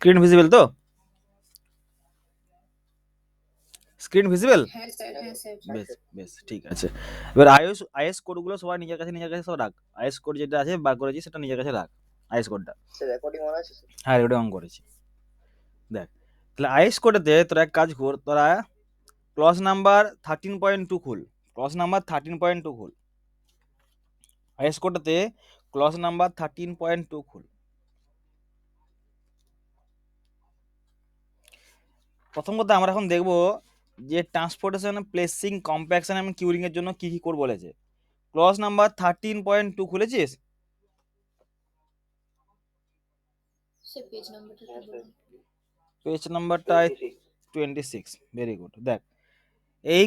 Screen visible তো? Screen visible? হ্যাঁ sir, হ্যাঁ স্যার। বেশ বেশ ঠিক আছে। এবার আইএস কোডগুলো সবাই নিজের কাছে সব রাখ। আইএস কোড যেটা আছে বার করেছি সেটা নিজের কাছে রাখ, আইএস কোডটা। স্যার রেকর্ডিং অন আছে স্যার? হ্যাঁ, রেকর্ডিং অন করেছি। দেখ, তাহলে আইএস কোডেতে তোরা এক কাজ কর, তোরা ক্লজ নাম্বার 13.2 খুল। ক্লজ নাম্বার 13.2 খুল। আইএস কোডটাতে ক্লজ নাম্বার 13.2 খুল। প্রথম কথা আমরা এখন দেখব যে ট্রান্সপোর্টেশন, প্লেসিং, কম্প্যাকশন এবং কিউরিং এর জন্য কি কি কোড বলেছে। ক্লজ নাম্বার 13.2 খুলেছিস? স্যার পেজ নাম্বারটা একটু বলুন। পেজ নাম্বারটা 26। Very good. দেখ, এই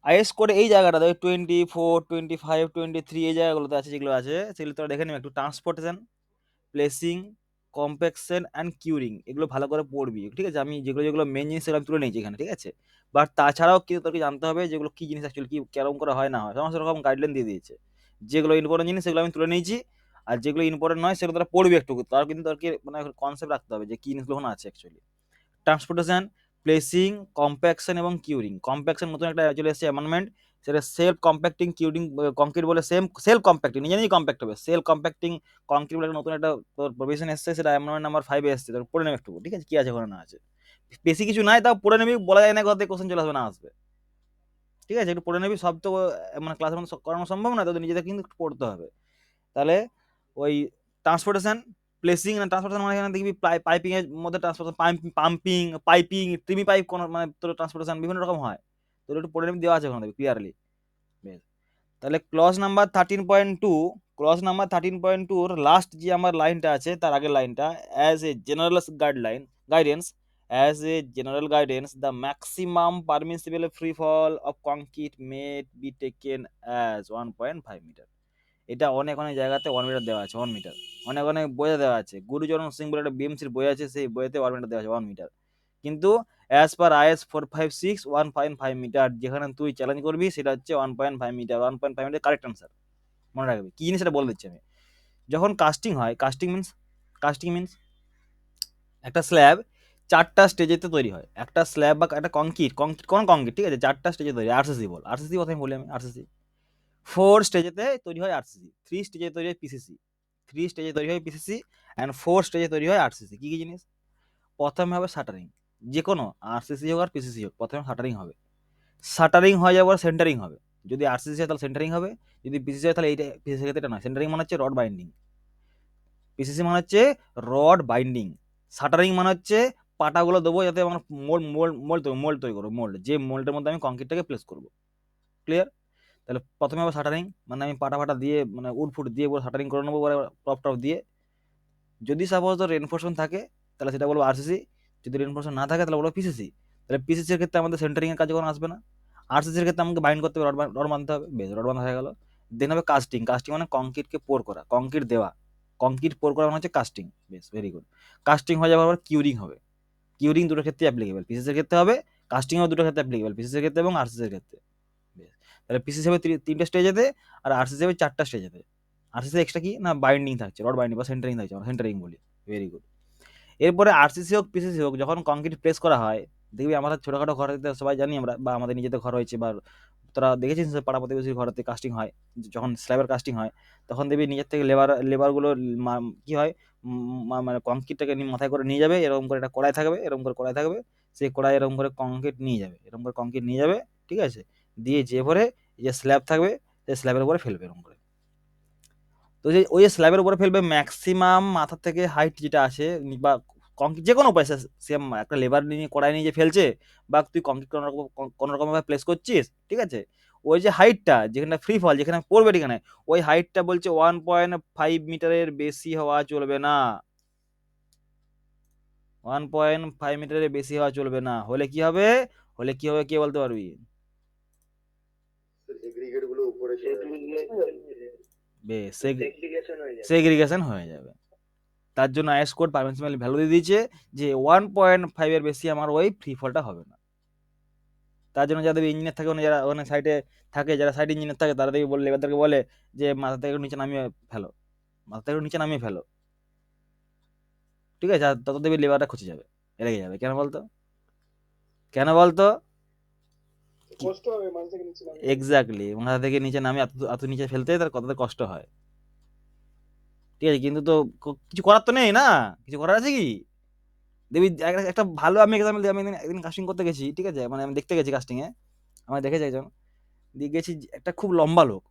আইএস কোডে এই জায়গাটা দেখ 24, 25, 23 এই জায়গাগুলোতে আছে, যেগুলো আছে সেগুলো তোরা দেখে নিবি একটু। Transportation, placing, compaction and curing, এগুলো ভালো করে পড়বি, ঠিক আছে? আমি যেগুলো মেন জিনিস সেগুলো আমি তুলে নিয়েছি এখানে, ঠিক আছে? বাট তাছাড়াও কিন্তু তোকে জানতে হবে যেগুলো কি জিনিস অ্যাকচুয়ালি, কি কেরকম করে হয় না হয়, সমস্ত রকম গাইডলাইন দিয়ে দিয়েছে। যেগুলো ইম্পর্টেন্ট জিনিস সেগুলো আমি তুলে নিয়েছি, আর যেগুলো ইম্পর্টেন্ট নয় সেগুলো তোরা পড়বি একটু। তার কিন্তু তোকে মানে কনসেপ্ট রাখতে হবে যে কি জিনিসগুলো ওখানে আছে অ্যাকচুয়ালি। ট্রান্সপোর্টেশন, প্লেসিং, কম্প্যাকশন এবং কিউরিং। কম্প্যাকশন নতুন একটা চলে এসেছে অ্যামেন্ডমেন্ট, সেটা সেলফ কম্প্যাক্টিং কিউরিং কংক্রিট বলে। সেলফ কম্প্যাক্টিং, নিজে নিজে কম্প্যাক্ট হবে। সেলফ কম্প্যাক্টিং কংক্রিট বলে নতুন একটা তোর প্রভিশন এসেছে, সেটা অ্যামেন্ডমেন্ট নাম্বার 5 এ এসেছে। তোর পড়ে নেবে একটু, ঠিক আছে? কি আছে ওখানে না আছে, বেশি কিছু নাই, তাও পড়ে নেবি। বলা যায় না কোথা থেকে কোশ্চেন চলে আসবে না আসবে, ঠিক আছে? একটু পড়ে নেবি। সব তো মানে ক্লাসের মধ্যে করানো সম্ভব না, তোদের নিজেদের কিন্তু পড়তে হবে। তাহলে ওই ট্রান্সপোর্টেশন, প্লেসিং না, ট্রান্সপোর্টেশন মানে এখানে দেখবি পাইপিং এর মধ্যে ট্রান্সপোর্টেশন, পাম্পিং, পাইপিং, ট্রিমি পাইপ, কোন মানে তোর ট্রান্সপোর্টেশন বিভিন্ন রকম হয়। তোর একটু পড়ে নেবি, দেওয়া আছে ওখানে দেখবি ক্লিয়ারলি। বেশ, তাহলে ক্লজ নাম্বার 13.2, ক্লজ নাম্বার 13.2 এর লাস্ট যে আমার লাইনটা আছে তার আগের লাইনটা, as a general guidance, as a general guidance the maximum permissible free fall of concrete may be taken as 1.5 metre. এটা অনেক অনেক জায়গাতে 1 মিটার দেওয়া আছে, 1 মিটার। অনেক অনেক বইয়ে দেওয়া আছে। গুরুচরণ সিং বলে একটা বিএমসির বই আছে, সেই বইয়েতে 1 মিটার দেওয়া আছে, 1 মিটার। কিন্তু অ্যাজ পার আইএস 456 1.5 মিটার যেখানে তুই চ্যালেঞ্জ করবি সেটা হচ্ছে 1.5 মিটার। 1.5 metre correct answer. মনে রাখবি কি জিনিস, সেটা বলে দিচ্ছি আমি। যখন কাস্টিং হয়, কাস্টিং মিনস একটা স্ল্যাব 4টা স্টেজেতে তৈরি হয়। একটা স্ল্যাব বা একটা কংক্রিট, ঠিক আছে? 4টা স্টেজে তৈরি। আরসিসি বল, আরসিসি কথা বলি আমি, আরসিসি। 4 স্টেজেতে তৈরি হয় আরসিসি, 3 স্টেজে তৈরি হয় পিসিসি, 3 স্টেজে তৈরি হয় পিসিসি অ্যান্ড 4 স্টেজে তৈরি হয় আরসিসি। কি কি জিনিস? প্রথমে হবে শাটারিং। যে কোনো আরসিসি হোক আর পিসিসি হোক, প্রথমে শাটারিং হবে। শাটারিং হয়ে যাওয়ার পর সেন্টারিং হবে। যদি আরসিসি হয় তাহলে সেন্টারিং হবে, যদি পিসিসি হয় তাহলে এইটা পিসিসি ক্ষেত্রে এটা নয়। সেন্টারিং মানে হচ্ছে রড বাইন্ডিং, পিসিসি মানে হচ্ছে রড বাইন্ডিং, শাটারিং মানে হচ্ছে পাটাগুলো দেবো যাতে আমার মোল্ড তৈরি করবো। মোল্ড, যে মোল্ডের মধ্যে আমি কংক্রিটটাকে প্লেস করবো। ক্লিয়ার? তাহলে প্রথমে আবার শাটারিং মানে আমি পাটা দিয়ে মানে উড দিয়ে পুরো শাটারিং করে নেবো টপ দিয়ে। যদি সাপোজ তোর রেনফোর্সমেন্ট থাকে তাহলে সেটা বলবো আরসিসি, যদি রেনফোর্সমেন্ট না থাকে তাহলে বলবো পিসিসি। তাহলে পিসিসির ক্ষেত্রে আমাদের সেন্টারিং এর কাজ কোনো আসবে না। আরসিসির ক্ষেত্রে আমাকে বাইন্ড করতে হবে, রড বাঁধতে হবে। বেশ, রড বাঁধা হয়ে গেল। দেন হবে কাস্টিং। কাস্টিং মানে কংক্রিটকে পোর করা, কংক্রিট দেওয়া। কংক্রিট পোর করা মানে হচ্ছে কাস্টিং। বেশ, ভেরি গুড। কাস্টিং হয়ে যাওয়ার পর কিউরিং হবে। কিউরিং দুটোর ক্ষেত্রে অ্যাপ্লিকেবল, পিসিসির ক্ষেত্রে হবে, কাস্টিংও দুটোর ক্ষেত্রে অ্যাপ্লিকেবল, পিসিসির ক্ষেত্রে এবং আরসিসির ক্ষেত্রে। বেশ, তাহলে পিসিসি হবে 3টে স্টেজেতে আর আরসিসি হবে 4টা স্টেজেতে। আরসিসি এক্সট্রা কি না বাইন্ডিং থাকছে, রড বাইন্ডিং বা সেন্টারিং থাকছে, আমরা সেন্টারিং বলি। Very good. এরপরে আরসিসি হোক পিসিসি হোক, যখন কংক্রিট প্লেস করা হয়, দেখবি আমাদের ছোটখাটো ঘরেতে সবাই জানি আমরা, বা আমাদের নিজেদের ঘর হয়েছে, বা তোরা দেখেছিস পাড়া প্রতিবেশীর ঘরেতে কাস্টিং হয়। যখন স্ল্যাবের কাস্টিং হয় তখন দেখবি নিজের থেকে লেবারগুলো কি হয়, মানে কংক্রিটটাকে মাথায় করে নিয়ে যাবে, এরকম করে একটা কড়াই থাকবে, এরকম করে কড়াই থাকবে, সেই কড়াই এরকম করে কংক্রিট নিয়ে যাবে, এরকম করে কংক্রিট নিয়ে যাবে, ঠিক আছে? দিয়ে যে ভরে যে স্ল্যাব থাকবে সেই স্ল্যাবের উপরে ফেলবে এরকম করে। তো যে ওই স্ল্যাবের উপরে ফেলবে ম্যাক্সিমাম মাথা থেকে হাইট যেটা আছে, বা কংক্রিট যে কোনো পয়সা, সে একটা লেবার নিয়ে কড়াই নিয়ে যে ফেলছে, বা তুই কংক্রিট কোনো রকম ভাবে প্লেস করছিস, ঠিক আছে? ওই যে হাইটটা যেখানে ফ্রি ফল যেখানে পড়বে, এখানে ওই হাইটটা বলছে 1.5 মিটারের বেশি হওয়া চলবে না। 1.5 মিটারের বেশি হওয়া চলবে না। হলে কি হবে, হলে কি হবে কে বলতে পারবি? এগ্রিগেট গুলো উপরে বেশ, সেগ্রিগেশন হয়ে যাবে। তার জন্য আইএস কোড পারমিশনাল ভ্যালু দিয়ে দিয়েছে যে 1.5 এর বেশি আমার ওই ফ্রি ফলটা হবে না। তার জন্য যাদের ইঞ্জিনিয়ার থাকে, যারা ওখানে সাইডে থাকে, যারা সাইড ইঞ্জিনিয়ার থাকে, তারা দেখি বলে লেবারদেরকে বলে যে মাথা থেকে নিচে নামিয়ে ফেলো, মাথা থেকে নিচে নামিয়ে ফেলো। ঠিক আছে? আর তত দেখবি লেবারটা খচে যাবে, রেগে যাবে। কেন বলতো? কেন বলতো? কষ্ট হবে মাঝে থেকে নিচে নামতে। এক্স্যাক্টলি, মাথা থেকে নিচে নামিয়ে এত নিচে ফেলতে তার কতটা কষ্ট হয়। ঠিক আছে? কিন্তু তো কিছু করার তো নেই না, কিছু করার আছে কি? দেখবি একটা ভালো আমি এক্সাম্পল দিই, আমি একদিন কাস্টিং করতে গেছি, ঠিক আছে? মানে আমি দেখতে গেছি কাস্টিংয়ে, আমার দেখেছে একজন, দিয়ে গেছি একটা খুব লম্বা লোক,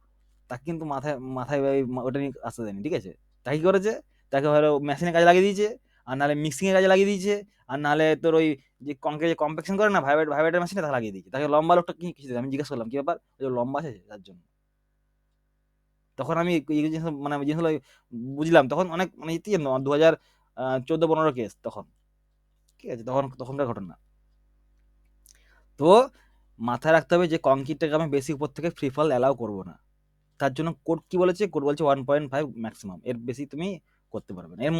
তাকে কিন্তু মাথায় মাথায় ওটা নিয়ে আসতে দেয়নি, ঠিক আছে? তাকে কি করেছে, তাকে হয়তো মেশিনের কাজে লাগিয়ে দিয়েছে, আর নাহলে মিক্সিংয়ের কাজে লাগিয়ে দিয়েছে, আর নাহলে তোর ওই যে যে কম্পেকশন করে না ভাইব্রেটার মেশিনে, তাকে লাগিয়ে দিয়েছে। তাকে লম্বা লোকটা কি কিছু, আমি জিজ্ঞেস করলাম কি ব্যাপার, ওই যে লম্বা আছে তার জন্য। তখন আমি এই জিনিস মানে জিনিসগুলো বুঝলাম, তখন অনেক মানে ইতি 2014-15 কেস তখন, ঠিক আছে? তখনকার ঘটনা। তো মাথায় রাখতে হবে যে কংক্রিটটাকে আমি বেশি উপর থেকে ফ্রি ফল অ্যালাউ করবো না। তার জন্য কোড কি বলেছে, কোড বলছে 1.5 ম্যাক্সিমাম, এর বেশি তুমি করতে পারবে না, এর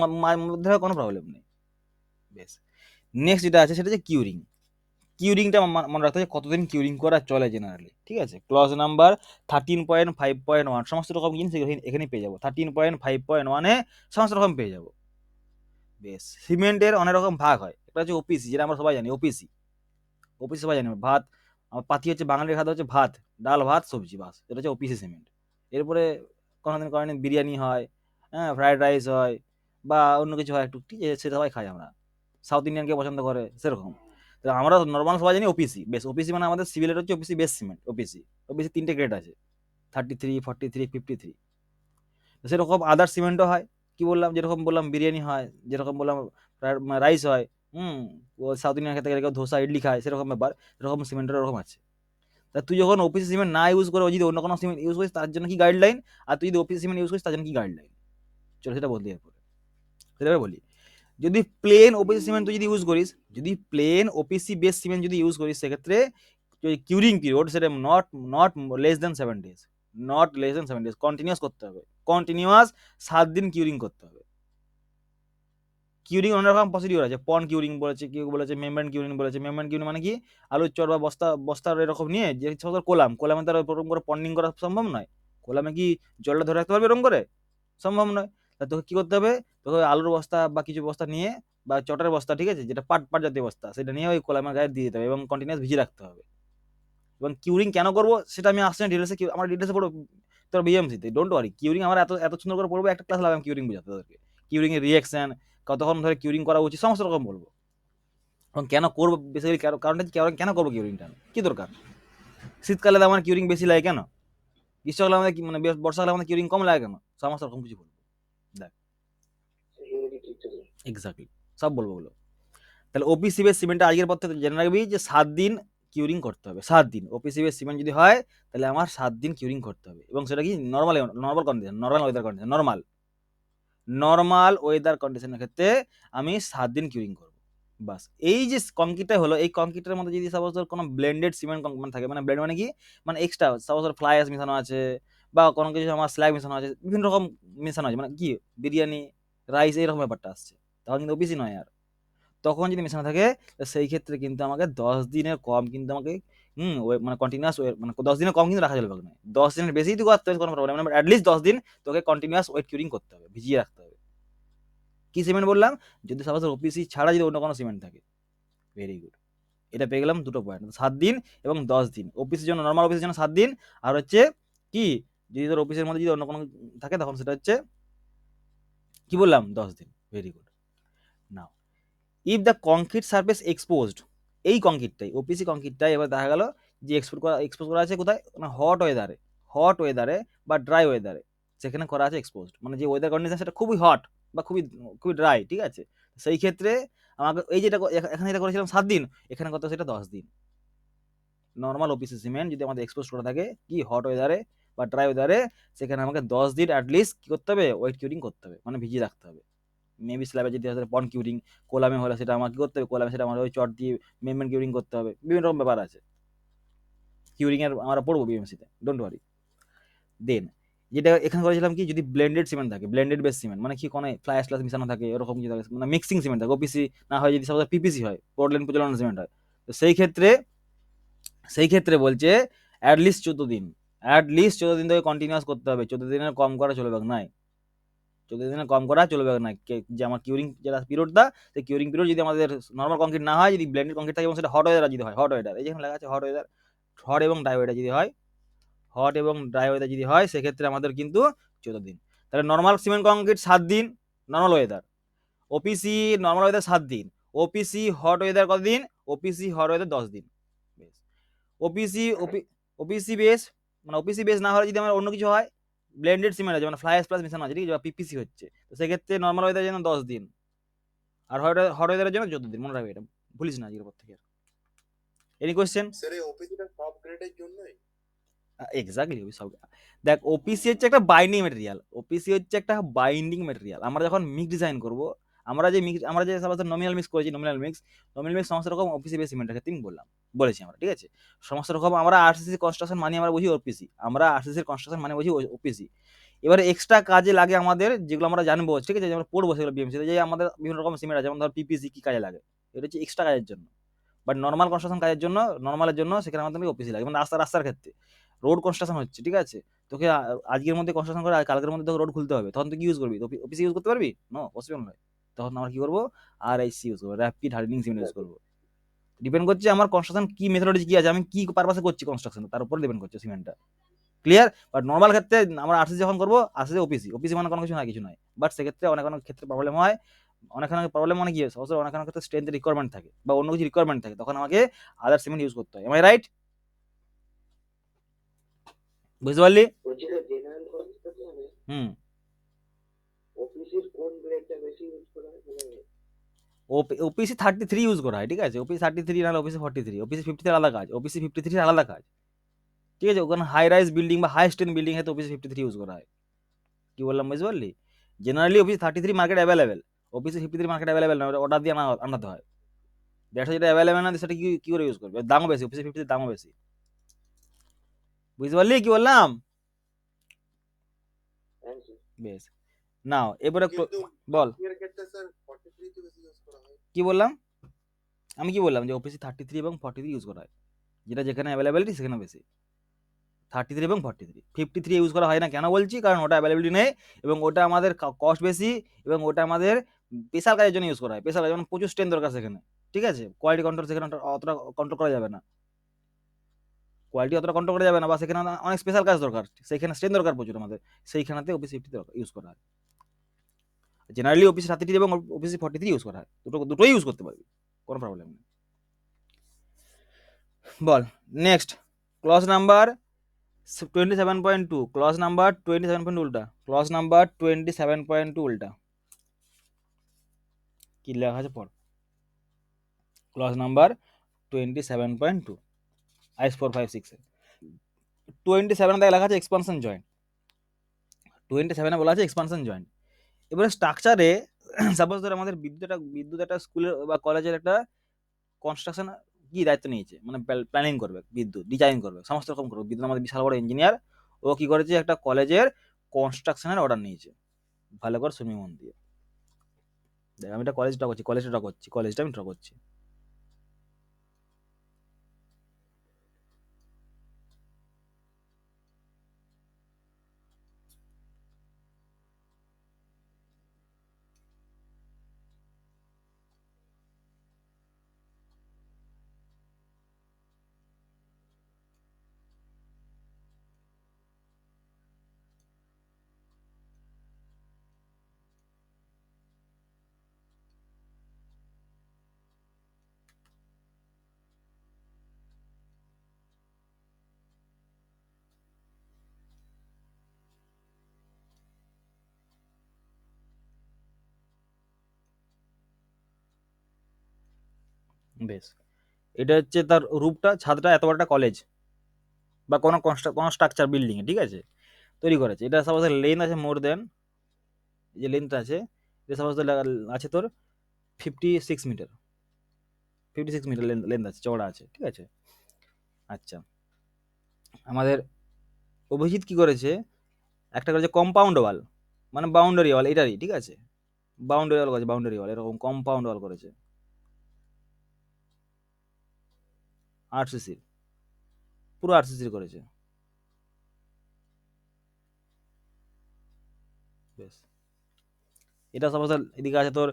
মধ্যে কোনো প্রবলেম নেই। বেশ, নেক্সট যেটা আছে সেটা হচ্ছে কিউরিং। কিউরিংটা মনে রাখতে হবে কতদিন কিউরিং করা চলে জেনারেলি, ঠিক আছে? ক্লজ নাম্বার 13.5.1 সমস্ত রকম জিনিস এখানে পেয়ে যাবো। 13.5.1 সমস্ত রকম পেয়ে যাবো। বেশ, সিমেন্টের অনেক রকম ভাগ হয়, একটা হচ্ছে ওপিসি, যেটা আমরা সবাই জানি। ওপিসি সবাই জানি, ভাত পাতি হচ্ছে বাঙালির খাদ্য, হচ্ছে ভাত, ডাল ভাত সবজি, বাস, এটা হচ্ছে ওপিসি সিমেন্ট। এরপরে কোনোদিন কোনোদিন বিরিয়ানি হয়, হ্যাঁ, ফ্রাইড রাইস হয়, বা অন্য কিছু হয় একটু, ঠিক আছে? সেটা সবাই খাই আমরা, সাউথ ইন্ডিয়ানকে পছন্দ করে সেরকম। তো আমরা নর্মাল সবাই জানি ওপিসি বেস। ওপিসি মানে আমাদের সিভিলের হচ্ছে ওপিসি বেস সিমেন্ট। ওপিসি 3টে গ্রেড আছে, 33, 43, 53। সেরকম আদার সিমেন্টও হয়, কি বললাম, যেরকম বললাম বিরিয়ানি হয়, যেরকম বললাম রাইস হয়, হুম, ও সাউথ ইন্ডিয়ান খেতে গেলে কেউ ধোসা ইডলি খায়, সেরকম ব্যাপার। এরকম সিমেন্টের ওরকম আছে। তা তুই যখন ওপিসি সিমেন্ট না ইউজ করে, ও যদি অন্য কোনো সিমেন্ট ইউজ করিস তার জন্য কি গাইডলাইন, আর তুই যদি ওপিসি সিমেন্ট ইউজ করিস তার জন্য কি গাইডলাইন, চলো সেটা বলতে এরপরে, সেটা বলি। যদি প্লেন ওপিসি সিমেন্ট তুই যদি ইউজ করিস, যদি প্লেন ওপিসি বেস সিমেন্ট যদি ইউজ করিস, সেক্ষেত্রে কিউরিং পিরিয়ড সেটা not less than 7 days, not less than 7 days, continuous করতে হবে, কন্টিনিউয়াস 7 দিন কিউরিং করতে হবে। কিউরিং অনেক রকম প্রসিডিউর আছে, পন কিউরিং বলেছে, কেউ বলেছে মেমব্রেন কিউরিং বলেছে। মেমব্রেন কিউরিং মানে কি, আলুর চর বা বস্তার এরকম নিয়ে, যে কোলামে তার ওরকম করে পন্ডিং করা সম্ভব নয়। কোলামে কি জলটা ধরে রাখতে পারবে এরকম করে? সম্ভব নয়। তা তোকে কি করতে হবে, তোকে আলুর বস্তা বা কিছু বস্তা নিয়ে, বা চটের বস্তা, ঠিক আছে, যেটা পাট পাট জাতীয় বস্তা, সেটা নিয়ে ওই কোলামের গায়ে দিয়ে দিতে হবে এবং কন্টিনিউয়াস ভিজিয়ে রাখতে হবে। এবং কিউরিং কেন করবো সেটা আমি আসছি না ডিটেলসে, আমরা ডিটেলসে পড়বো তোর বিএমসিতে, ডোন্ট ওয়ারি। কিউরিং আমার এত এত সুন্দর করে পড়বো, একটা ক্লাস লাগাম কিউরিং বোঝাতে তাদেরকে। কিউরিং এর রিয়াকশন, কতক্ষণ ধরে কিউরিং করা উচিত, সমস্ত রকম বলবো। এবং কেন করবো বেসিক্যালি, কারণটা কেন করবো কিউরিংটা, কি দরকার? শীতকালে আমার কিউরিং বেশি লাগে কেন, গ্রীষ্মকালে আমাদের মানে বর্ষাকালে আমাদের কিউরিং কম লাগে কেন, সমস্ত রকম কিছু বলবো। দেখ, এক্স্যাক্টলি সব বলবো বলো। তাহলে ওপিসি বেস সিমেন্টটা আজকের পর থেকে জেনে রাখবি যে 7 দিন কিউরিং করতে হবে। 7 দিন ওপিসি বেস সিমেন্ট যদি হয়, তাহলে আমার 7 দিন কিউরিং করতে হবে। এবং সেটা কি normal condition, normal weather condition, normal weather কন্ডিশনের ক্ষেত্রে আমি 7 দিন কিউরিং করব। বাস, এই যে কংক্রিটটা হলো, এই কংক্রিটের মধ্যে যদি সাপোজ কোনো ব্লেন্ডেড সিমেন্ট মানে থাকে, মানে ব্লেন্ড মানে কি, মানে এক্সট্রা সাপোজ ফ্লাই অ্যাশ মেশানো আছে, বা কোনো কিছু আমার স্ল্যাগ মেশানো আছে, বিভিন্ন রকম মেশানো আছে, মানে কি বিরিয়ানি রাইস এইরকম ব্যাপারটা আসছে, তখন কিন্তু ওপিসি নয় আর। তখন যদি মেশানো থাকে, সেই ক্ষেত্রে কিন্তু আমাকে 10 দিনের কম কিন্তু আমাকে মানে কন্টিনিউয়াস মানে 10 দিনের কম কিন্তু রাখা যাবে না। 10 দিনের বেশি তুই করতে হবে কোনো প্রবলেম, মানে অ্যাটলিস্ট 10 দিন তোকে কন্টিনিউয়াস ওয়েট কিউরিং করতে হবে, ভিজিয়ে রাখতে হবে। কি সিমেন্ট বললাম, যদি সাপোজ ওপিসি ছাড়া যদি অন্য কোনো সিমেন্ট থাকে, ভেরি গুড। এটা পেয়ে গেলাম দুটো পয়েন্ট, 7 দিন এবং 10 দিন। ওপিসির জন্য, নর্মাল ওপিসির জন্য 7 দিন, আর হচ্ছে কি, যদি তোর অফিসের মধ্যে যদি অন্য কোনো থাকে তখন সেটা হচ্ছে কি বললাম, 10 দিন। Very good. Now, if the concrete surface exposed, এই কংক্রিটটাই ওপিসি কংক্রিটটাই এবার দেখা গেল যে এক্সপোজ করা আছে কোথায়, মানে হট ওয়েদারে বা ড্রাই ওয়েদারে, সেখানে করা আছে এক্সপোজড, মানে যে ওয়েদার কন্ডিশন সেটা খুবই হট বা খুবই ড্রাই, ঠিক আছে? সেই ক্ষেত্রে আমাকে এই যেটা এখানে যেটা করেছিলাম 7 দিন, এখানে কত সেটা 10 দিন। নর্মাল ওপিসি সিমেন্ট যদি আমাদের এক্সপোজ করা থাকে কি হট ওয়েদারে বা ড্রাই ওয়েদারে, সেখানে আমাকে 10 দিন অ্যাটলিস্ট কি করতে হবে, ওয়েট কিউরিং করতে হবে, মানে ভিজিয়ে রাখতে হবে। মেবি স্ল্যাবে যদি হচ্ছে পন কিউরিং, কোলামে হলে সেটা আমার কি করতে হবে, কোলামে সেটা আমার ওই চট দিয়ে মেমব্রেন কিউরিং করতে হবে, বিভিন্ন রকম ব্যাপার আছে। কিউরিং এর আমরা পড়বো বিএমসিতে, ডোন্ট ওয়ারি। দেন যেটা এখানে করেছিলাম কি, যদি ব্লেন্ডেড সিমেন্ট থাকে, ব্লেন্ডেড বেস সিমেন্ট মানে কি, কোনো ফ্লাই অ্যাশ মিশানো থাকে, এরকম কিছু থাকে, মানে মিক্সিং সিমেন্ট থাকে, ওপিসি না হয়, যদি সাপোজ পিপিসি হয়, পোর্টল্যান্ড প্রচলন সিমেন্ট হয়, তো সেই ক্ষেত্রে বলছে অ্যাটলিস্ট 14 দিন, অ্যাটলিস্ট 14 দিন থেকে কন্টিনিউয়াস করতে হবে, 14 দিনের কম করা চলবে নাই। 14 দিনের কম করা চলবে না। যে আমার কিউরিং যেটা পিরিয়ডটা, সেই কিউরিং পিরিয়ড যদি আমাদের নরমাল কংক্রিট না হয়, যদি ব্লেন্ডেড কংক্রিট থাকে এবং সেটা হট ওয়েদার যদি হয়, হট ওয়েদার এই যেখানে লেখা আছে হট ওয়েদার, হট এবং ড্রাই ওয়েদার যদি হয়, হট এবং ড্রাই ওয়েদার যদি হয়, সেক্ষেত্রে আমাদের কিন্তু 14 দিন। তাহলে নরমাল সিমেন্ট কংক্রিট 7 দিন normal weather, OPC normal weather 7 দিন, ওপিসি হট ওয়েদার কতদিন, ওপিসি হট ওয়েদার 10 দিন। বেশ। ওপিসি ওপিসি বেস, মানে ওপিসি বেস না হলে যদি আমার অন্য কিছু হয়, ব্লেন্ডেড সিমেন্ট আছে মানে ফ্লাই অ্যাশ প্লাস মেশানো আছে, ঠিক আছে, পিপিসি হচ্ছে, তো সেক্ষেত্রে নরমাল ওয়েদারের জন্য 10 দিন, আর হট ওয়েদারের জন্য 14 দিন। মনে রাখবে এটা, ভুলিস না আজকের পর থেকে। Any question? স্যার এই ওপিসিটা সব গ্রেডের জন্যই? এক্স্যাক্টলি সব। দেখ, ওপিসি হচ্ছে একটা বাইন্ডিং ম্যাটেরিয়াল, ওপিসি হচ্ছে একটা বাইন্ডিং ম্যাটেরিয়াল। আমরা যখন মিক্স ডিজাইন করব, আমরা যে সাপোজ নমিনাল মিক্স করেছি, নমিনাল মিক্স সমস্ত রকম ওপিসি বেস সিমেন্টের ক্ষেত্রে আমি বলেছি আমরা, ঠিক আছে। সমস্ত রকম আমরা আরসিসি কনস্ট্রাকশন মানে আমরা বুঝি ওপিসি, আমরা আরসিসির কনস্ট্রাকশন মানে বুঝি ওপিসি। এবারে এক্সট্রা কাজে লাগে আমাদের, যেগুলো আমরা জানবো, ঠিক আছে, আমরা পড়বো সেগুলো বিএমসিতে, যে আমাদের বিভিন্ন রকম সিমেন্ট আছে, যেমন ধর পিপিসি কি কাজে লাগে, এটা হচ্ছে এক্সট্রা কাজের জন্য। বাট নর্মাল কনস্ট্রাকশন কাজের জন্য, নর্মালের জন্য সেখানে আমাদের ওপিসি লাগে। মানে রাস্তার ক্ষেত্রে রোড কনস্ট্রাকশন হচ্ছে, ঠিক আছে, তোকে আজকের মধ্যে কনস্ট্রাকশন করে কালকের মধ্যে তোকে রোড খুলতে হবে, তখন তুই কি ইউজ করবি? ওপিসি ইউজ করতে পারবি? নো, পসিবল নয়। তখন আমরা কি করবো? আরআইসি ইউজ করবো, র্যাপিড হার্ডেনিং সিমেন্ট ইউজ করবো। ডিপেন্ড করছে আমার কনস্ট্রাকশন কি মেথোডলজি কি আছে, আমি কি পারপাসে করছি কনস্ট্রাকশন, তার উপর ডিপেন্ড করছে সিমেন্টটা। ক্লিয়ার? বাট নর্মাল ক্ষেত্রে আমরা আরসিসি যখন করবো, আরসিসি ওপিসি মানে কোনো কিছু না, কিছু নয়। বাট সেক্ষেত্রে অনেক ক্ষেত্রে প্রবলেম হয়, অনেক প্রবলেম মানে কি হয়, অনেক ক্ষেত্রে স্ট্রেংথ রিকোয়ারমেন্ট থাকে বা অন্য কিছু রিকোয়ারমেন্ট থাকে, তখন আমাকে আদার সিমেন্ট ইউজ করতে হয়। Am I right? বুঝতে পারলি? জেনারেল কনস্ট্রাকশনে হুম। ওপিসির কোন গ্রেডটা বেশি ইউজ করা হয়? ওপিসি 33 ইউজ করা হয়, ঠিক আছে, ওপিসি 33 নাহলে ওপিসি 43, ওপিসি 53 আলাদা কাজ, ওপিসি 53 আলাদা কাজ, ঠিক আছে। ওখানে হাই রাইজ বিল্ডিং বা হাই স্ট্রেন্থ বিল্ডিং এ তো ওপিসি 53 ইউজ করা হয়। কি বললাম বুঝতে পারলি? Generally OPC 33 market available, OPC 53 market available না, ওটা অর্ডার দিয়ে আনাতে হয়। দেখা যেটা অ্যাভেলেবেল না, সেটা কি করে ইউজ করবে, দামও বেশি, ওপিসি 53 দামও বেশি। বুঝতে পারলি কি বললাম? বেশ, নাও এবারে কিন্তু বল। এর ক্ষেত্রে স্যার 43 তে বেশি ইউজ করা হয়। কি বললাম? আমি কি বললাম যে ওপিসি 33 এবং 43 ইউজ করা হয়, যেটা যেখানে অ্যাভেলেবিলিটি সেখানে বেশি। 33 এবং 43, 53 ইউজ করা হয় না, কেন বলছি? কারণ ওটা অ্যাভেলেবিলিটি নেই এবং ওটা আমাদের কস্ট বেশি, এবং ওটা আমাদের স্পেশাল কাজের জন্য ইউজ করা হয়। স্পেশাল কাজ যেমন প্রচুর স্ট্রেন্থ দরকার সেখানে, ঠিক আছে, কোয়ালিটি কন্ট্রোল সেখানে অতটা কন্ট্রোল করা যাবে না, কোয়ালিটি অতটা কন্ট্রোল করা যাবে না, বা সেখানে অনেক স্পেশাল কাজ দরকার, সেইখানে স্ট্রেন্থ দরকার প্রচুর আমাদের, সেইখানেতে ওপিসি 50 ইউজ করা হয়। জেনারেলি ওপিসি 33 এবং ওপিসি 43 ইউজ করা হয়, দুটোই ইউজ করতে পারবি, কোনো প্রবলেম নেই। বল next, clause number 27.2, clause number 27.2 উল্টা, ক্লজ নাম্বার 27.2 উল্টা কি লেখা আছে পড়। ক্লজ নাম্বার 27.2 আইস 456 এ 27 লেখা আছে এক্সপানশন জয়েন্ট, 27 বলা আছে এক্সপানশন জয়েন্ট। এবারে স্ট্রাকচারে সাপোজ ধর আমাদের বিদ্যুৎ একটা স্কুলের বা কলেজের একটা কনস্ট্রাকশন কি দায়িত্ব নিয়েছে, মানে প্ল্যানিং করবে, বিদ্যুৎ ডিজাইন করবে, সমস্ত রকম করবে। বিদ্যুৎ আমাদের বিশাল বড় ইঞ্জিনিয়ার, ও কি করেছে, একটা কলেজের কনস্ট্রাকশনের অর্ডার নিয়েছে। ভালো করে শুনি মন দিয়ে দেখ, আমি একটা কলেজটা করছি, কলেজটা আমি ড্র করছি। বেশ, এটা হচ্ছে তার রূপটা, ছাদটা, এত বড় একটা কলেজ বা কোনো স্ট্রাকচার বিল্ডিং এ, ঠিক আছে, তৈরি করেছে। এটা সাপোজ লেন্থ আছে মোর দেন, যে লেন্থটা আছে, এটা সাপোজ আছে তোর 56 মিটার, 56 মিটার লেন্থ আছে, চওড়া আছে, ঠিক আছে। আচ্ছা, আমাদের অভিজিৎ কি করেছে, একটা করেছে কম্পাউন্ড ওয়াল, মানে বাউন্ডারি ওয়াল, এটারই, ঠিক আছে, বাউন্ডারি ওয়াল করেছে, বাউন্ডারি ওয়াল এরকম কম্পাউন্ড ওয়াল করেছে 8cc, পুরো 8cc করেছে। বেশ, এটা সাপোজ এদিকে আছে তোর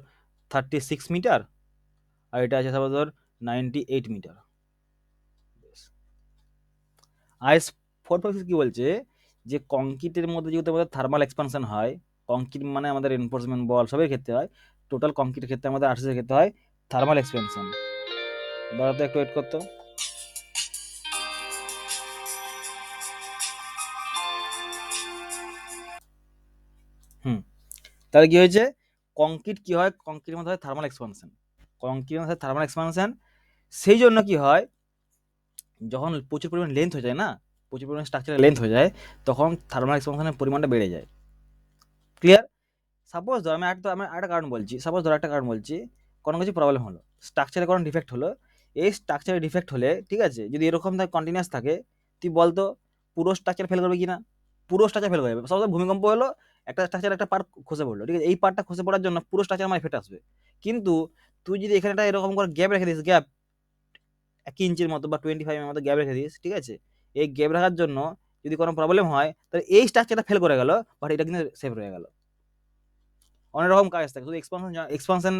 36 মিটার, আর এটা আছে সাপোজ তোর 98 মিটার। আইএস 456 কি বলছে যে কংক্রিটের মধ্যে যেহেতু আমাদের থার্মাল এক্সপানশন হয়, কংক্রিট মানে আমাদের এনফোর্সমেন্ট বল সবের ক্ষেত্রে হয়, টোটাল কংক্রিটের ক্ষেত্রে আমাদের আরসিসির ক্ষেত্রে হয় থার্মাল এক্সপেনশন। দাঁড়াতে একটু ওয়েট করতো। তাহলে কি হয়েছে, কংক্রিট কি হয়, কংক্রিটের মধ্যে হয় থার্মাল এক্সপানশন, কংক্রিটের মধ্যে থার্মাল এক্সপানশন। সেই জন্য কি হয়, যখন প্রচুর পরিমাণ লেন্থ হয়ে যায় না, প্রচুর পরিমাণ স্ট্রাকচারের লেন্থ হয়ে যায়, তখন থার্মাল এক্সপানশনের পরিমাণটা বেড়ে যায়। ক্লিয়ার? সাপোজ ধর আমি একটা কারণ বলছি, সাপোজ ধর একটা কারণ বলছি, কোনো কিছু প্রবলেম হলো, স্ট্রাকচারে কোনো ডিফেক্ট হলো, এই স্ট্রাকচারে ডিফেক্ট হলে ঠিক আছে, যদি এরকম কন্টিনিউয়াস থাকে, তুই বলতো পুরো স্ট্রাকচার ফেল করবে কিনা? পুরো স্ট্রাকচার ফেল করবে। সাপোজ ভূমিকম্প হলো, একটা স্ট্রাকচার একটা পার্ট খসে পড়লো, ঠিক আছে, এই পার্টটা খসে পড়ার জন্য পুরো স্ট্রাকচার আমার এফেক্ট আসবে। কিন্তু তুই যদি এখানে একটা এরকম করে গ্যাপ রেখে দিস, গ্যাপ 1 ইঞ্চির মতো বা 25 এর মতো গ্যাপ রেখে দিস, ঠিক আছে, এই গ্যাপ রাখার জন্য যদি কোনো প্রবলেম হয়, তাহলে এই স্ট্রাকচারটা ফেল করে গেল, বাট এটা কিন্তু সেভ রয়ে গেল। অনেক রকম কাজ থাকে, শুধু এক্সপানশন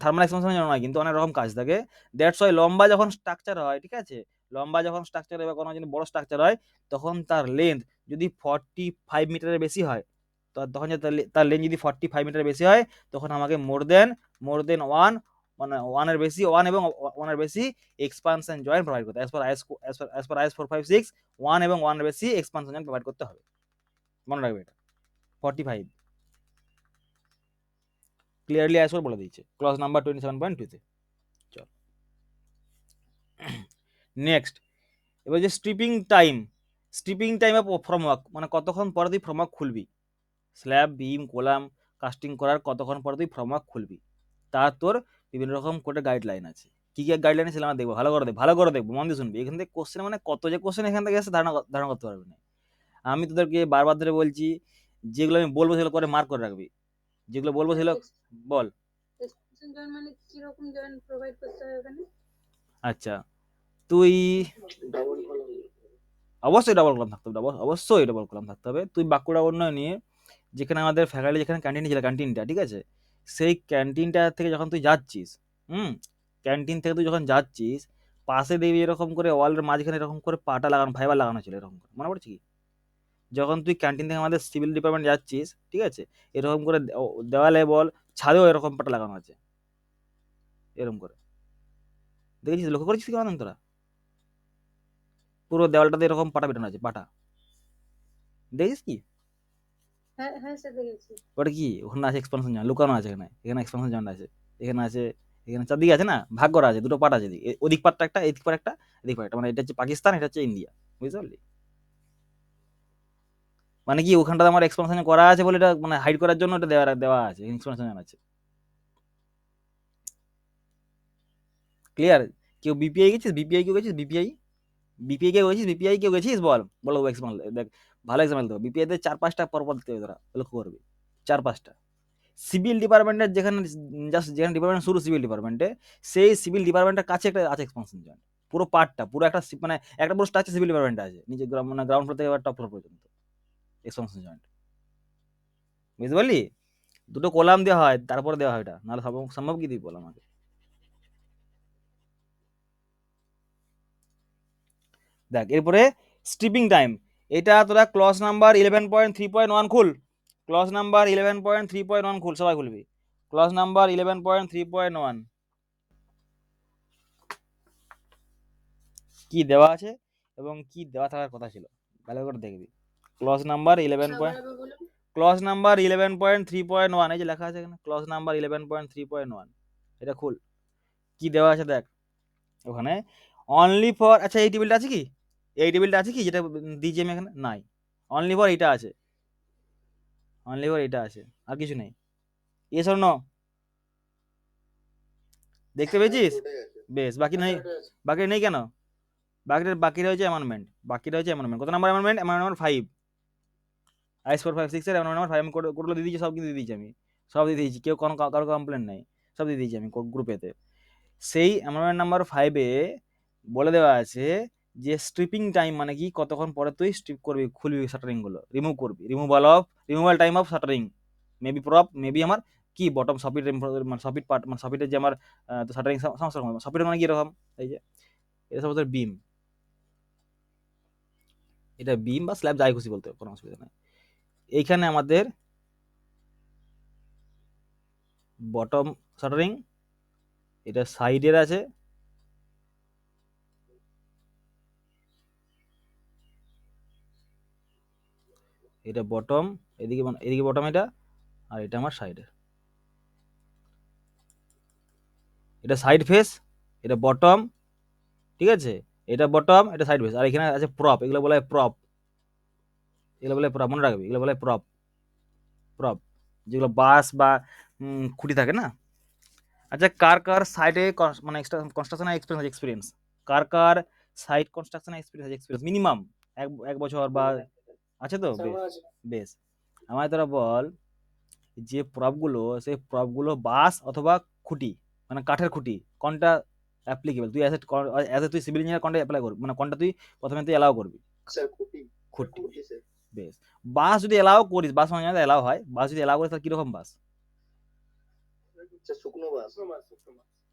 থার্মাল এক্সপানশনের জন্য নয়, কিন্তু অনেক রকম কাজ থাকে। দ্যাটস ওয়াই লম্বা যখন স্ট্রাকচার হয়, ঠিক আছে, লম্বা যখন স্ট্রাকচার বা কোনো যদি বড় স্ট্রাকচার হয়, তখন তার লেন্থ যদি 45 মিটারের বেশি হয়, তো তখন তার লেন্থ যদি 45 মিটারের বেশি হয়, তখন আমাকে মোর দেন ওয়ান, মানে ওয়ানের বেশি, ওয়ান এবং ওয়ানের বেশি এক্সপানশন জয়েন্ট প্রোভাইড করতে, অ্যাজ পার আইএস 456 ওয়ান এবং ওয়ানের বেশি এক্সপানশন জয়েন্ট প্রোভাইড করতে হবে। মনে রাখবে এটা 45 ক্লিয়ারলি আইএস বলে দিয়েছে ক্লজ নাম্বার 27.2 তে। চল নেক্সট, এবার যে স্ট্রিপিং টাইম অফ ফ্রমওয়ার্ক, মানে কতক্ষণ পরে তুই ফ্রমওয়ার্ক খুলবি, স্ল্যাব বিম কলাম কাস্টিং করার কতক্ষণ পরে তুই ফ্রমওয়ার্ক খুলবি, তার তোর বিভিন্ন রকম করে গাইডলাইন আছে। কি কি গাইডলাইন আছে আমরা দেখবো, ভালো করে দেখবো, মন দিয়ে শুনবি। এখান থেকে কোশ্চেন মানে কত যে কোশ্চেন এখান থেকে এসে ধারণা করতে পারবি না। আমি তোদেরকে বারবার ধরে বলছি, যেগুলো আমি বলবো সেগুলো করে মার্ক করে রাখবি, যেগুলো বলবো সেগুলো বল। মানে কি রকম জয়েন্ট প্রোভাইড করতে হবে ওখানে? আচ্ছা, তুই ডাবল কলম অবশ্যই ডাবল কলাম থাকতে হবে, অবশ্যই ডাবল কলাম থাকতে হবে। তুই বাঁকুড়া উন্নয়ন নিয়ে, যেখানে আমাদের ফ্যাকাল্টি যেখানে ক্যান্টিন ছিল, ক্যান্টিনটা ঠিক আছে, সেই ক্যান্টিনটা থেকে যখন তুই যাচ্ছিস, ক্যান্টিন থেকে তুই যখন যাচ্ছিস, পাশে দেখবি এরকম করে ওয়ালের মাঝখানে এরকম করে পাটা লাগানো, ফাইবার লাগানো ছিল এরকম করে, মনে পড়ছে কি? যখন তুই ক্যান্টিন থেকে আমাদের সিভিল ডিপার্টমেন্ট যাচ্ছিস, ঠিক আছে, এরকম করে দেওয়ালে বল, ছাদেও এরকম পাটা লাগানো আছে, এরকম করে দেখেছিস, লক্ষ্য করেছিস কি বান্ধব তোরা? পুরো দেওয়ালটাতে এরকম পাটা বেটানো আছে, পাটা দেখেছিস কি? হ্যাঁ হ্যাঁ স্যার দেখেছি। ওটা কি, ওখানে আছে এক্সপানশন জয়েন্ট লুকানো আছে, এখানে এক্সপানশন জয়েন্ট আছে, এখানে আছে, এখানে চারদিকে আছে না, ভাগ করা আছে, দুটো পার্ট আছে, ওদিক পার্টটা একটা, এদিক পার্ট একটা, এদিক পার্ট একটা, মানে এটা হচ্ছে পাকিস্তান, এটা হচ্ছে ইন্ডিয়া, বুঝতে পারলি? মানে কি ওখানটাতে আমার এক্সপানশন করা আছে বলে এটা মানে হাইড করার জন্য এটা দেওয়া আছে, এক্সপানশন জয়েন্ট আছে। ক্লিয়ার? কেউ বিপিআই গেছিস, বিপিআই কেউ গেছিস বল, বলো এক্সাম্পল দেখ, ভালো এক্সাম্পল দেবো। বিপিআই তে 4-5টা পরপর দিতে হবে, তোরা লক্ষ্য করবি, 4-5টা। সিভিল ডিপার্টমেন্টের যেখানে জাস্ট যেখানে ডিপার্টমেন্ট শুরু সিভিল ডিপার্টমেন্টে, সেই সিভিল ডিপার্টমেন্টের কাছে একটা আছে এক্সপানশন জয়েন্ট, পুরো পার্টটা, পুরো একটা মানে একটা পুরো স্ট্রাকচার সিভিল ডিপার্টমেন্টে আছে, নিচে মানে গ্রাউন্ড ফ্লোর থেকে টপ ফ্লোর পর্যন্ত এক্সপানশন জয়েন্ট, বুঝতে পারলি? দুটো কলাম দেওয়া হয়, তারপরে দেওয়া হয় এটা, নাহলে সম্ভব কি তুই বল আমাকে। দেখ এরপরে স্ট্রিপিং টাইম, এটা তোরা ক্লজ নাম্বার 11.3.1 খুল, ক্লজ নাম্বার 11.3.1 খুল, সবাই খুলবি ক্লজ নাম্বার 11.3.1। কি দেওয়া আছে এবং কি দেওয়া থাকার কথা ছিল ভালো করে দেখবি। ক্লজ নাম্বার 11.3.1, এই যে লেখা আছে এখানে ক্লজ নাম্বার 11.3.1, এটা খুল, কি দেওয়া আছে দেখ ওখানে। অনলি ফর, আচ্ছা এই টেবিলটা আছে কি, এই টেবিলটা আছে কি যেটা দিয়েছি আমি এখানে, নাই, অনলি ফর এইটা আছে, অনলি ফর এইটা আছে, আর কিছু নেই। Yes or no? দেখতে পেয়েছিস? ওটাই আছে। বেশ, বাকি নেই, বাকি নেই কেন? বাকি রয়েছে অ্যামেন্ডমেন্ট, কত number amendment? Amendment number 5, is 456 এর অ্যামেন্ডমেন্ট নাম্বার 5 আমি কোডগুলো দিয়ে দিয়েছি, সব কিন্তু দিয়ে দিয়েছি আমি, সব দিয়ে দিয়েছি, কেউ কারো কমপ্লেন নাই, সব দিয়ে দিয়েছি আমি গ্রুপেতে। সেই অ্যামেন্ডমেন্ট নাম্বার 5 এ বলে দেওয়া আছে যে স্ট্রিপিং টাইম মানে কি, কতক্ষণ পরে তুই স্ট্রিপ করবি, খুলবি শাটারিং গুলো, removal time of shuttering, maybe prop, maybe আমার কি বটম সপিট মানে সপিট পার্ট মানে সপিটের যে আমার শাটারিং সমস্যা রকম সপিট মানে কি এরকম এই যে এটা সব বিম, এটা বিম বা স্ল্যাব যাই খুশি বলতে কোনো অসুবিধা নাই। এইখানে আমাদের বটম শাটারিং, এটা সাইডের আছে, এটা বটম, এদিকে এদিকে বটম এটা, আর এটা আমার সাইডের, এটা সাইড ফেস, এটা বটম, ঠিক আছে, এটা বটম, এটা সাইড ফেস, আর এখানে আছে প্রপ, এগুলো বলা হয় প্রপ, এগুলো বলে প্রপ, মনে রাখবি এগুলো বলে প্রপ, প্রপ যেগুলো বাস বা খুঁটি থাকে না। আচ্ছা কার কার সাইডে মানে কনস্ট্রাকশন এক্সপিরিয়েন্স, কার কার সাইড কনস্ট্রাকশন এক্সপিরিয়েন্স মিনিমাম এক বছর বা আছে তো? বেশ আমায় তোরা বল যে প্রপগুলো, সেই প্রপগুলো বাস অথবা খুঁটি মানে কাঠের খুঁটি, কোনটা অ্যাপ্লিকেবল তুই অ্যাজ এ তুই সিভিল ইঞ্জিনিয়ার কোনটা অ্যাপ্লাই করবি, মানে কোনটা তুই প্রথমে তুই অ্যালাউ করবি? স্যার খুঁটি খুঁটি। খুঁটি স্যার। বেশ বাস যদি অ্যালাউ করিস, বাস মানে অ্যালাউ হয়, বাস যদি অ্যালাউ করিস তাহলে কিরকম বাস? স্যার শুকনো বাস।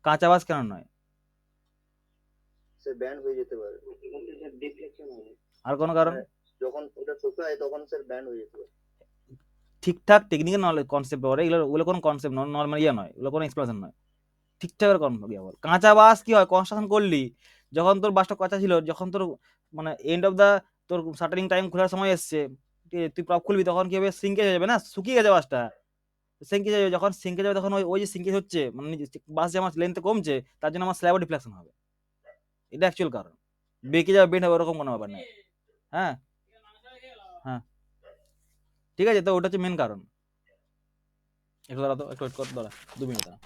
কাঁচা বাস কেন নয়? স্যার ব্যান্ড হয়ে যেতে পারে, স্যার ডিফ্লেকশন হবে। আর কোনো কারণ? যখন ওটা শুকায় তখন স্যার ব্যান্ড হয়ে যেতে পারে। ঠিকঠাক টেকনিক্যাল নলেজ কনসেপ্ট পড়ে, এগুলো কোনো কনসেপ্ট নর্মাল ইয়ে নয়, এগুলো কোনো এক্সপ্লেনেশন নয়, ঠিকঠাক ইয়ে বল। কাঁচা বাস কি হয়, কনস্ট্রাকশন করলি, যখন তোর বাসটা কাঁচা ছিল, যখন তোর মানে এন্ড অফ দা তোর শাটারিং টাইম খোলার সময় এসছে, তুই প্রপ খুলবি, তখন কি হবে, সিঙ্কে যাবে না, শুকিয়ে গেছে বাসটা, সিঙ্কে যাবে, যখন সিঙ্কে যাবে তখন ওই যে সিঙ্কে হচ্ছে মানে বাস যে আমার লেন্থ কমছে, তার জন্য আমার স্ল্যাবও ডিফ্লেকশন হবে, এটা অ্যাকচুয়াল কারণ। বেঁকে যাবে, বেন্ড হবে, ওরকম কোনো ব্যাপার নেই। হ্যাঁ হ্যাঁ ঠিক আছে, তো ওটা হচ্ছে মেন কারণ। একটু দাঁড়া তো, একটু ওয়েট কর, দাঁড়া 2 মিনিট দাঁড়া।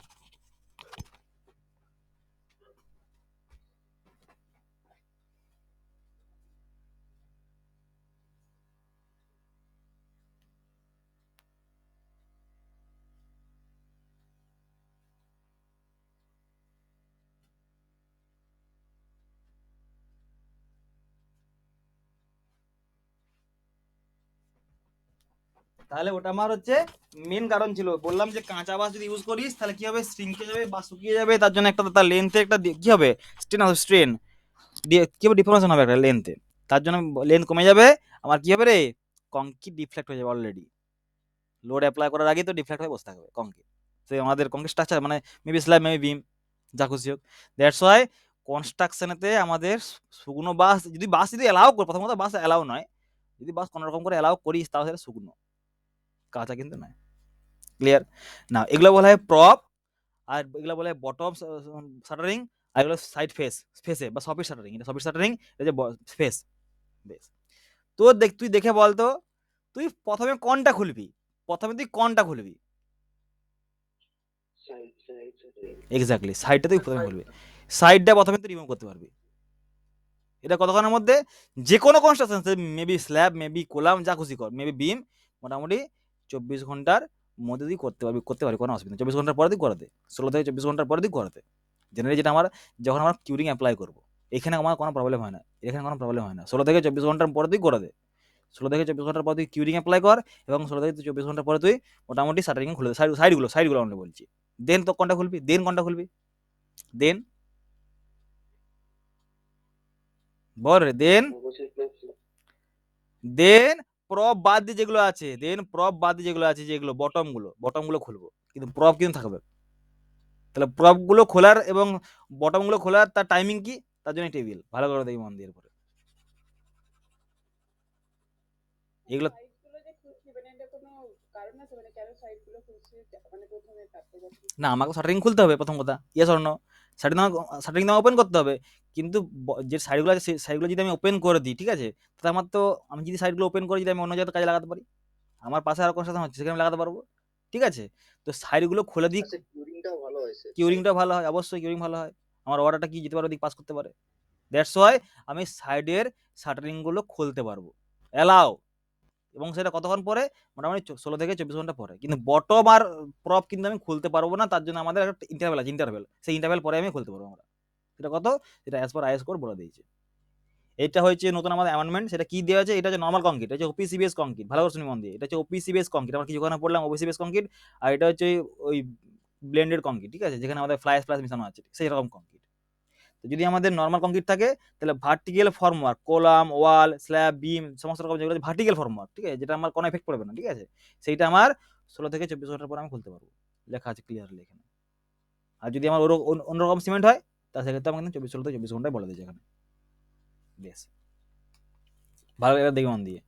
তাহলে ওটা আমার হচ্ছে মেন কারণ ছিল, বললাম যে কাঁচা বাস যদি ইউজ করিস তাহলে কি হবে, শ্রিঙ্কে যাবে বা শুকিয়ে যাবে, তার জন্য একটা তার লেন্থে একটা কি হবে, স্ট্রেন কি হবে, ডিফরমেশন হবে একটা লেন্থে, তার জন্য লেন্থ কমে যাবে, আমার কি হবে রে, কংক্রিট ডিফ্লেক্ট হয়ে যাবে অলরেডি, লোড অ্যাপ্লাই করার আগে তো ডিফ্লেক্ট হয়ে বসে থাকবে কংক্রিট, সে আমাদের কংক্রিট স্ট্রাকচার মানে মেবি স্ল্যাব মেবি বিম যা খুশি হোক। দ্যাটস ওয়াই কনস্ট্রাকশনেতে আমাদের শুকনো বাস যদি অ্যালাউ করি, প্রথমত বাস অ্যালাউ নয়, যদি বাস কোনো রকম করে অ্যালাউ করিস তাহলে সেটা শুকনো, কাঁচা কিন্তু নয়। ক্লিয়ার না? এগুলো বলা হয় প্রপ, আর এগুলো বলা হয় বটম শাটারিং, আর এগুলো সাইড ফেসে বা সপিট শাটারিং, এটা সপিট শাটারিং, এটা যে ফেস। বেশ তো তুই দেখে বল তো, তুই প্রথমে কোনটা খুলবি, প্রথমে তুই কোনটা খুলবি? এক্স্যাক্টলি সাইডটা তুই প্রথমে খুলবি, সাইডটা প্রথমে তুই রিমুভ করতে পারবি। এটা কতক্ষণের মধ্যে, যে কোনো construction, maybe slab, maybe column, যা খুশি কর, মেবি বিম, মোটামুটি 24 ঘন্টার মধ্যে তুই করতে পারবি কোনো অসুবিধা নেই। 24 ঘন্টার পরে তুই করে দে, 16 থেকে 24 ঘন্টার পরে তুই করে দে। জেনারেলি যেটা আমার যখন আমার কিউরিং অ্যাপ্লাই করবো, এখানে আমার কোনো প্রবলেম হয় না, এখানে কোনো প্রবলেম হয় না, 16 থেকে 24 ঘন্টার পরে তুই করে দে, 16 থেকে 24 ঘন্টার পর তুই কিউরিং অ্যাপ্লাই কর, এবং 16 থেকে 24 ঘন্টার পরে তুই মোটামুটি শাটারিং খুলে দে, সাইডগুলো আমরা বলছি। দেন তো কোনটা খুলবি, দেন বল রে, দেন প্রপ বাদ দিয়ে যেগুলো আছে, যেগুলো বটমগুলো খুলবো, কিন্তু প্রপ কিন্তু থাকবে। তাহলে প্রপগুলো খোলার এবং বটমগুলো খোলার তার টাইমিং কি, তার জন্য টেবিল ভালো করে দেখি মন দিয়ে পরে এগুলো। সাইডগুলো যে খুলছি মানে এটা কোনো কারণ আছে, মানে কেন সাইডগুলো খুলছি, মানে প্রথমে তারপর না আমাকে শাটারিং খুলতে হবে প্রথম কথা, yes or no, shuttering open করতে হবে, কিন্তু যে সাইডগুলো আছে সেই সাইডগুলো যদি আমি ওপেন করে দিই, ঠিক আছে, তাহলে আমার তো, আমি যদি সাইডগুলো ওপেন করে যদি আমি অন্য জায়গায় কাজে লাগাতে পারি, আমার পাশে আরো কনস্ট্রাকশন হচ্ছে সেখানে আমি লাগাতে পারবো, ঠিক আছে, তো সাইডগুলো খুলে দিই, আচ্ছা কিউরিংটাও ভালো হয় স্যার। কিউরিংটা ভালো হয়, অবশ্যই কিউরিং ভালো হয়, আমার অর্ডারটা কি যেতে পারে ওদিক পাস করতে পারে, দ্যাটস ওয়াই আমি সাইডের শাটারিংগুলো খুলতে পারবো অ্যালাও, এবং সেটা কতক্ষণ পরে, মোটামুটি 16 থেকে 24 ঘন্টা পরে, কিন্তু বটম আর প্রপ কিন্তু আমি খুলতে পারবো না, তার জন্য আমাদের একটা ইন্টারভ্যাল আছে, সেই ইন্টারভ্যাল পরে আমি খুলতে পারবো আমরা, সেটা কত, সেটা অ্যাজ পার আইএস কোড বলে দিয়েছে। এটা হচ্ছে নতুন আমাদের অ্যামেন্ডমেন্ট। সেটা কি দেওয়া আছে? এটা হচ্ছে নরমাল কংক্রিট, এটা হচ্ছে ওপিসি বেস কংক্রিট। ভালো করে শুনুন মন দিয়ে। এটা হচ্ছে ওপিসি বেস কংক্রিট। আমরা কিছু ওখানে পড়লাম ওপিসি বেস কংক্রিট, আর এটা হচ্ছে ওই ব্লেন্ডেড কংক্রিট, ঠিক আছে, যেখানে আমাদের ফ্লাই স্প্লাস মিশানো আছে, সেই রকম কংক্রিট। তো যদি আমাদের নরমাল কংক্রিট থাকে তাহলে ভার্টিক্যাল ফর্মওয়ার্ক, কলাম, ওয়াল, স্ল্যাব, বিম সমস্ত রকম যেগুলো ভার্টিক্যাল ফর্মওয়ার্ক, ঠিক আছে, যেটা আমার কোনো এফেক্ট পড়বে না, ঠিক আছে, সেইটা আমার 16 থেকে 24 ঘন্টার পর আমি খুলতে পারবো, লেখা আছে ক্লিয়ারলি এখানে। আর যদি আমার অন্যরকম সিমেন্ট হয় তাহলে সেক্ষেত্রে আমাকে 16 থেকে 24 ঘন্টায় বলে দিয়েছে এখানে। বেশ ভালো, এবার দেখি মন দিয়ে।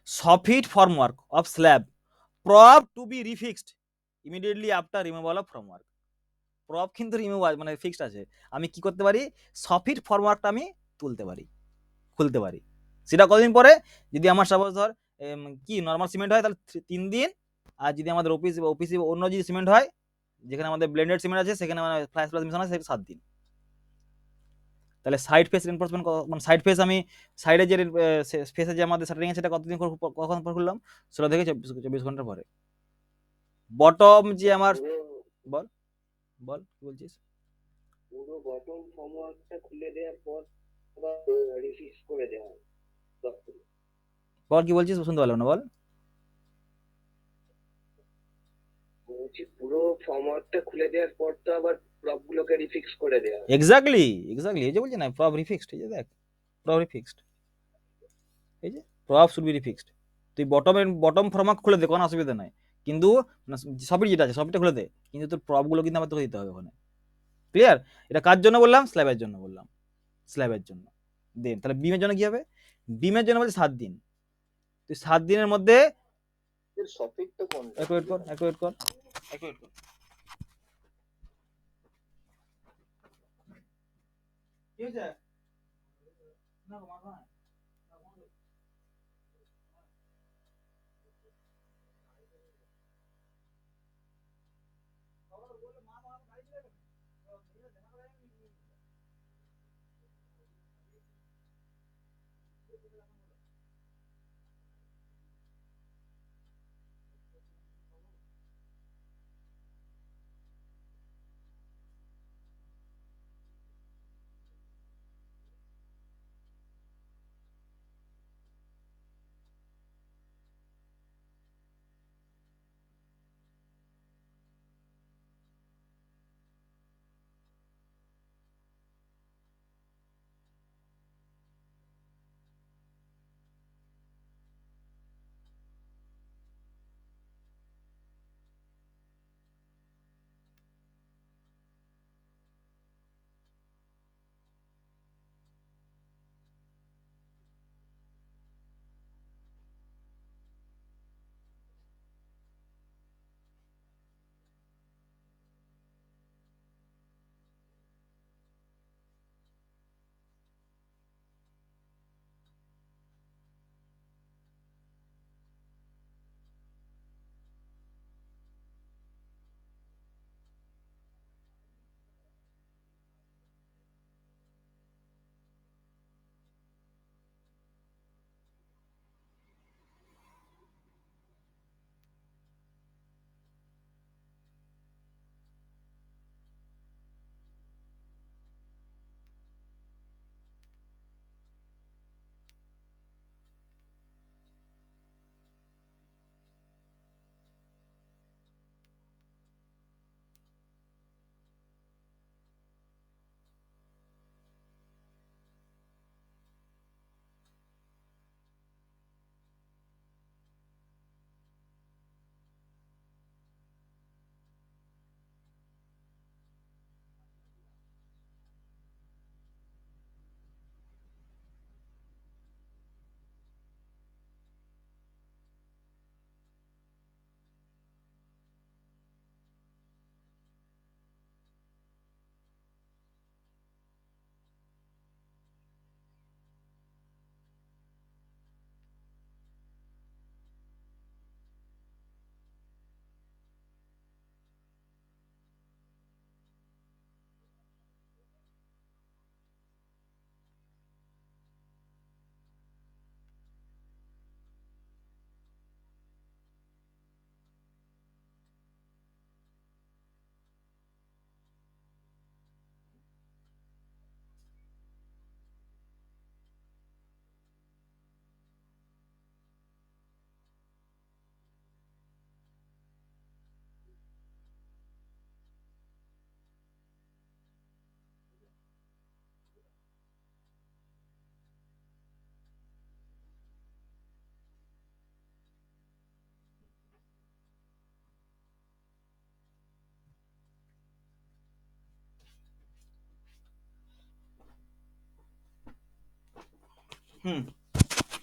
Soffit formwork of slab prop to be refixed immediately after removal of formwork. Prop কিন্তু রিমুভ মানে ফিক্সড আছে। আমি কি করতে পারি? সফিট ফর্মওয়ার্কটা আমি তুলতে পারি, খুলতে পারি। সেটা কতদিন পরে? যদি আমার সাপোজ ধর কি নর্মাল সিমেন্ট হয় তাহলে 3 দিন, আর যদি আমাদের ওপিসি অন্য যদি সিমেন্ট হয়, যেখানে আমাদের ব্লেন্ডেড সিমেন্ট আছে, সেখানে মানে ফ্লাশ প্লাস মিশানো আছে, সেটা 7 দিন। তাহলে সাইড ফেস রিইনফোর্সমেন্ট, মানে সাইড ফেস আমি সাইডে যে ফেসে যে আমাদের শাটারিং আছে সেটা কতদিন কখন পর খুললাম? 16 থেকে 24 ঘন্টা পরে। বটম যে আমার বল বল কি বলছিস? পুরো বটম ফর্মওয়ার্কটা খুলে দেওয়ার পর আবার রিফিক্স করে দেওয়া হয়। বল কি বলছিস? শুনতে পারলাম না, বল। বলছি পুরো ফর্মওয়ার্কটা খুলে দেওয়ার পর তো আবার প্রপগুলোকে রিফিক্স করে দেওয়া হয়। এক্স্যাক্টলি এক্স্যাক্টলি, এই যে বলছি না প্রপ রিফিক্সড, এই যে দেখ প্রপ রিফিক্সড, এই যে প্রপ শুড বি রিফিক্সড। তুই বটম ফর্মওয়ার্ক খুলে দে, কোনো অসুবিধা নাই, কিন্তু সবই যেটা আছে সবটা খুলে দে, কিন্তু তোর প্রপগুলো কিন্তু আমার তোকে দিতে হবে ওখানে। ক্লিয়ার? এটা কার জন্য বললাম? স্ল্যাবের জন্য বললাম, স্ল্যাবের জন্য। দেন তাহলে বিমের জন্য কি হবে? বিমের জন্য বলছে 7 দিন। তুই 7 দিনের মধ্যে সফিটটা কোনটা? একটু ওয়েট কর, একটু ওয়েট কর, একটু ওয়েট কর। কি হয়েছে? না মাথা না।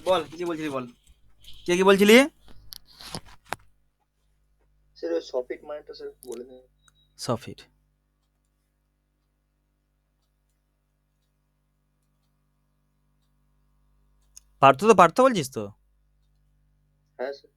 বল কি বলছিলি, বল কি বলছিলি? স্যার ওই সফিট মানেটা স্যার বলে দিন। সফিট পার্থ বলছিস তো? হ্যাঁ স্যার।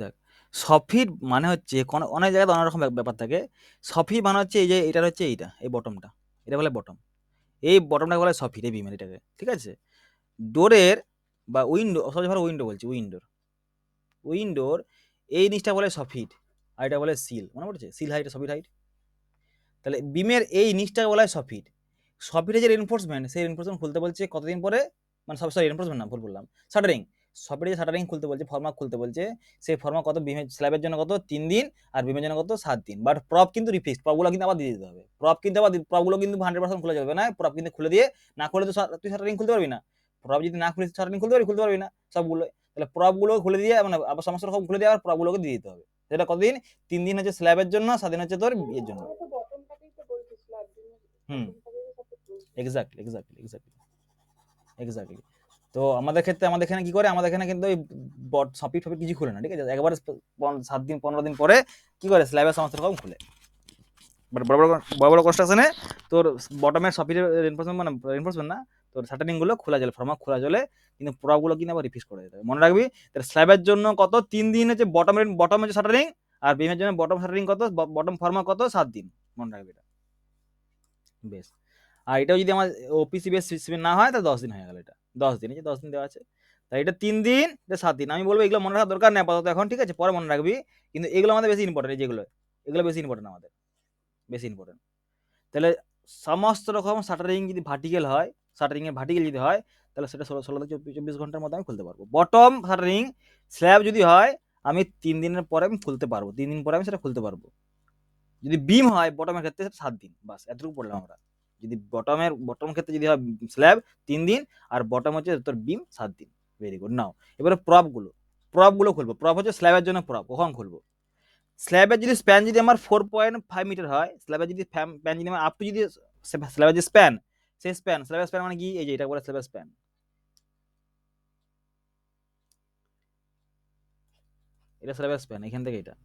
দেখ, সফিট মানে হচ্ছে অনেক জায়গায় অনেক রকম ব্যাপার থাকে। সফিট মানে হচ্ছে এই যে এটার হচ্ছে এইটা, এই বটমটা, এটা বলে বটম। এই বটমটাকে বলে সফিট, এই বিমের এটাকে, ঠিক আছে? ডোরের বা উইন্ডো, সহজে ভালো উইন্ডো বলছি, উইন্ডোর এই জিনিসটা বলে সফিট, আর এটা বলে সিল। মনে পড়ছে? Sill height, soffit height. তাহলে বিমের এই নিচটাকে বলা হয় সফিট। সফিটের যে রেনফোর্সমেন্ট, সেই রেনফোর্সমেন্ট খুলতে বলছে কতদিন পরে, মানে সরি রেনফোর্সমেন্ট না, ভুল বললাম, শাটারিং। সফিটের যে শাটারিং খুলতে বলছে, ফর্মা খুলতে বলছে, সেই ফর্মা কত, বিমের স্ল্যাবের জন্য কত 3 দিন, আর বিমের জন্য কত 7 দিন। বাট প্রপ কিন্তু রিফিক্স, প্রপগুলো কিন্তু আবার দিয়ে দিতে হবে। প্রপগুলো কিন্তু 100% খুলে যাবে না। প্রপ কিন্তু খুলে দিয়ে, না খুলে তো তুই শাটারিং খুলতে পারবি না। প্রপ যদি না খুলে শাটারিং খুলতে পারবি না সবগুলো। তাহলে প্রপগুলো খুলে দিয়ে, মানে আবার সমস্ত রকম খুলে দিয়ে আবার প্রপগুলোকে দিয়ে দিতে হবে। সেটা কতদিন? 3 দিন হচ্ছে স্ল্যাবের জন্য, 7 দিন হচ্ছে তোর বিয়ের জন্য। আমরা তো বটমটাকেই তো বলছি, স্ল্যাব হুম, বটমটাকেই তো বলছি। এক্স্যাক্টলি। তো আমাদের ক্ষেত্রে, আমাদের এখানে কি করে, আমাদের এখানে কিন্তু ওই সফিট কিছু খুলে না, ঠিক আছে? একবারে 7 দিন 15 দিন পরে কি করে, স্ল্যাবের সমস্ত রকম খুলে। বাট বড় বড় কনস্ট্রাকশনে তোর বটমের সফিটের রেনফোর্সমেন্ট, মানে রেনফোর্সমেন্ট না, তোর শাটারিং গুলো খোলা চলে, ফর্মা খোলা চলে, কিন্তু প্রপগুলো কিন্তু আবার রিফিক্স করে দিতে হবে। মনে রাখবি, তাহলে স্ল্যাবের জন্য কত 3 দিন হচ্ছে বটম হচ্ছে শাটারিং, আর বিমের জন্য বটম শাটারিং কত, বটম ফর্মা কত 7 দিন। মনে রাখবি এটা, বেশ। আর এটাও যদি আমার ওপিসি বেস সিস্টেমে না হয়, তাহলে 10 দিন হয়ে গেল। এটা 10 দিন, এই যে 10 দিন দেওয়া আছে, তাই এটা 3 দিন, এটা 7 দিন। আমি বলবো এগুলো মনে রাখার দরকার নেই আপাতত এখন, ঠিক আছে? পরে মনে রাখবি, কিন্তু এগুলো আমাদের বেশি ইম্পর্টেন্ট, যেগুলো এগুলো বেশি ইম্পর্টেন্ট, আমাদের বেশি ইম্পর্টেন্ট। তাহলে সমস্ত রকম শাটারিং যদি ভার্টিক্যাল হয়, শাটারিং এর ভার্টিক্যাল যদি হয়, তাহলে সেটা 16 থেকে 24 ঘন্টার মধ্যে আমি খুলতে পারবো। বটম শাটারিং স্ল্যাব যদি হয়, আমি 3 দিনের পরে আমি খুলতে পারবো, 3 দিন পরে আমি সেটা খুলতে পারবো। যদি বিম হয় বটমের ক্ষেত্রে, সেটা 7 দিন, বাস এতটুকু পড়লাম আমরা। যদি বটম ক্ষেত্রে যদি হয় স্ল্যাব 3 দিন, আর বটম হচ্ছে তোর বিম 7 দিন। Very good. নাও এবারে প্রপগুলো খুলবো। প্রপ হচ্ছে স্ল্যাবের জন্য প্রপ, কখন খুলবো? স্ল্যাবের যদি স্প্যান যদি আমার 4.5 মিটার হয়, স্ল্যাবের যদি স্প্যান যদি আমার আপ টু, যদি স্ল্যাবের যে স্প্যান, সেই স্ল্যাবের স্প্যান মানে কি, এই যে এটা বলে স্ল্যাবের স্প্যান, এটা স্ল্যাবের স্প্যান, এখান থেকে এটা,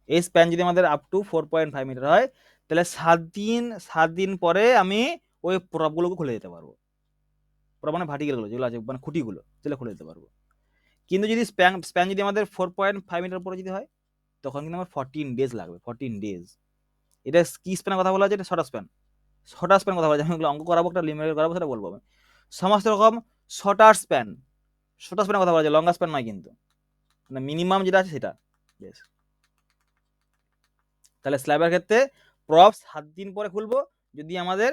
এই স্প্যান যদি আমাদের আপ টু 4.5 মিটার হয়, তাহলে 7 দিন পরে আমি ওই প্রপগুলোকে খুলে দিতে পারবো। প্রপ মানে ভার্টিক্যালগুলো যেগুলো আছে, মানে খুঁটিগুলো, সেগুলো খুলে দিতে পারবো। কিন্তু যদি স্প্যান যদি আমাদের 4.5 মিটার পরে যদি হয়, তখন কিন্তু আমার 14 ডেজ লাগবে, 14 ডেজ। এটা কি স্প্যানের কথা বলা আছে? এটা শর্ট স্প্যান কথা বলা যায়। আমি এগুলো অঙ্ক করাবো, একটা লিমিটেড করাবো, সেটা বলবো আমি। সমস্ত রকম শর্টার স্প্যানের কথা বলা যায়, লঙ্গার স্প্যান নয় কিন্তু, মানে মিনিমাম যেটা আছে সেটা। বেশ, তাহলে স্ল্যাবের ক্ষেত্রে প্রপ 7 দিন পরে খুলবো, যদি আমাদের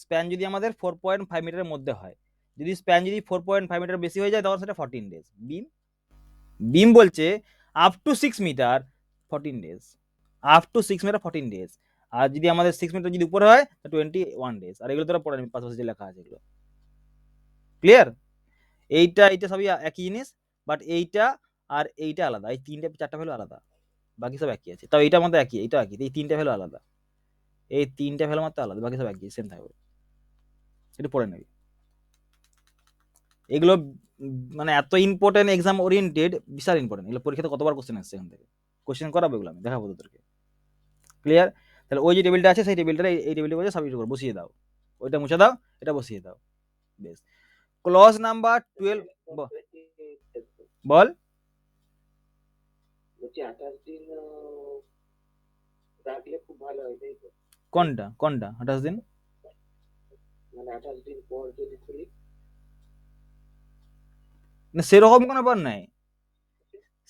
স্প্যান যদি আমাদের 4.5 মিটারের মধ্যে হয়। যদি স্প্যান যদি 4.5 মিটার বেশি হয়ে যায়, তখন সেটা 14 ডেজ। বিম বলছে up to 6 metre 14 days, up to 6 metre 14 days. আর যদি আমাদের 6 মিটার যদি উপরে হয়, 21 ডেজ। আর এগুলো তোরা পড়ে নিবি, পাশাপাশি যে লেখা আছে এগুলো। ক্লিয়ার? এইটা সবই একই জিনিস, বাট এইটা আর এইটা আলাদা, এই 4টা ভ্যালু আলাদা, বাকি সব একই আছে। তাও এইটার মধ্যে একই, এইটা একই, এই 3টা ভ্যালু আলাদা, এই 3টা ভ্যালু মাত্র আলাদা, বাকি সব একই, সেম থাকবে। এটা পড়ে নেবি। এগুলো মানে এত ইম্পর্টেন্ট, এক্সাম ওরিয়েন্টেড, বিশাল ইম্পর্টেন্ট। এগুলো পরীক্ষাতে কতবার কোশ্চেন আসছে এখান থেকে, কোশ্চেন করাবো এগুলো, আমি দেখাবো তোদেরকে। ক্লিয়ার? তাহলে ওই যে টেবিলটা আছে, সেই টেবিলটা এই টেবিলটা বসে সাবমিট করে বসিয়ে দাও, ওইটা মুছে দাও, এটা বসিয়ে দাও। বেশ। ক্লজ নাম্বার 12 বল। বলছি 28 দিন রাখলে খুব ভালো হয়, তাই তো? কোনটা 28 দিন? মানে 28 দিন পর যদি খুলি, না সেরকম কোনো ব্যাপার নাই,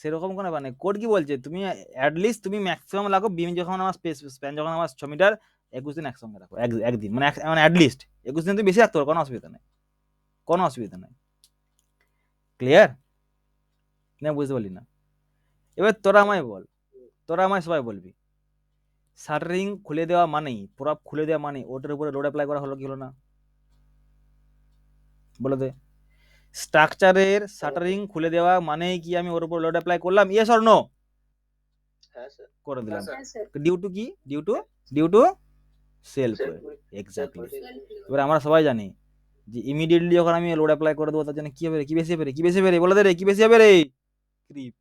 সেরকম কোনো ব্যাপার নেই। কোড কি বলছে, তুমি অ্যাটলিস্ট তুমি ম্যাক্সিমাম লাগো, বিম যখন আমার স্প্যান যখন আমার 6 মিটার, 21 দিন একসঙ্গে রাখো, একদিন, মানে অ্যাটলিস্ট 21 দিন তুমি বেশি রাখতে পারো, কোনো অসুবিধা নেই, কোনো অসুবিধা নেই। ক্লিয়ার? না বুঝতে পারলি না? এবার তোরা আমায় সবাই বলবি, শাটারিং খুলে দেওয়া মানেই, প্রপ খুলে দেওয়া মানে ওটার উপরে লোড অ্যাপ্লাই করা হলো কি হলো না? বলে দে। স্ট্রাকচারের শাটারিং খুলে দেওয়া মানেই কি আমি ওর উপর লোড অ্যাপ্লাই করলাম? Yes or no? হ্যাঁ স্যার করে দিলাম। স্যার। হ্যাঁ স্যার ডিউ টু কি? Due to self weight. Exactly. এবার আমরা সবাই জানি যে ইমিডিয়েটলি যখন আমি লোড অ্যাপ্লাই করে দেবো তার জন্য কি হবে রে? কি বেশি হবে রে? কি বেশি হবে রে? বলে দে রে, কি বেশি হবে রে? ক্রিপ।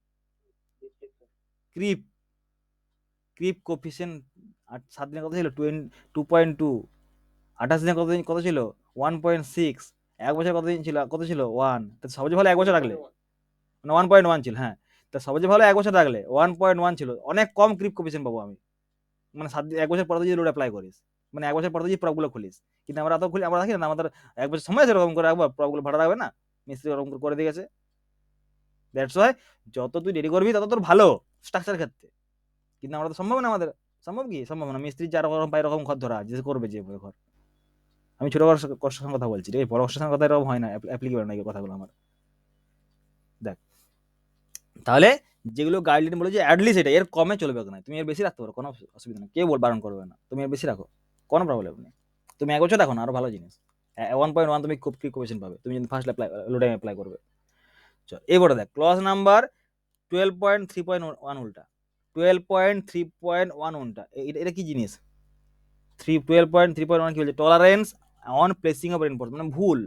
ক্রিপ ক্রিপ কোফিসিয়েন্ট 7 দিনে কত ছিল? 2.2। 28 দিনে কত ছিল? 1.6। 1 বছর কত ছিল? 1। তো সবচেয়ে ভালো 1 বছর রাখলে, মানে 1.1 ছিল। হ্যাঁ, তো সবচেয়ে ভালো 1 বছর রাখলে 1.1 ছিল। অনেক কম ক্রিপ কোফিসিয়েন্ট পাবো আমি, মানে 1 বছর পর যদি লোড অ্যাপ্লাই করিস, মানে 1 বছর পর যদি প্রবগুলো খুলিস। কিন্তু আমরা তো খুলি, আমরা রাখি না, আমাদের 1 বছর সময় আছে এরকম করে রাখবো, প্রবগুলো ভাড়া রাখবে না, মিস্ত্রি ওরকম করে দিয়ে গেছে। দ্যাটস ওয়াই যত তুই দেরি করবি তত তোর ভালো স্ট্রাকচার ক্ষেত্রে। কিন্তু আমরা তো সম্ভব না, আমাদের সম্ভব কি? সম্ভব না। মিস্ত্রি যার রকম পায় এরকম ঘর ধরা, যে করবে যে ঘর। আমি ছোট কষ্টের কথা বলছি, ঠিক আছে? বড় কষ্টের কথা এরকম হয় না, অ্যাপ্লিকেবল না এই কথাগুলো আমার। দেখ, তাহলে যেগুলো গাইডলাইন বলে যে অ্যাটলিস্ট এটা, এর কমে চলবে না, তুমি এর বেশি রাখতে পারো, কোনো অসুবিধা নেই, কেউ বারণ করবে না, তুমি এর বেশি রাখো, কোনো প্রবলেম নেই। তুমি 1 বছর রাখো না, আরো ভালো জিনিস। 1.1 তুমি খুব কি কোয়েশন পাবে তুমি যদি ফার্স্ট লোডে অ্যাপ্লাই করবে। চল এবারে দেখ ক্লজ নাম্বার 12.3.1 উল্টা। 12.3.1 উল্টা এটা কি জিনিস? 12.3.1 কি বলছে? Tolerance on placing of reinforcement, মানে ভুল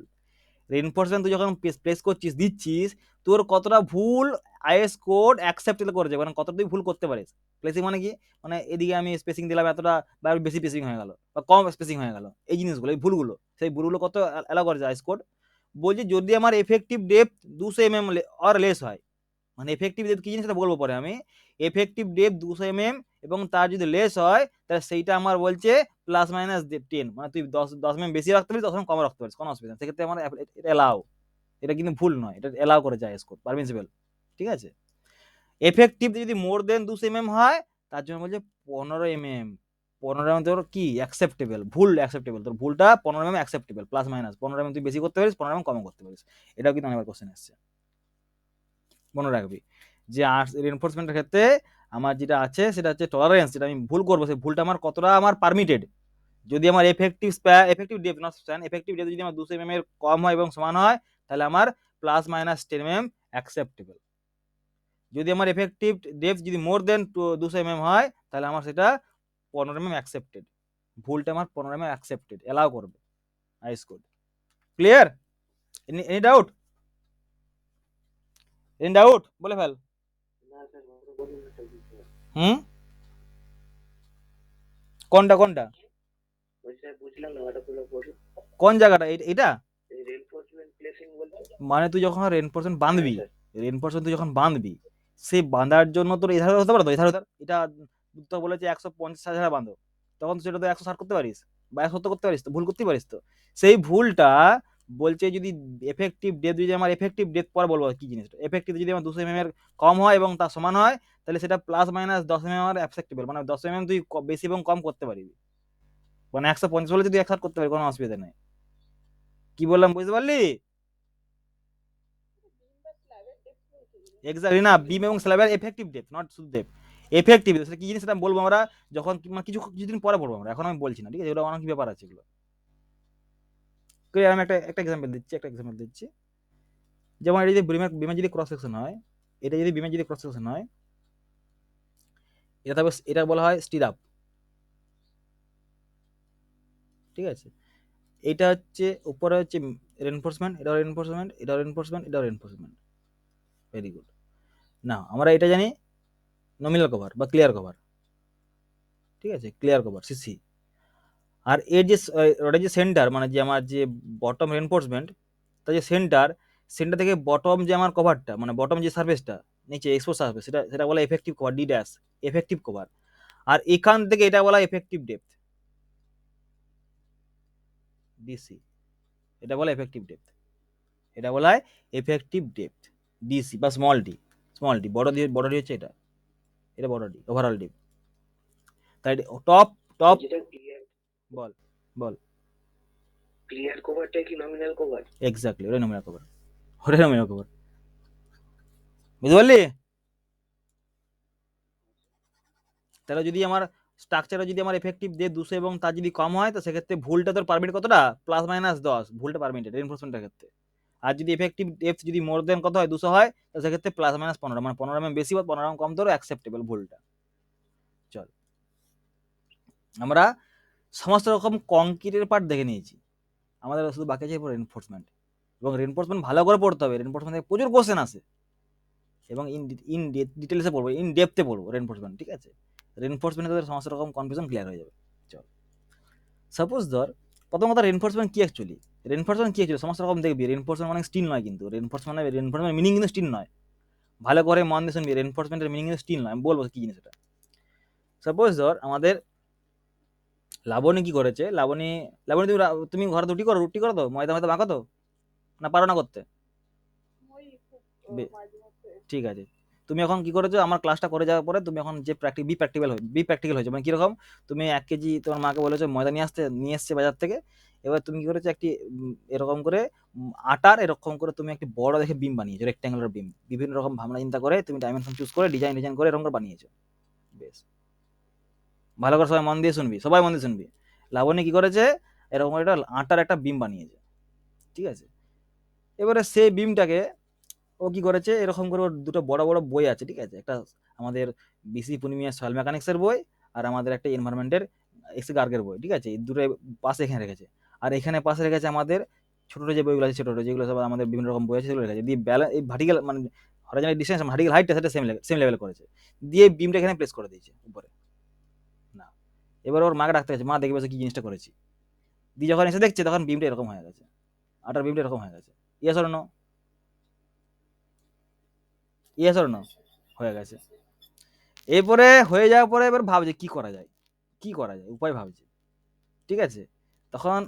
রেইনফোর্সমেন্ট তুই যখন প্লেস করছিস, দিচ্ছিস, তোর কতটা ভুল আইএস কোড অ্যাকসেপ্টেবল করেছে, মানে কতটা তুই ভুল করতে পারিস। প্লেসিং মানে কি? মানে এদিকে আমি স্পেসিং দিলাম এতটা, বা বেশি স্পেসিং হয়ে গেল, বা কম স্পেসিং হয়ে গেল, এই জিনিসগুলো, এই ভুলগুলো, সেই ভুলগুলো কত অ্যালাউ করেছে আইএস কোড। বলছি যদি আমার effective depth 200 mm or less হয়, মানে এফেক্টিভ ডেপথ কি জিনিস সেটা বলবো পরে আমি। এফেক্টিভ ডেপথ 200 mm এবং তার যদি লেস হয়, তাহলে সেইটা আমার বলছে প্লাস মাইনাস 10, মানে তুই 10 mm বেশি রাখতে পারিস, 10 mm কম রাখতে পারিস, কোনো অসুবিধা নেই। সেক্ষেত্রে আমার এটা এলাও, এটা কিন্তু ভুল নয়, এটা এলাও করে যায় স্কোর, পারমিসিবল, ঠিক আছে? এফেক্টিভ যদি মোর দেন 200 mm হয়, তার জন্য বলছে 15 mm। 15 mm তোর কি অ্যাকসেপ্টেবল, ভুল অ্যাকসেপ্টেবল, তোর ভুলটা 15 mm acceptable, plus minus 15 mm তুই বেশি করতে পারিস, 15 mm কম করতে পারিস। এটাও কিন্তু অনেকবার কোশ্চেন আসছে, মনে রাখবি যে রেইনফোর্সমেন্টের ক্ষেত্রে আমার যেটা আছে সেটা হচ্ছে টলারেন্স, যেটা আমি ভুল করবো সেই ভুলটা আমার কতটা আমার পারমিটেড। যদি আমার effective depth not span, effective depth যদি আমার 200 mm এর কম হয় এবং সমান হয়, তাহলে আমার প্লাস মাইনাস 10 mm অ্যাকসেপ্টেবল। যদি আমার এফেক্টিভ ডেপথ যদি মোর দেন 200 mm হয়, তাহলে আমার সেটা 15 mm অ্যাকসেপ্টেড, ভুলটা আমার 15 mm অ্যাকসেপ্টেড, এলাও করবে is code. Clear? Any doubt? Any doubt বলে ফেল। না স্যার, বলুন না স্যার। হুম, কোনটা কোনটা? স্যার বুঝলাম না, ওটা পুরো বলুন। কোন জায়গাটা? এটা এই রেইনফোর্সমেন্ট প্লেসিং বলতে? মানে তুই যখন রেইনফোর্সমেন্ট বাঁধবি, হ্যাঁ, রেইনফোর্সমেন্ট তুই যখন বাঁধবি, সেই বাঁধার জন্য তোর এধারে হতে পারে তো, এধারে এটা তো বলেছে 150 ছাড়া বাঁধো, তখন সেটা তো 160 করতে পারিস বা 170 করতে পারিস, তো ভুল করতেই পারিস। তো সেই ভুলটা বলছে যদি এফেক্টিভ ডেপথ, যদি আমার এফেক্টিভ ডেপথ পরে বলবো কি জিনিসটা, এফেক্টিভ যদি আমার 200 mm এর কম হয় এবং তার সমান হয়, তাহলে সেটা প্লাস মাইনাস 10 mm আমার অ্যাকসেপ্টেবল, মানে 10 mm তুই বেশি এবং কম করতে পারবি, মানে 150 হলে যদি 160 করতে পারি, কোনো অসুবিধা নেই। কি বললাম বুঝতে পারলি? বিম বা স্ল্যাবের ডেপথ বলতে গেলে এক্স্যাক্টলি না, বিম এবং স্ল্যাবের এফেক্টিভ ডেপথ, নট শুধু ডেপথ, এফেক্টিভ সেটা কি জিনিস সেটা বলবো আমরা যখন, মানে কিছুদিন পরে বলবো আমরা, এখন আমি বলছি না, ঠিক আছে? এগুলো অনেক ব্যাপার আছে এগুলো। আমি একটা এক্সাম্পল দিচ্ছি। যেমন এটা যদি বিমের যদি ক্রস সেকশন হয়, এটা যদি বিমের যদি ক্রস সেকশন হয়, এটা বলা হয় স্টিরাপ, ঠিক আছে? এটা হচ্ছে উপরে হচ্ছে রেইনফোর্সমেন্ট, এটাও রেইনফোর্সমেন্ট, এটাও রেইনফোর্সমেন্ট, এটাও রেইনফোর্সমেন্ট। Very good. না আমরা এটা জানি নমিনাল কভার বা ক্লিয়ার কভার, ঠিক আছে? Clear cover CC. আর এর যে ওটা যে সেন্টার, মানে যে আমার যে বটম রেইনফোর্সমেন্ট, তার যে সেন্টার থেকে বটম যে আমার কভারটা, মানে বটম যে সার্ফেসটা নিচে এক্সপোজ সার্ফেস, সেটা বলা effective cover, D dash effective cover. আর এখান থেকে এটা বলা এফেক্টিভ ডেপথ, ডিসি, এটা বলা এফেক্টিভ ডেপথ, এটা বলা হয় এফেক্টিভ ডেপথ, ডিসি বা স্মল ডি, বড় ডি হচ্ছে এটা বড় ডি, ওভারঅল ডি। তাই টপ যেটা ক্লিয়ার বল বল ক্লিয়ার কভারটা কি নমিনাল কভার? এক্স্যাক্টলি, ওটাই নমিনাল কভার, বুঝতে পারলি? তাহলে যদি আমার স্ট্রাকচারে যদি আমার এফেক্টিভ ডেপথ 200 এবং তার যদি কম হয়, তো সেক্ষেত্রে ভুলটা তোর পারমিট কতটা? প্লাস মাইনাস 10, ভুলটা পারমিটেড রেইনফোর্সমেন্টের ক্ষেত্রে। আর যদি এফেক্টিভ ডেপথ যদি মোর দেন কত হয় 200 হয়, তো সেক্ষেত্রে প্লাস মাইনাস 15, মানে 15 mm বেশি বা 15 mm কম ধরো অ্যাকসেপ্টেবল ভুলটা। চল আমরা সমস্ত রকম কংক্রিটের পার্ট দেখে নিয়েছি, আমাদের শুধু বাকি আছে রেনফোর্সমেন্ট। এবং রেনফোর্সমেন্ট ভালো করে পড়তে হবে, রেনফোর্সমেন্ট থেকে প্রচুর কোশ্চেন আসে এবং ইন ডিটেলসে পড়বো, ইন ডেপথে পড়বো রেনফোর্সমেন্ট, ঠিক আছে। রেনফোর্সমেন্টে তোদের সমস্ত রকম কনফিউশন ক্লিয়ার হয়ে যাবে। চল সাপোজ ধর প্রথম কথা রেনফোর্সমেন্ট কি অ্যাকচুয়ালি, রেনফোর্সমেন্ট কি অ্যাকচুয়ালি সমস্ত রকম দেখবি। রেনফোর্সমেন্ট মানে স্টিল নয় কিন্তু, রেনফোর্সমেন্ট মিনিং কিন্তু স্টিল নয়, ভালো করে মন দিয়ে শুনবি। রেনফোর্সমেন্টের মিনিং কিন্তু স্টিল নয়, আমি বলবো কি জিনিস এটা। সাপোজ ধর আমাদের লাবণী কি করেছে, লাবণী তুমি ঘরে রুটি করো তো, ময়দা ময়দা মাখো তো, না পারো না করতে? ওই খুব বে- মাঝে মধ্যে ঠিক আছে, তুমি এখন কি করেছো, আমার ক্লাসটা করে যাওয়ার পরে তুমি এখন যে বি প্র্যাকটিক্যাল হয়েছে, মানে কিরকম, তুমি 1 কেজি তোমার মাকে বলেছো ময়দা নিয়ে এসছে বাজার থেকে। এবার তুমি কি করেছো, একটি এরকম করে আটার এরকম করে তুমি একটি বড় দেখে বিম বানিয়েছো, রেক্ট্যাঙ্গুলার বিম, বিভিন্ন রকম ভাবনা চিন্তা করে তুমি ডাইমেনশন চুজ করে ডিজাইন করে এরকম করে বানিয়েছো। বেশ ভালো করে সবাই মন দিয়ে শুনবি, সবাই মন দিয়ে শুনবি। লাবণী কি করেছে, এরকম একটা আটার একটা বিম বানিয়েছে, ঠিক আছে। এবারে সেই বিমটাকে ও কি করেছে, এরকম করে ওর দুটো বড় বড় বই আছে, ঠিক আছে, একটা আমাদের বিসি পূর্ণিমার সয়েল মেকানিক্সের বই, আর আমাদের একটা এনভায়রনমেন্টের এক্স গার্গের বই, ঠিক আছে। এই দুটো পাশে এখানে রেখেছে, আর এখানে পাশে রেখেছে আমাদের ছোট ছোট যে বইগুলো আছে, ছোট ছোট যেগুলো সব আমাদের বিভিন্ন রকম বই আছে সেগুলো রেখেছে। দিয়ে এই ভার্টিক্যাল মানে হরিজন্টাল ডিসটেন্স, ভার্টিক্যাল হাইটটা সেটা সেম লেভেল করেছে, দিয়ে বিমটা এখানে প্লেস করে দিয়েছে উপরে। না, এবার ওর মাকে ডাকতে গেছে, মা দেখবে কি জিনিসটা করেছি। দিয়ে যখন এসে দেখছে তখন বিমটা এরকম হয়ে গেছে, আটার বিমটা এরকম হয়ে গেছে। Yes or no? Yes or no? হয়ে গেছে। এরপরে হয়ে যাওয়ার পরে এবার ভাবছে কি করা যায়, উপায় ভাবছে, ঠিক আছে। তখন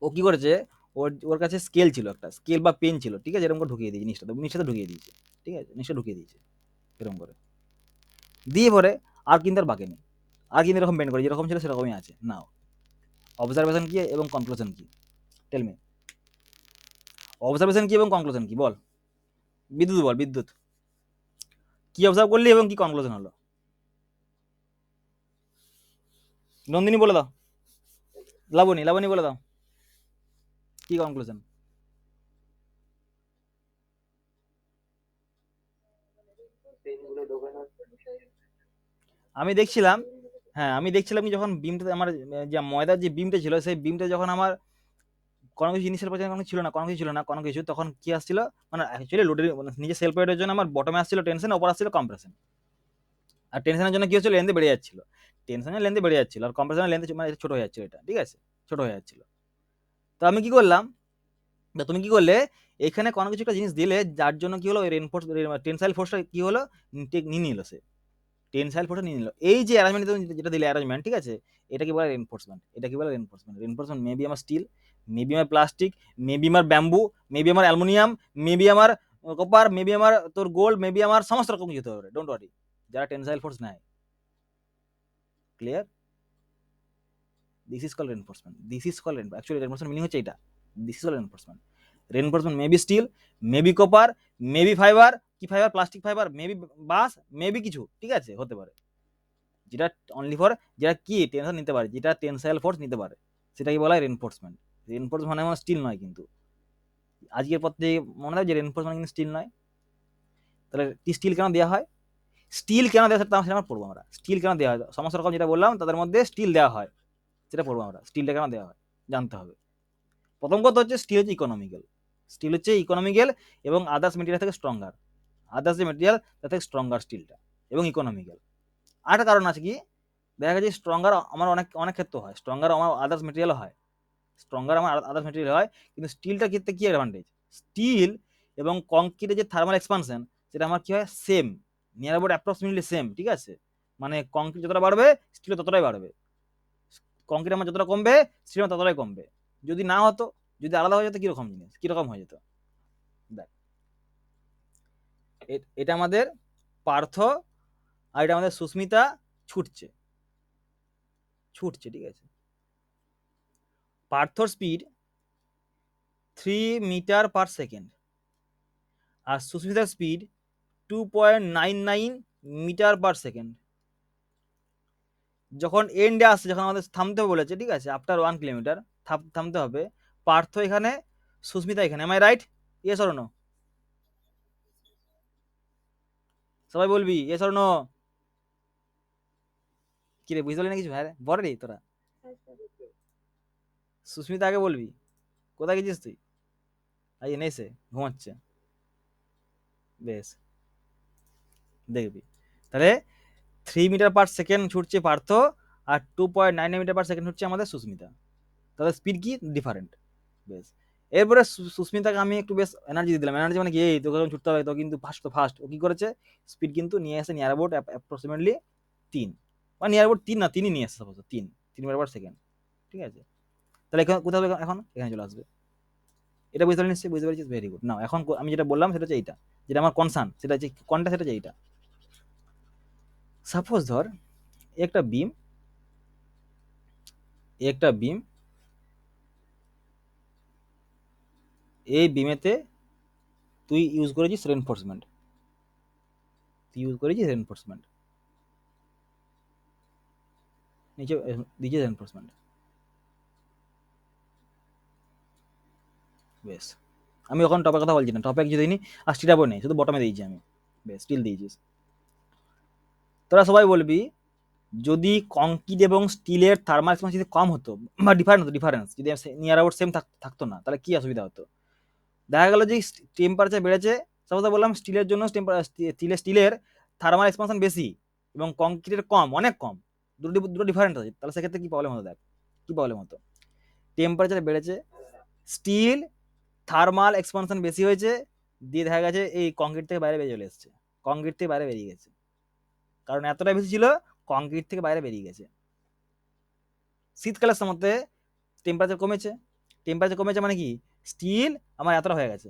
ও কি করেছে, ওর কাছে স্কেল ছিল, একটা স্কেল বা পেন ছিল, ঠিক আছে, এরকম করে ঢুকিয়ে দিয়েছে নিচটা ঢুকিয়ে দিয়েছে, ঠিক আছে, নিচটা ঢুকিয়ে দিয়েছে এরকম করে। দিয়ে পরে আর কিন্তু আর বাকি নেই, আর কিন্তু এরকম বেন্ড করে যেরকম ছিল সেরকমই আছে। নাও অবজারভেশন কি এবং কনক্লুশন কি, টেল মি। অবজারভেশন কি এবং কনক্লুশন কি বল, বিদ্যুৎ কি অবজার্ভ করলি এবং কি কনক্লুশন হলো, নন্দিনী বলে দাও, লাবণী বলে দাও কি কনক্লুশন। পেনগুলো ঢোকানো আমি দেখছিলাম, হ্যাঁ আমি দেখছিলাম কি যখন বিমটা আমার যে ময়দার যে বিমটা ছিল, সেই বিমটা যখন আমার কোনো কিছু জিনিসের পর কোনো কিছু তখন কি আসছিল, মানে অ্যাকচুয়ালি লোডের মানে নিজে সেলফ ওয়েটের জন্য আমার বটমে আসছিল টেনশন, ওপর আসছিল কম্প্রেশন। আর টেনশনের জন্য কি হচ্ছিল, লেন্থ বেড়ে যাচ্ছিল, টেনশনের লেন্থ বেড়ে যাচ্ছিল, আর কম্প্রেশনের লেন্থ মানে ছোট হয়ে যাচ্ছিল, এটা ঠিক আছে, ছোট হয়ে যাচ্ছিল। তো আমি কি করলাম, তুমি কি করলে, এখানে কোনো কিছু একটা জিনিস দিলে যার জন্য কি হলো, রেনফোর্স টেনসাইল ফোর্সটা কি হলো, নিয়ে নিল সে, টেনসাইল ফোর্সটা নিয়ে নিল। এই যে অ্যারেঞ্জমেন্ট যেটা দিলে অ্যারেঞ্জমেন্ট, ঠিক আছে, এটা কি বলে রেনফোর্সমেন্ট, রেনফোর্সমেন্ট মেবি আমার স্টিল, মেবি আমার প্লাস্টিক, মেবি আমার ব্যাম্বু, মেবি আমার অ্যালুমিনিয়াম, মেবি আমার কপার, মেবি আমার তোর গোল্ড, মেবি আমার সমস্ত রকম কিছু হতে পারে, ডোন্ট ওয়ারি, যারা টেনসাইল ফোর্স নেয়। Clear? This is call reinforcement, actually reinforcement meaning হচ্ছে এটা, this is call reinforcement maybe steel, maybe copper, maybe fibre, কি fibre, plastic fibre, maybe bars, maybe কিছু, ঠিক আছে, হতে পারে, যেটা অনলি ফর যেটা কি টেনশন নিতে পারে, যেটা টেনসাইল ফোর্স নিতে পারে, সেটাকে বলা হয় রেনফোর্সমেন্ট। রেনফোর্সমেন্ট মানে স্টিল নয় কিন্তু, আজকের পর থেকে মনে হয় যে রেনফোর্সমেন্ট কিন্তু স্টিল নয়। তাহলে স্টিল কেন দেওয়া হয়, সেটা আমরা পড়বো। আমরা স্টিল কেন দেওয়া হয়, সমস্ত রকম যেটা বললাম তাদের মধ্যে স্টিল দেওয়া হয়, সেটা পড়বো আমরা। স্টিলটা কেন দেওয়া হয় জানতে হবে। প্রথম কথা হচ্ছে স্টিল হচ্ছে ইকোনমিক্যাল, এবং আদার্স মেটেরিয়াল থেকে স্ট্রঙ্গার, আদার্স যে মেটেরিয়াল তার থেকে স্ট্রঙ্গার স্টিলটা, এবং ইকোনমিক্যাল। আরেকটা কারণ আছে কি, দেখা গেছে স্ট্রঙ্গার আমার অনেক ক্ষেত্রে হয়, স্ট্রঙ্গার আমার আদার্স মেটেরিয়াল হয়, কিন্তু স্টিলটার ক্ষেত্রে কি অ্যাডভান্টেজ, স্টিল এবং কংক্রিটের যে থার্মাল এক্সপানশন সেটা আমার কি হয়, same, near about approximately same, ঠিক আছে। মানে কংক্রিট যতটা বাড়বে স্টিল ততটাই বাড়বে, কংক্রিট আমার যতটা কমবে স্টিল আমার ততটাই কমবে। যদি না হতো, যদি আলাদা হয়ে যেত কিরকম হয়ে যেত, দেখ এটা আমাদের পার্থ, আর এটা আমাদের সুস্মিতা ছুটছে, ঠিক আছে। পার্থর স্পিড 3 মিটার পার সেকেন্ড, আর সুস্মিতার স্পিড 2.99 মিটার পার সেকেন্ড। যখন এন্ডে আসছে, যখন আমাদের থামতে বলেছে, ঠিক আছে, আফটার 1 কিলোমিটার থামতে হবে, পার্থ এখানে সুস্মিতা এখানে, am I right? Yes or no? সবাই বলবি ইয়েস অর নো? কি রে বুঝতে পারলি না কিছু? হ্যাঁ রে, বল রে তোরা। হ্যাঁ স্যার। সুস্মিতা আগে বলবি। কোথায় গেছিস তুই? আজ নেই, ঘুমাচ্ছে। বেশ, দেখবি তাহলে 3 মিটার পার সেকেন্ড ছুটছে পার্থ, আর 2.99 মিটার পার সেকেন্ড ছুটছে আমাদের সুস্মিতা। তাদের স্পিড কি ডিফারেন্ট। বেশ, এরপরে সুস্মিতাকে আমি একটু বেশ এনার্জি দিলাম। এনার্জি মানে কি, এই তোকে যখন ছুটতে হবে তো কিন্তু ফার্স্ট ও কি করেছে, স্পিড কিন্তু নিয়ে এসে নিয়ার অ্যাবাউট অ্যাপ্রক্সিমেটলি 3, বা নিয়ার অ্যাবাউট 3 না, 3ই নিয়ে এসে সাপোজ 3 মিটার পার সেকেন্ড। ঠিক আছে, তাহলে এখন কোথায় হবে, এখন এখানে চলে আসবে। এটা বুঝতে পারলি নিশ্চয়ই? বুঝতে পেরেছিস, ভেরি গুড। না এখন আমি যেটা বললাম সেটা হচ্ছে এইটা, যেটা আমার কনসার্ন, সেটা হচ্ছে কোনটা, সেটা হচ্ছে এইটা। সাপোজ ধর একটা বিম, এই বিমেতে তুই ইউজ করেছিস রেনফোর্সমেন্ট, নিচে দিয়েছিস রেনফোর্সমেন্ট। বেশ, আমি ওখানে টপের কথা বলছি না, টপে কিছু দিইনি, আর স্টিরাপও নেই, শুধু বটমে দিয়েছি আমি। বেশ, স্টিল দিয়েছিস। তোরা সবাই বলবি যদি কংক্রিট এবং স্টিলের থার্মাল এক্সপেন্স যদি কম হতো বা ডিফারেন্স যদি নিয়ার অ্যাবাউট সেম থাকতো না, তাহলে কি অসুবিধা হতো? দেখা গেল যে টেম্পারেচার বেড়েছে, সাপোজ বললাম স্টিলের জন্য স্টিলের থার্মাল এক্সপানশন বেশি এবং কংক্রিটের কম, অনেক কম, দুটো ডিফারেন্ট আছে, তাহলে সেক্ষেত্রে কি প্রবলেম হতো? দেখ কি প্রবলেম হতো, টেম্পারেচার বেড়েছে, স্টিল থার্মাল এক্সপানশন বেশি হয়েছে, দিয়ে দেখা গেছে এই কংক্রিট থেকে বাইরে বেরিয়ে চলে এসছে, কংক্রিট থেকে বাইরে বেরিয়ে গেছে, কারণ এতটা বেশি ছিল, কংক্রিট থেকে বাইরে বেরিয়ে গেছে। শীতকালের সময়তে টেম্পারেচার কমেছে মানে কি, স্টিল আমার এতটা হয়ে গেছে,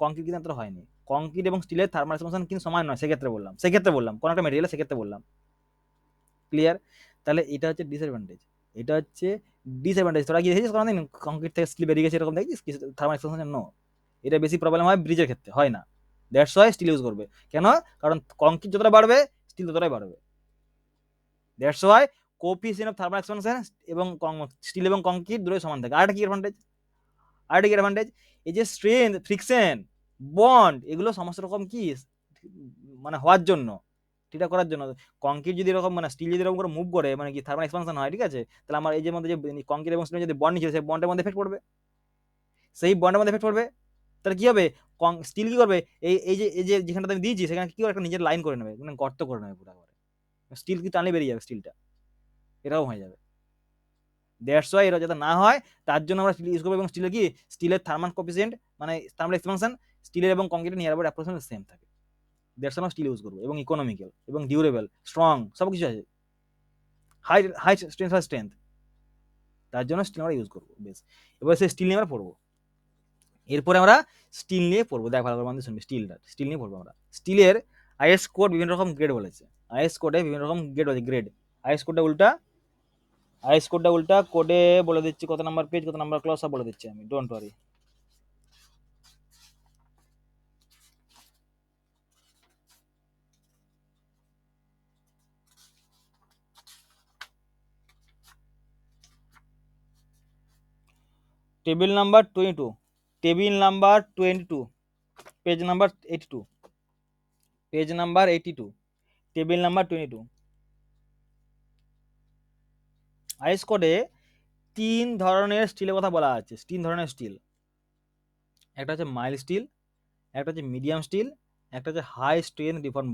কংক্রিট কিন্তু এতটা হয়নি। কংক্রিট এবং স্টিলের থার্মাল এক্সপানশন কিন্তু সমান নয়, সেক্ষেত্রে বললাম কোন একটা মেটেরিয়াল, সেক্ষেত্রে বললাম। ক্লিয়ার? তাহলে এটা হচ্ছে ডিসঅ্যাডভান্টেজ, এটা হচ্ছে ডিসঅ্যাডভান্টেজ। তোরা কি দেখেছিস কোনোদিন কংক্রিট থেকে স্টিল বেরিয়ে গেছে এরকম দেখেছিস থার্মাল এক্সপানশন? নো। এটা বেশি প্রবলেম হয় ব্রিজের ক্ষেত্রে, হয় না। দ্যাটস ওয়াই স্টিল ইউজ করবে। কেন? কারণ কংক্রিট যতটা বাড়বে স্টিল ততটাই বাড়বে। That's why coefficient of thermal expansion এবং স্টিল এবং কংক্রিট দুটোই সমান থাকে। আরেকটা কি অ্যাডভান্টেজ, এই যে স্ট্রেন, ফ্রিকশন, বন্ড, এগুলো সমস্ত রকম কি মানে হওয়ার জন্য, ঠিক করার জন্য, কংক্রিট যদি এরকম মানে স্টিল যদি এরকম করে মুভ করে, মানে কি থার্মাল এক্সপানশন হয়, ঠিক আছে, তাহলে আমার এই যে মধ্যে যে কংক্রিট এবং স্টিল যদি বন্ড নিচ্ছে, সেই বন্ডের মধ্যে এফেক্ট পড়বে, তাহলে কি হবে, স্টিল কি করবে, এই যে যেখানটা আমি দিয়েছি সেখানে কি করে একটা নিজের লাইন করে নেবে, মানে গর্ত করে নেবে পুরো, স্টিল কি টানলে বেরিয়ে যাবে, স্টিলটা এরকম হয়ে যাবে। দ্যাটস ওয়াই এটা যাতে না হয় তার জন্য আমরা স্টিল ইউজ করবো, এবং স্টিলের কি, স্টিলের থার্মাল কোএফিসিয়েন্ট মানে থার্মাল এক্সপানশন স্টিলের এবং কংক্রিটের নিয়ার অ্যাবাউট অ্যাপ্রক্সিমেটলি সেম থাকে। দ্যাটস ওয়াই আমরা স্টিল ইউজ করবো, এবং ইকোনমিক্যাল এবং ডিউরেবল, স্ট্রং, সব কিছু আছে, হাই স্ট্রেংথ, তার জন্য স্টিল আমরা ইউজ করবো। বেশ, এবার সেই স্টিল নিয়ে আমরা পড়বো, এরপরে আমরা স্টিল নিয়ে পড়বো। দেখ ভালো করে আমাদের শুনবি, স্টিল নিয়ে পড়বো আমরা। স্টিলের আইএস কোড বিভিন্ন রকম গ্রেড বলেছে, আইএস কোডে বিভিন্ন রকম গ্রেড। আইএস কোডটা উল্টা কোডে বলে দিচ্ছি, কত নাম্বার পেজ, কত নাম্বার ক্লাস সব বলে দিচ্ছি আমি, don't worry. Table number 22, page number 82, table number 22। Is কোডে 3 ধরনের স্টিলের কথা বলা আছে, 3 ধরনের স্টিল। একটা হচ্ছে মাইল্ড স্টিল, একটা হচ্ছে মিডিয়াম স্টিল, একটা হচ্ছে হাই স্ট্রেংথ ডিফর্ম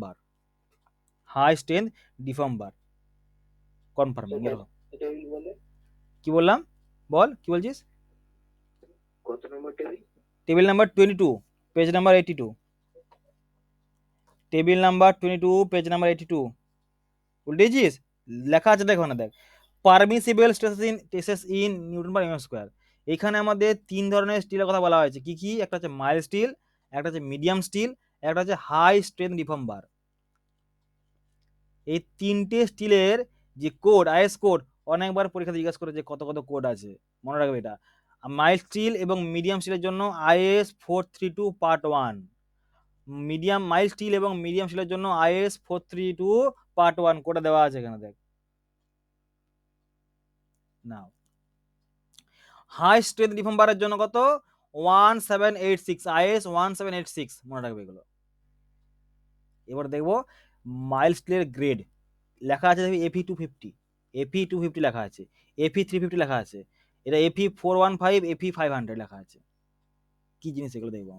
বার। কনফার্মিং এরকম। এটা বলে কি বললাম, বল কি বলছিস? কত number table? Table number 22, page number 82, table number 22, page number 82। উল্টেছিস? লেখা আছে দেখো না, দেখ, permissible stresses in Newton per MM square. এখানে আমাদের 3 ধরনের স্টিলের কথা বলা হয়েছে, কি কি? একটা হচ্ছে মাইল্ড স্টিল, একটা হচ্ছে মিডিয়াম স্টিল, একটা হচ্ছে হাই স্ট্রেংথ ডিফর্ম বার। এই 3টে স্টিলের যে কোড, আইএস কোড, অনেকবার পরীক্ষা জিজ্ঞাসা করে যে কত কত কোড আছে, মনে রাখবে এটা। মাইল্ড স্টিল এবং মিডিয়াম স্টিলের জন্য আইএস 432 পার্ট 1, মাইল্ড স্টিল এবং মিডিয়াম স্টিলের জন্য আইএস 432 পার্ট 1 কোডটা দেওয়া আছে এখানে, দেখ নাও। হাই স্ট্রেংথ ডিফর্ম বারের জন্য কত? 1786, IS 1786 মনে রাখবে এগুলো। এবার দেখবো মাইল স্টিলের গ্রেড লেখা আছে, দেখবি এফি 250, এফি 250 লেখা আছে, এফি 350 লেখা আছে, এটা এফি 415, এফি 500 লেখা আছে। কি জিনিস এগুলো দেখবো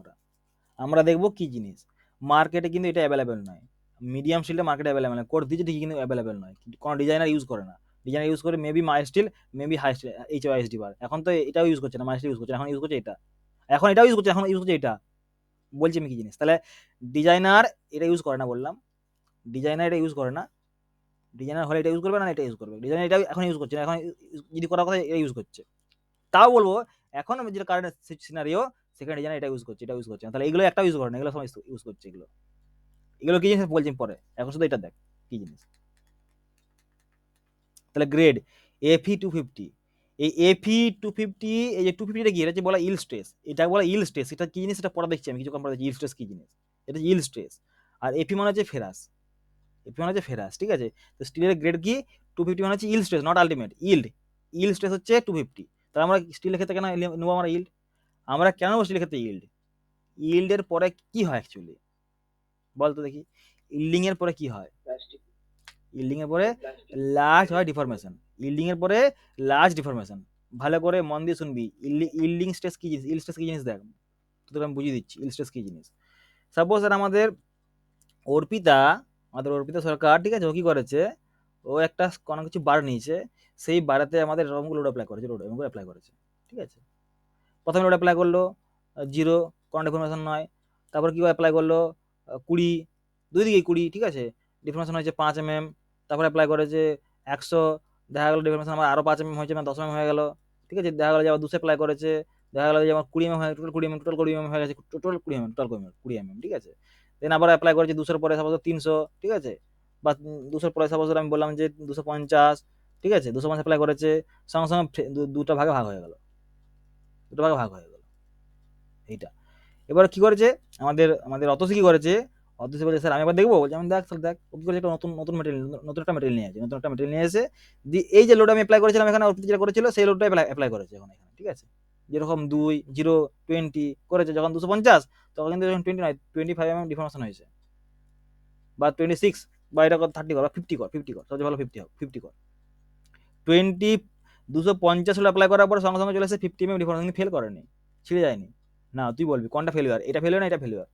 আমরা দেখবো কি জিনিস। মার্কেটে কিন্তু এটা অ্যাভেলেবেল নয়, মিডিয়াম স্টিলটা মার্কেটে অ্যাভেলেবেল নয়, কোর্স দিচ্ছে ঠিকই কিন্তু অ্যাভেলেবেল নয়, কোনো ডিজাইনার ইউজ করে না। ডিজাইনার ইউজ করে মেবি মাই steel, maybe high steel, HYSD bar. এখন তো এটাও ইউজ করছে না, মাই স্টিল ইউজ করছে, এখন ইউজ করছে এটা, এখন এটাও ইউজ করছে, এখন ইউজ করছে এটা। বলছি আমি কি জিনিস, তাহলে ডিজাইনার এটা ইউজ করে না বললাম, ডিজাইনার এটা ইউজ করে না, ডিজাইনার হলে এটা ইউজ করবে না, এটা ইউজ করবে, ডিজাইনার এটা এখন ইউজ করছে না, এখন যদি করার কথা এটা ইউজ করছে। তাও বলবো এখন যেটা কারেন্ট সিনারিও সেখানে ডিজাইনার এটা ইউজ করছে, এটা ইউজ করছে না, তাহলে এগুলো একটা ইউজ করে না, এগুলো সব ইউজ করছে। এগুলো কি জিনিস বলছি পরে, এখন শুধু এটা দেখ কি জিনিস। তাহলে গ্রেড এফি 250, এই এফি 250, এই যে 250টা কি, এটা হচ্ছে বলা ইল স্ট্রেস, এটা বলা ইল স্ট্রেস। এটা কি জিনিস এটা পরে দেখছি আমি, কিছু কম পরে দেখছি ইল স্ট্রেস কি জিনিস। এটা ইল স্ট্রেস, আর এফি মানে হচ্ছে ফেরাস, এফি মানে হচ্ছে ফেরাস, ঠিক আছে। তো স্টিলের গ্রেড কি, 250 মানে হচ্ছে yield stress, not ultimate yield. Yield stress হচ্ছে 250। তাহলে আমরা স্টিলের ক্ষেত্রে কেন নেবো আমরা ইল্ড, আমরা কেন নেবো স্টিলের ক্ষেত্রে ইল্ড? ইল্ডের পরে কি হয় অ্যাকচুয়ালি বলতো দেখি, ইল্ডিং এর পরে কি হয়? প্লাস্টিক, ইল্ডিং এর পরে লার্জ হয় ডিফরমেশন, ইল্ডিং এর পরে লার্জ ডিফরমেশন। ভালো করে মন দিয়ে শুনবি, ইল্ডিং স্ট্রেস কি জিনিস, ইল স্ট্রেস কি জিনিস দেখ, তোকে আমি বুঝিয়ে দিচ্ছি ইল স্ট্রেস কি জিনিস। সাপোজ আর আমাদের অর্পিতা, অর্পিতা সরকার, ঠিক আছে, ও কি করেছে, ও একটা কোনো কিছু বার নিয়েছে, সেই বারেতে আমাদের এরকমগুলো লোড অ্যাপ্লাই করেছে, লোড এরকম অ্যাপ্লাই করেছে, ঠিক আছে। প্রথমে লোড অ্যাপ্লাই করলো 0, কোনো ডিফরমেশন নয়। তারপর কি অ্যাপ্লাই করলো 20, দুই দিকেই 20, ঠিক আছে, ডিফরমেশন হয়েছে 5 mm। তারপর অ্যাপ্লাই করেছে 100, দেখা গেলো ডিফরমেশন আমার আরও 5 mm হয়েছে, মানে 10 mm হয়ে গেল, ঠিক আছে। দেখা গেলো যে আবার 200 অ্যাপ্লাই করেছে, দেখা গেলো যে আমার 20 mm হয়ে, টোটাল 20 mm, টোটাল 20 mm হয়ে গেছে, টোটাল 20 mm, টোটাল 20 mm, ঠিক আছে। দেন আবার অ্যাপ্লাই করেছে 200 পরে সাপোজ 300, ঠিক আছে, বা 200 পরে সাপোজ আমি বললাম যে 250, ঠিক আছে, 250 অ্যাপ্লাই করেছে, সঙ্গে সঙ্গে দুটো ভাগে ভাগ হয়ে গেল, দুটো ভাগে ভাগ হয়ে গেল এইটা। এবার কি করেছে আমাদের আমাদের অতসী, কি করেছে অতসী বলছে স্যার আমি এবার দেখবো, বলছে আমি দেখ তাহলে দেখ, ও কি করেছে একটা নতুন নতুন মেটেরিয়াল, নতুন একটা মেটেরিয়াল নিয়ে আসে, নতুন একটা মেটেরিয়াল নিয়ে এসে দিয়ে এই যে লোড আমি অ্যাপ্লাই করেছিলাম এখানে, অর্পিত যেটা করেছিল সেই লোডটা অ্যাপ্লাই করেছে এখন এখানে, ঠিক আছে। যেরকম 2, 0, 20 করেছে, যখন 250 তখন কিন্তু যখন 20 নয় 25 mm ডিফরমেশন হয়েছে, বা 26, বা এটা 30 কর, বা 50 কর, 50 কর, সবচেয়ে ভালো 50 হোক, 50 কর। 250 হলো অ্যাপ্লাই করার পর সঙ্গে সঙ্গে চলে এসে 50 mm ডিফারেন্স, কিন্তু ফেল করেনি, ছিঁড়ে যায়নি। না তুই বলবি কোনটা ফেলিয়ার, এটা ফেলিয়ার না এটা ফেলিয়ার,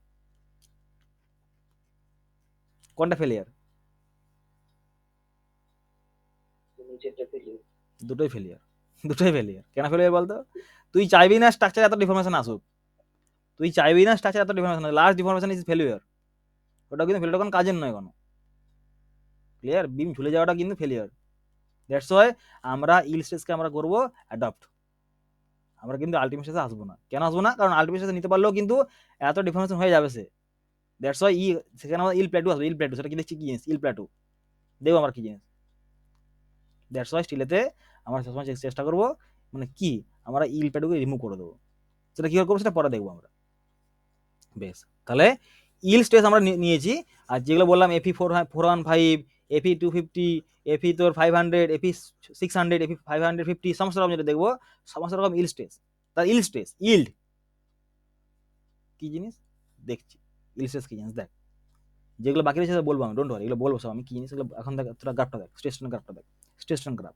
কোনটা ফেলিয়ার? নিচেরটা ফেলি। দুটোই ফেলিয়ার, দুটোই ফেলিয়ার। কেন ফেলিয়ার বলতো, তুই চাইবি না স্ট্রাকচার এত ডিফরমেশন আসুক, তুই চাইবি না স্ট্রাকচার এত deformation, last deformation is failure. ওটা কিন্তু ফেলিয়ার, কোনো কাজের নয় কোনো, ক্লিয়ার। বিম ঝুলে যাওয়াটা কিন্তু ফেলিয়ার। দ্যাটস ওয়াই আমরা ইল স্ট্রেসকে আমরা করবো অ্যাডপ্ট, আমরা কিন্তু আলটিমেট স্টেজে আসবো না। কেন আসবো না, কারণ আলটিমেট স্টেজে নিতে পারলেও কিন্তু এত ডিফরমেশন হয়ে যাবে সে। দ্যাটস ওয়াই সেখানে আমরা ইল প্ল্যাটু আসবে, ইল প্ল্যাটু, সেটা কি দেখছি কি জিনিস, ইল প্ল্যাটু দেখবো আমরা কি জিনিস। দ্যাটস ওয়াই স্টিলেতে আমরা সবসময় চেষ্টা করবো মানে কি, আমরা ইল প্ল্যাটুকে রিমুভ করে দেবো। সেটা কীভাবে করবো সেটা পরে দেখবো আমরা। বেশ, তাহলে ইল স্ট্রেস আমরা নিয়েছি। আর যেগুলো বললাম এফি 415, এফি 250, এফি তোর 500, এফি 600, এফি 550, সমস্ত রকম যেটা দেখবো সমস্ত রকম ইল স্ট্রেস। তার ইল স্ট্রেস, ইল্ড কি জিনিস দেখছি, ইল স্ট্রেস কি জিনিস দেখ। যেগুলো বাকি রয়েছে বলবো আমি, ডোন্ট ওয়ারি, এগুলো বলবো সব আমি কি জিনিস। এখন দেখ তোরা গ্রাফটা দেখ, স্ট্রেস গ্রাফটা দেখ, স্ট্রেস গ্রাফ।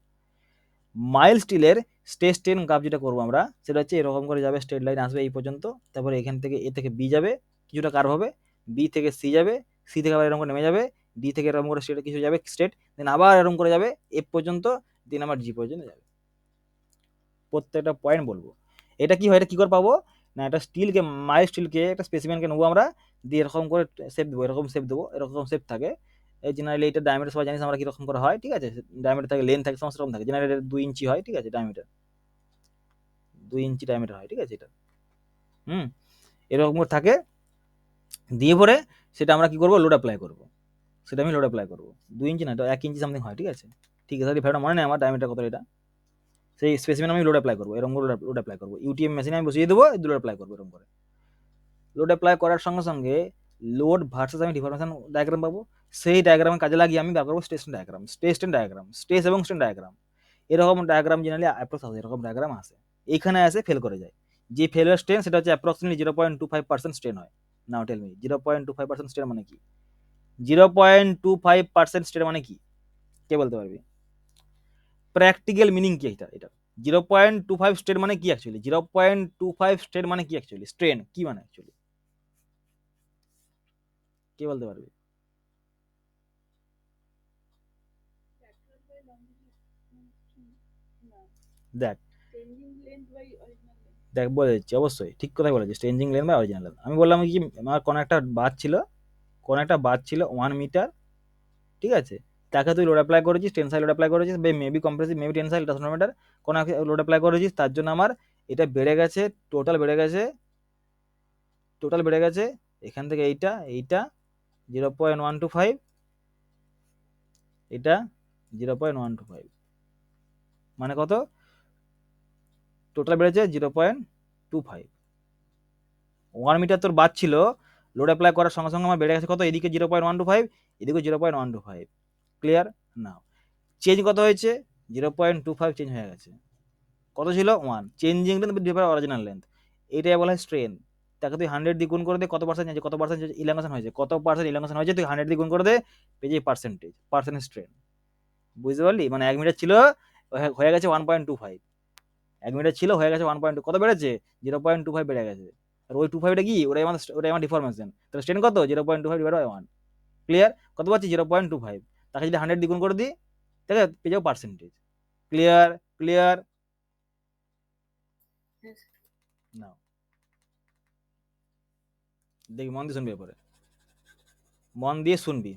মাইল স্টিলের স্ট্রেস গ্রাফ যেটা করবো আমরা, সেটা হচ্ছে এরকম করে যাবে, স্ট্রেট লাইন আসবে এই পর্যন্ত, তারপরে এখান থেকে এ থেকে বি যাবে, কিছুটা কার্ভ হবে, বি থেকে সি যাবে, সি থেকে আবার এরকম করে নেমে যাবে, ডি থেকে এরকম করে স্ট্রেট কিছু যাবে স্ট্রেট, দেন আবার এরকম করে যাবে এফ পর্যন্ত, দেন আবার জি পর্যন্ত যাবে। প্রত্যেকটা পয়েন্ট বলবো। এটা কি হয়, এটা কি করে পাবো না, এটা স্টিলকে, মাইল স্টিলকে একটা স্পেসিমেনকে নেবো আমরা, দিয়ে এরকম করে শেপ দেবো, এরকম শেপ দেবো, এরকম শেপ থাকে। এই জেনারেলি এটা ডায়ামিটার সবাই জানিস আমরা কিরকম করে হয়, ঠিক আছে। ডায়ামিটার থাকে, লেন্থ থাকে, সমস্ত রকম থাকে। জেনারেলি 2 ইঞ্চি হয়, ঠিক আছে, ডায়ামিটার 2 ইঞ্চি ডায়ামিটার হয়, ঠিক আছে এটা। এরকম করে থাকে। দিয়ে পরে সেটা আমরা কি করবো, লোড অ্যাপ্লাই করবো, সেটা আমি লোড অ্যাপ্লাই করবো। 2 ইঞ্চি না, এটা 1 ইঞ্চি সামথিং হয়, ঠিক আছে। ঠিক আছে, ভ্যালুটা মনে নেই আমার, ডায়ামিটার কত এটা। সেই স্পেসিমেন আমি লোড অ্যাপ্লাই করবো, এরকম করে লোড অ্যাপ্লাই করবো, ইউটিএম মেশিনে আমি বসিয়ে দেবো, লোড অ্যাপ্লাই করবো এরকম করে। লোড অ্যাপ্লাই করার সঙ্গে সঙ্গে লোড ভার্সেস আমি ডিফরমেশন ডায়াগ্রাম পাবো, সেই ডায়াগ্রামের কাজে লাগিয়ে আমি বার করবো স্ট্রেস ডায়াগ্রাম, স্ট্রেস এবং স্ট্রেন ডায়াগ্রাম। এরকম ডায়াগ্রাম জেনারেলি অ্যাপ্রোচ আসে, এরকম ডায়াগ্রাম আসে, এইখানে আসে ফেল করে যায়। যে ফেলিওর স্ট্রেন সেটা হচ্ছে অ্যাপ্রক্সিমেটলি 0.25% স্ট্রেন হয়। নাও টেল মি 0.25% স্ট্রেন মানে কি? 0.25% স্ট্রেন মানে কি? কে বলতে পারবি? প্র্যাকটিক্যাল মিনিং কি এটা? 0.25 স্ট্রেন মানে কি অ্যাকচুয়ালি? 0.25 স্ট্রেন মানে কি অ্যাকচুয়ালি? স্ট্রেন কি মানে অ্যাকচুয়ালি? কে বলতে পারবি? lateral by longitudinal না দেখ changing length by original length দেখ বলে দিচ্ছি, অবশ্যই ঠিক কথাই বলেছিস, চেঞ্জিং লেন বা অরিজিনাল লেন। আমি বললাম কি, আমার কোনো একটা বাদ ছিল 1 মিটার, ঠিক আছে, তাকে তুই লোড অ্যাপ্লাই করেছিস, টেনসাইল লোড অ্যাপ্লাই করেছিস, maybe compressive maybe tensile, does not matter, কোনো লোড অ্যাপ্লাই করেছিস, তার জন্য আমার এটা বেড়ে গেছে, টোটাল বেড়ে গেছে এখান থেকে এইটা 0.125, এটা 0.125, মানে কত? টোটাল বেড়েছে 0.25। 1 মিটার তোর বাদ ছিল, লোড অ্যাপ্লাই করার সঙ্গে সঙ্গে আমার বেড়ে গেছে কত? এদিকে 0.125, এদিকে 0.125। ক্লিয়ার? নাও চেঞ্জ কত হয়েছে? 0.25 চেঞ্জ হয়ে গেছে। কত ছিল? 1। Changing length divide by original length, এটাই বলা হয় স্ট্রেন। তাকে তুই 100 দিয়ে গুণ করে দে, কত পার্সেন্ট ইলাঙ্গেশন হয়েছে, তুই 100 দিয়ে গুণ করে দে, পেয়ে যাবি পার্সেন্টেজ স্ট্রেন। বুঝতে পারলি? মানে 1 মিটার ছিল হয়ে গেছে 1.25, 1 মিটার ছিল হয়ে গেছে 1.2, কত বেড়েছে? 0.25 বেড়ে গেছে। আর ওই 25টা কি? ওটাই আমার ডিফরমেশন। তাহলে স্ট্রেন কত? 0.25 ডিভাইড বাই 1। ক্লিয়ার? কত পাচ্ছি? 0.25। তাকে যদি 100 দিয়ে গুণ করে দিই, ঠিক আছে, পেয়ে যাবো পার্সেন্টেজ। ক্লিয়ার? নাও দেখি, মন দিয়ে শুনবি, এরপরে মন দিয়ে শুনবি।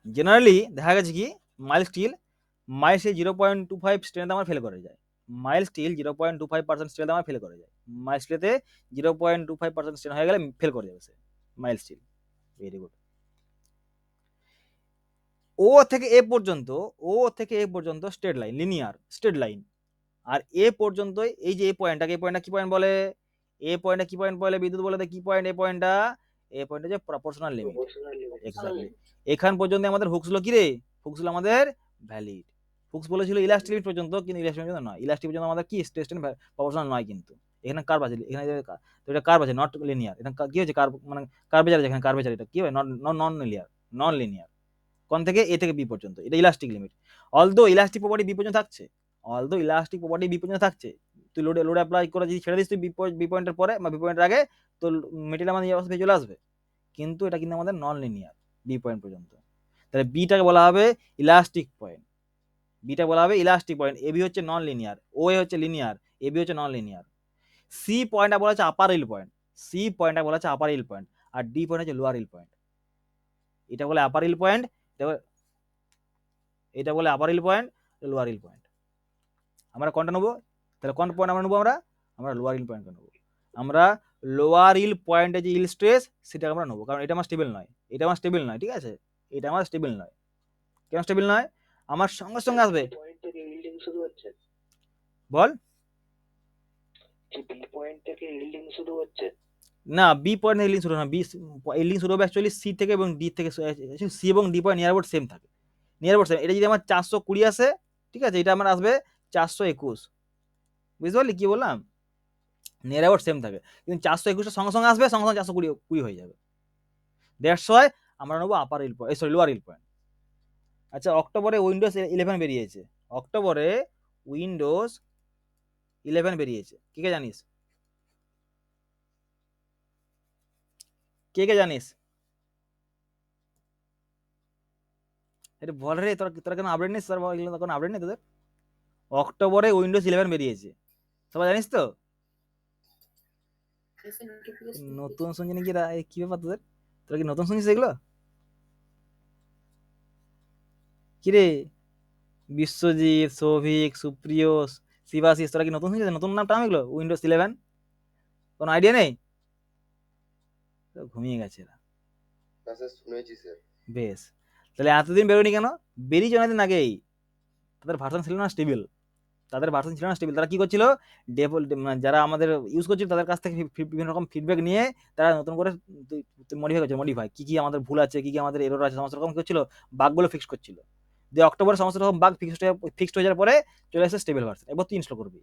জেনারেলি দেখা গেছে কি, মাইল্ড স্টিল 0.25 স্ট্রেন্থ আমার ফেল করে যায়। মাইল্ড স্টিল 0.25% স্ট্রেন্থ আমার ফেল করে যায়। মাইল্ড স্টিলেতে 0.25% স্ট্রেন হয়ে গেলে ফেল করে যাবে সে। Mild steel, very good. O থেকে এ পর্যন্ত straight line, linear straight line. আর এ পর্যন্ত এই যে এই পয়েন্টটা কি পয়েন্ট বলে? এ পয়েন্টটা কি পয়েন্ট বলে? বিদ্যুৎ বলে কি পয়েন্ট? এ পয়েন্টটা যে proportional limit. Proportional limit. Exactly. এখান পর্যন্ত আমাদের হুকস লো কি রে? হুকস লো আমাদের ভ্যালিড। হুকস বলেছিল ইলাস্টিক লিমিট পর্যন্ত, কিন্তু ইলাস্টিক পর্যন্ত নয়। ইলাস্টিক পর্যন্ত আমাদের কি স্ট্রেস স্ট্রেন প্রপোর্শনাল নয় কিন্তু। এখানে কার্ভ আছে, এখানে তো এটা কার্ভ আছে, নট লিনিয়ার। এটা কি হচ্ছে? কার্ভ মানে কার্ভেচার আছে, এখানে কার্ভেচার, এটা কি হয়? Non linear. কোন থেকে? এ থেকে বি পর্যন্ত, এটা elastic limit. Although elastic property B পর্যন্ত থাকছে, তুই লোড অ্যাপ্লাই করে যদি ছেড়ে দিস, তুই বি পয়েন্টের পরে বা বি পয়েন্টের আগে তো মেটেরিয়াল আমাদের এই অবস্থায় চলে আসবে, কিন্তু এটা কিন্তু আমাদের নন লিনিয়ার বি পয়েন্ট পর্যন্ত। তাহলে বিটাকে বলা হবে ইলাস্টিক পয়েন্ট, এবি হচ্ছে নন লিনিয়ার, ও এ হচ্ছে লিনিয়ার, এবি হচ্ছে নন লিনিয়ার। সি পয়েন্টটা বলা হচ্ছে আপার ইল পয়েন্ট, আর ডি পয়েন্ট হচ্ছে লোয়ার ইল পয়েন্ট। এটা বলে আপার ইল পয়েন্ট, এটা বলে আপার ইল পয়েন্ট, লোয়ার ইল পয়েন্ট। আমরা কোনটা নেবো? তাহলে কোন পয়েন্ট আমরা নেবো? আমরা লোয়ার ইল পয়েন্ট নেবো। আমরা লোয়ার ইল পয়েন্টে যে ইল স্ট্রেস সেটা আমরা নেবো, কারণ এটা আমার স্টেবল নয়, ঠিক আছে, এটা আমার স্টেবল নয়। কেন স্টেবল নয়? আমার সঙ্গে সঙ্গে আসবে। পয়েন্ট থেকে ইল্ডিং শুরু হচ্ছে, বল। বি পয়েন্ট থেকে ইল্ডিং শুরু হচ্ছে না, বি পয়েন্ট ইল্ডিং শুরু না, বি ইল্ডিং শুরু হবে অ্যাকচুয়ালি সি থেকে এবং ডি থেকে। সি এবং D point near about same থাকে, এটা যদি আমার 420 আসে, ঠিক আছে, এটা আমার আসবে 421। বুঝতে পারলি কি বললাম? নিয়ার অ্যাবাউট সেম থাকে, কিন্তু 421 সঙ্গে সঙ্গে আসবে, সঙ্গে সঙ্গে 420 হয়ে যাবে। দ্যাটস ওয়াই আমরা নেবো আপার ইল পয়েন্ট, লোয়ার ইল পয়েন্ট। আচ্ছা, অক্টোবরে উইন্ডোজ 11 বেরিয়েছে, কে জানিস? কে জানিস? এটা বল রে, তোরা কেন আপডেট নিস? কোনো আপডেট নেই তোদের? অক্টোবরে উইন্ডোজ 11 বেরিয়েছে, সবাই জানিস তো? নতুন শুনছি নাকি? কি ব্যাপার তোদের? তোরা কি নতুন শুনছিস এগুলো? কিরে বিশ্বজিৎ, সৌভিক, সুপ্রিয়, শিবাশিস, তোরা কি নতুন শুনছিস? নতুন নামটা এগুলো উইন্ডোজ 11? কোনো আইডিয়া নেই? ঘুমিয়ে গেছে এরা। না স্যার, শুনেছি স্যার। বেশ, তাহলে এতদিন বেরোয়নি কেন? বেরিয়েছে অনেকদিন আগেই। তাদের ভার্সন ছিল না স্টেবল, তারা কি করছিল? যারা আমাদের ইউজ করছিল তাদের কাছ থেকে বিভিন্ন রকম ফিডব্যাক নিয়ে তারা নতুন করে মডিফাই কি আমাদের ভুল আছে, কি আমাদের এরর আছে, সমস্ত রকম করছিল, বাগগুলো ফিক্স করছিল। যে অক্টোবরে সমস্ত রকম বাগ ফিক্সড হয়ে যাওয়ার পরে চলে আসে স্টেবল ভার্সন। এবার তুই ইনস্টল করবি।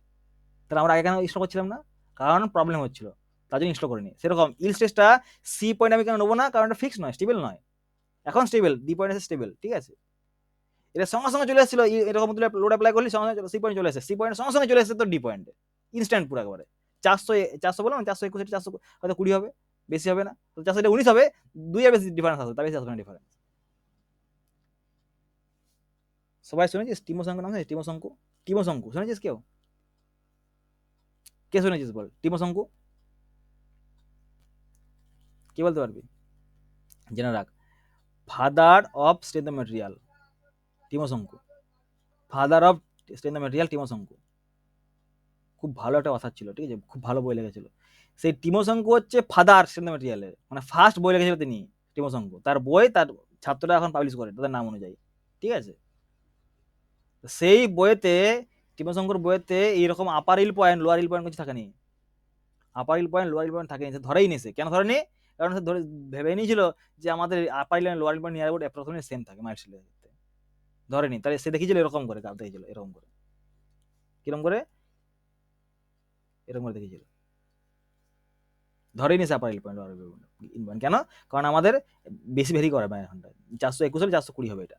তাহলে আমরা আগে কেন ইনস্টল করছিলাম না? কারণ প্রবলেম হচ্ছিল, তার জন্য ইনস্টল করিনি। সেরকম ইল স্ট্রেসটা সি পয়েন্ট আমি কেন নেবো না, কারণ এটা ফিক্স নয়, স্টেবল নয়। এখন স্টেবল, ডি পয়েন্ট আছে স্টেবল, ঠিক আছে। এটা সঙ্গে সঙ্গে চলে এসেছিল, এরকম তুই লোড অ্যাপ্লাই করলি সঙ্গে সঙ্গে সি পয়েন্ট চলে এসেছে, সি পয়েন্ট সঙ্গে সঙ্গে চলে এসেছে তো ডি পয়েন্টে, ইনস্ট্যান্ট পুরো একবারে। 400 বললাম, 421, 400 হয়তো 20 হবে, বেশি হবে না, তো 419 হবে, 2 এর বেশি ডিফারেন্স আসবে, তার বেশি আসবে না ডিফারেন্স। সবাই শুনেছিস টিমো শঙ্কু নাম শুনেছিস? টিমো শঙ্কু, টিমো শঙ্কু শুনেছিস কেউ? কে শুনেছিস বল টিমো শঙ্কু, কে বলতে পারবি? জেনে রাখ, father of strength of material Timoshenko, father of strength of material Timoshenko. খুব ভালো একটা অথার ছিল, ঠিক আছে, খুব ভালো বই লেগেছিল। সেই টিমো শঙ্কু হচ্ছে ফাদার স্ট্রেংথ অফ ম্যাটেরিয়ালের, মানে ফার্স্ট বই লিখেছিল তিনি, টিমো শঙ্কু। তার বই তার ছাত্ররা এখন পাবলিশ করে তাদের নাম অনুযায়ী, ঠিক আছে। সেই বইয়েতে, টিমো শঙ্কুর বইয়েতে এইরকম আপার ইল পয়েন্ট লোয়ার ইল পয়েন্ট কিছু থাকেনি, আপার ইল পয়েন্ট লোয়ার ইল পয়েন্ট থাকেনি, সে ধরেই নি। সে কেন ধরেনি? কারণ সে ধরে ভেবে নিয়েছিল যে আমাদের upper yield lower yield point near about approximately same থাকে মার্কশিটের ক্ষেত্রে, ধরেনি। তাহলে সে দেখিয়েছিল এরকম করে, দেখিয়েছিল এরকম করে, কিরকম করে, এরকম করে দেখিয়েছিল, ধরেই নিয়েছে আপার ইল পয়েন্ট লোয়ার ইল পয়েন্ট। কেন? কারণ আমাদের বেশি ভেরি করে এখনটা, 421 হলে 420 হবে, এটা